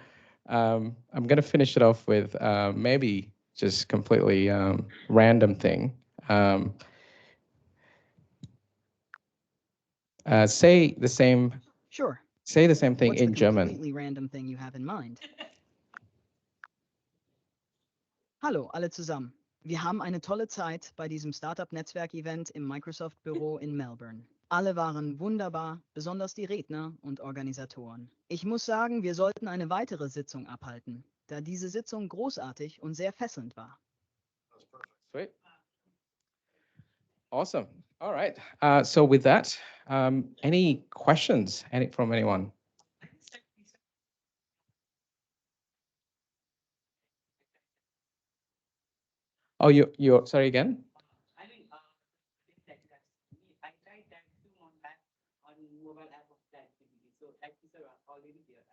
finish it off with maybe just completely random thing. Say the same. Sure. Say the same thing What's in the German. Completely random thing you have in mind. Hallo alle zusammen. Wir haben eine tolle Zeit bei diesem Startup-Netzwerk-Event im Microsoft-Büro in Melbourne. Alle waren wunderbar, besonders die Redner und Organisatoren. Ich muss sagen, wir sollten eine weitere Sitzung abhalten, da diese Sitzung großartig und sehr fesselnd war. Sweet. Awesome. All right. So with that, any questions from anyone? Oh, you're sorry again? I think that's me. I tried that 2 months back on mobile app of ChatGPT. So that is already there.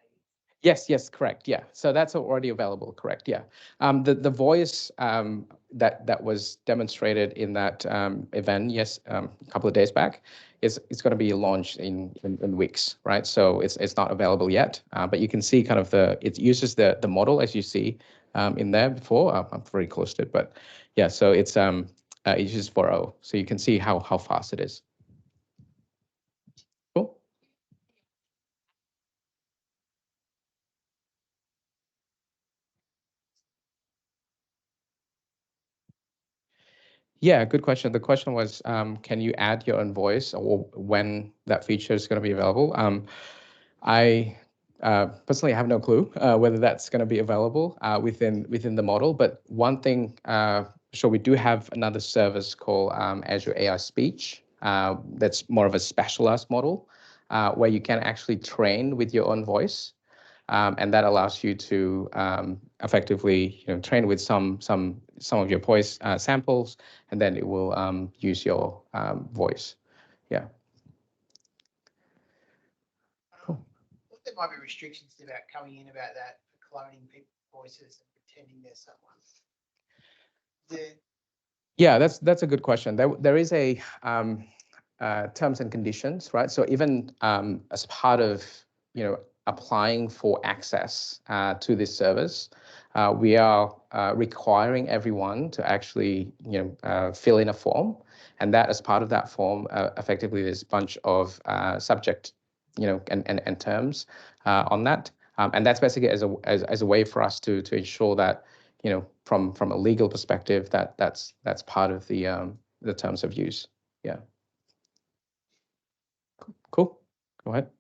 Yes, correct. Yeah, so that's already available. Correct. Yeah, the voice that was demonstrated in that event, yes, a couple of days back, it's going to be launched in weeks, right? So it's not available yet, but you can see kind of it uses the model as you see in there before. I'm very close to it, but yeah, so it uses 4.0, so you can see how fast it is. Cool. Yeah, good question. The question was, can you add your own voice, or when that feature is going to be available? I personally have no clue whether that's going to be available within the model. But one thing, sure, we do have another service called Azure AI Speech. That's more of a specialized model where you can actually train with your own voice. And that allows you to effectively, train with some of your voice samples, and then it will use your voice. Yeah. Cool. There might be restrictions about coming in about that for cloning people's voices and pretending they're someone. Yeah, that's a good question. There is a terms and conditions, right? So even as part of applying for access to this service, we are requiring everyone to actually fill in a form, and that as part of that form, effectively there's a bunch of subject and terms on that, and that's basically as a way for us to ensure that from a legal perspective that's part of the terms of use. Yeah. Cool. Go ahead.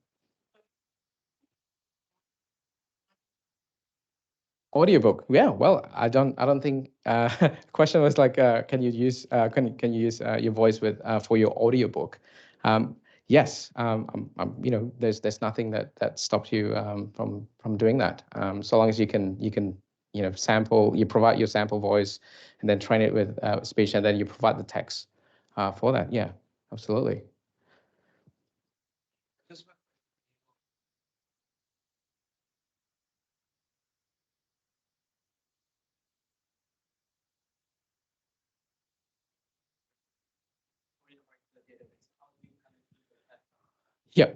Audiobook. Yeah. Well, I don't think. Question was like, can you use your voice for your audiobook? Yes. There's nothing that stops you from doing that. So long as you can sample. You provide your sample voice, and then train it with speech, and then you provide the text for that. Yeah. Absolutely.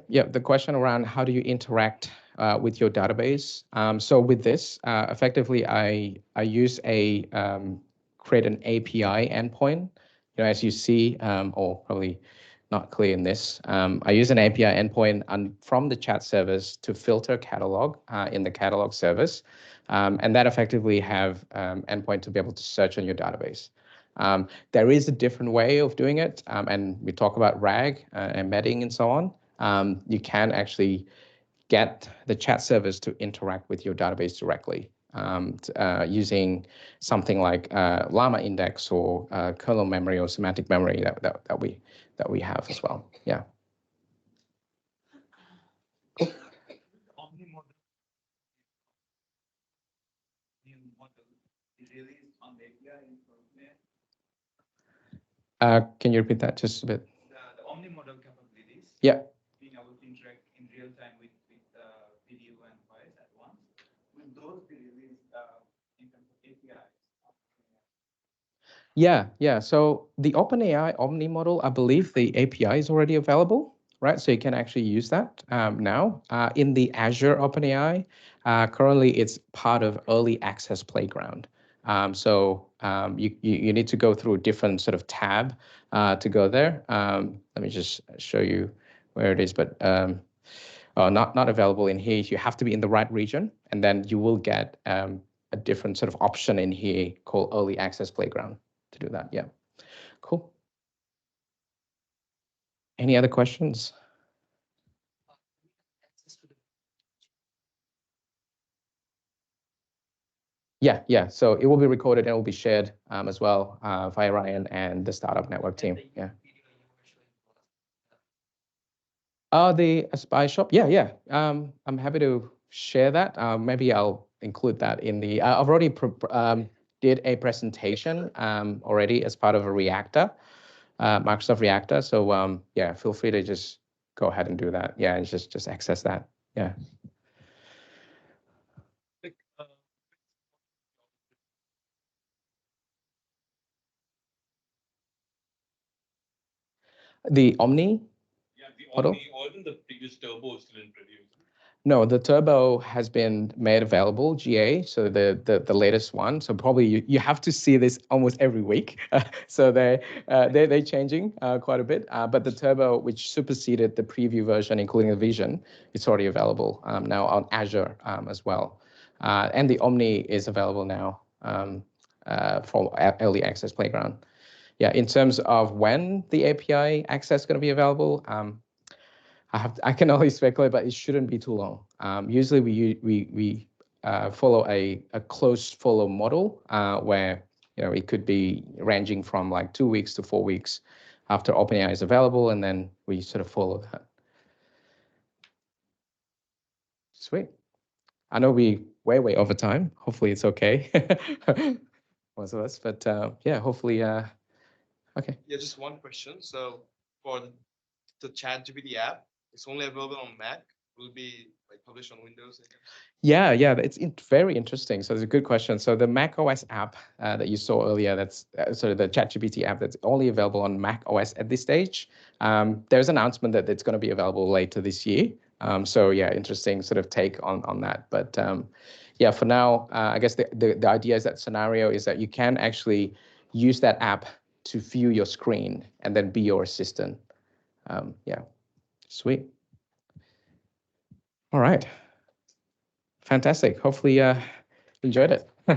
Yeah. The question around how do you interact with your database? So with this, effectively, I use create an API endpoint. As you see, or probably not clear in this. I use an API endpoint from the chat service to filter catalog in the catalog service, and that effectively have endpoint to be able to search on your database. There is a different way of doing it, and we talk about RAG, embedding, and so on. You can actually get the chat service to interact with your database directly using something like Llama Index or kernel memory or semantic memory that we have as well. Yeah. Can you repeat that just a bit? The Omni model capabilities. Yeah. Being able to interact in real time with video and voice at once. Will those be released in terms of APIs? Yeah. So the OpenAI Omni model, I believe the API is already available, right? So you can actually use that now. In the Azure OpenAI, currently it's part of early access playground. So you need to go through a different sort of tab to go there. Let me just show you where it is, but not available in here. You have to be in the right region, and then you will get a different sort of option in here called early access playground to do that. Yeah, cool. Any other questions? Yeah. So it will be recorded and it will be shared as well via Ryan and the Startup Network team. Yeah. The Aspire shop. Yeah. I'm happy to share that. Maybe I'll include that in the. I've already did a presentation already as part of a Reactor, Microsoft Reactor. So yeah, feel free to just go ahead and do that. Yeah, and just access that. Yeah. The Omni? Yeah, the model? Omni, or even the previous Turbo is still in preview. No, the Turbo has been made available, GA, so the latest one. So probably you have to see this almost every week. So they're changing quite a bit. But the Turbo, which superseded the preview version, including the Vision, it's already available now on Azure as well. And the Omni is available now for early access playground. Yeah, in terms of when the API access is going to be available, I can only speculate, but it shouldn't be too long. Usually we follow a close follow model where it could be ranging from like 2 weeks to 4 weeks after OpenAI is available, and then we sort of follow that. Sweet. I know we way over time. Hopefully it's okay. Most of us, but yeah, hopefully. Okay. Yeah, just one question. So for the ChatGPT app, it's only available on Mac. Will it be like published on Windows? Yeah, it's very interesting. So it's a good question. So the Mac OS app that you saw earlier, that's sort of the ChatGPT app that's only available on Mac OS at this stage. There's an announcement that it's going to be available later this year. So yeah, interesting sort of take on that. But yeah, for now, I guess the idea is that scenario is that you can actually use that app to view your screen and then be your assistant. Yeah, sweet. All right. Fantastic. Hopefully enjoyed it. I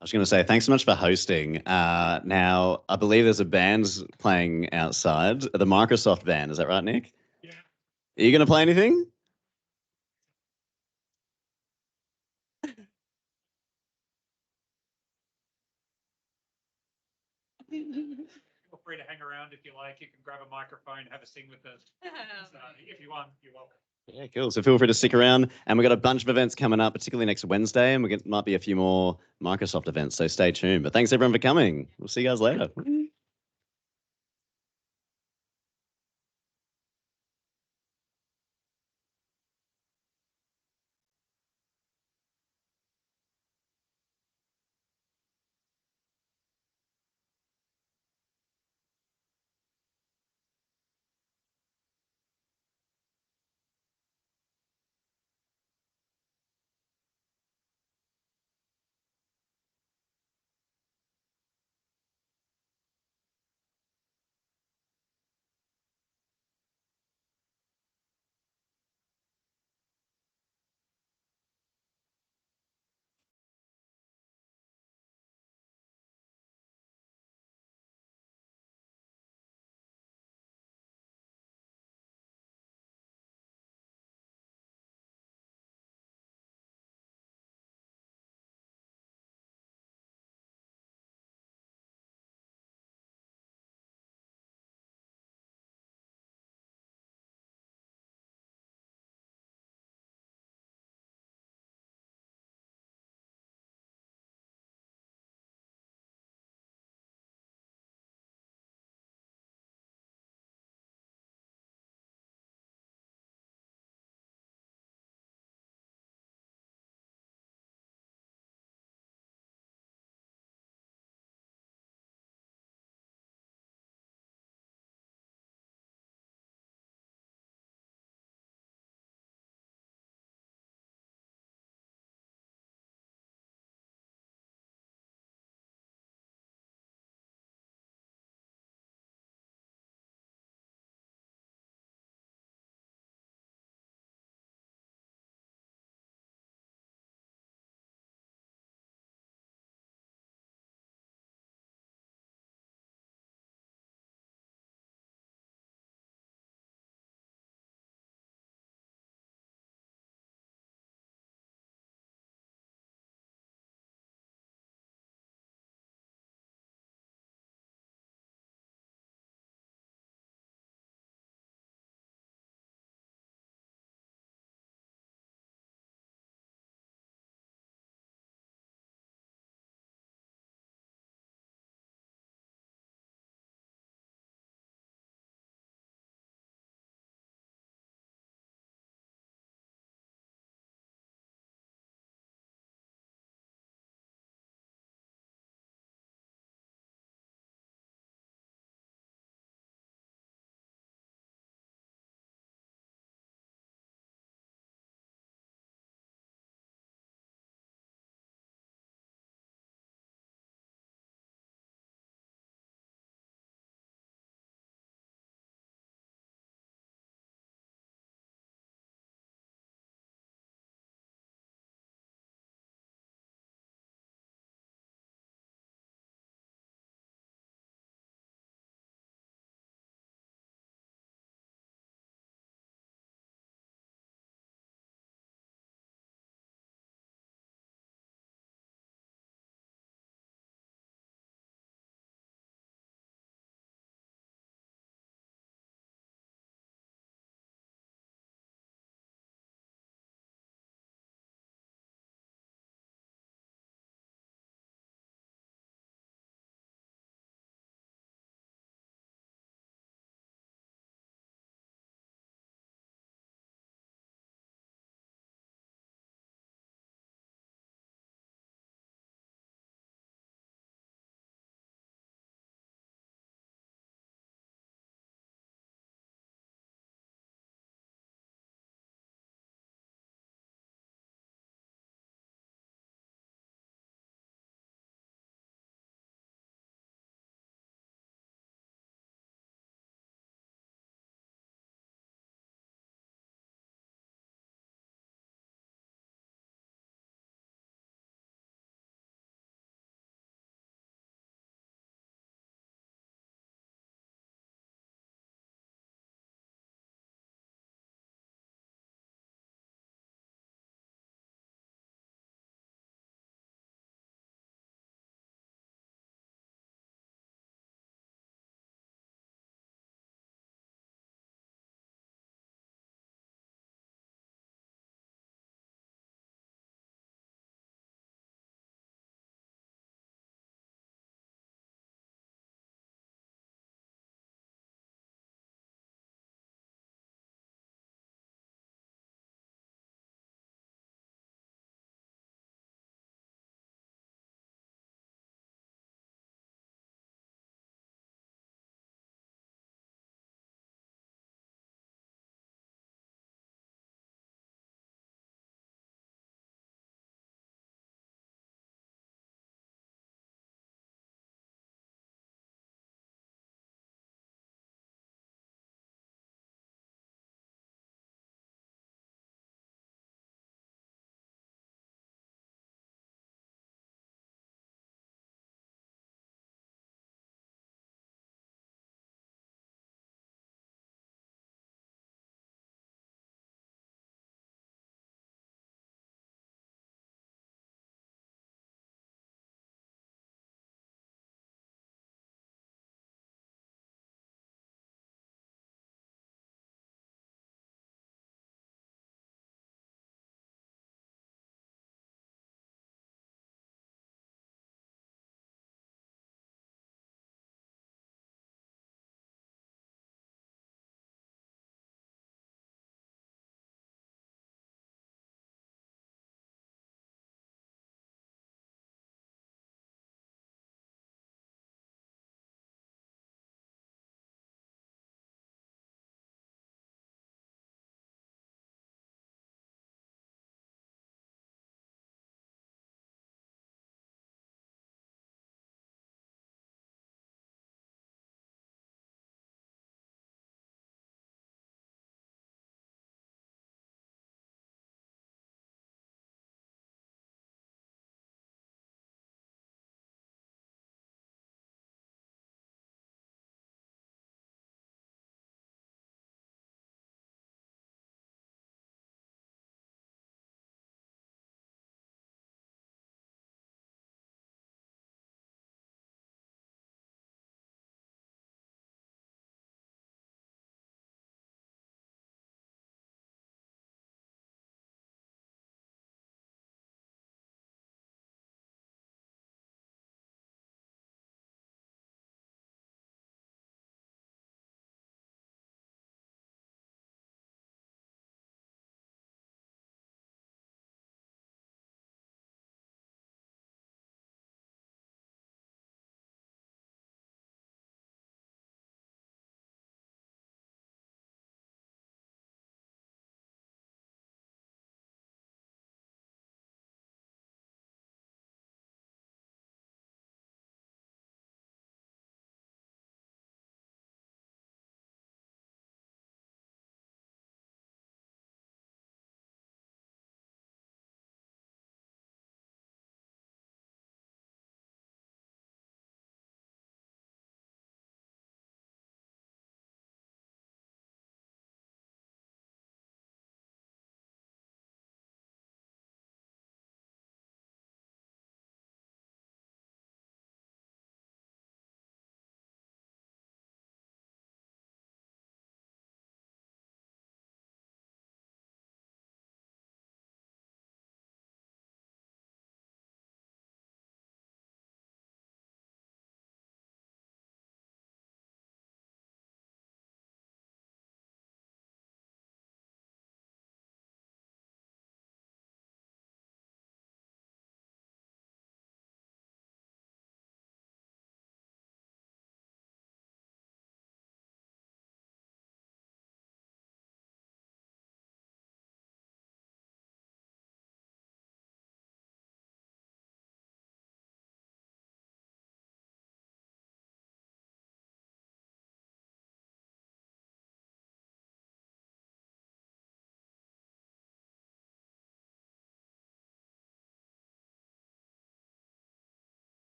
was going to say, thanks so much for hosting. Now, I believe there's a band playing outside, the Microsoft band. Is that right, Nick? Yeah. Are you going to play anything? Feel free to hang around if you like. You can grab a microphone, have a sing with us. If you want, you're welcome. Yeah, cool. So feel free to stick around. And we've got a bunch of events coming up, particularly next Wednesday, and might be a few more Microsoft events. So stay tuned. But thanks everyone for coming. We'll see you guys later.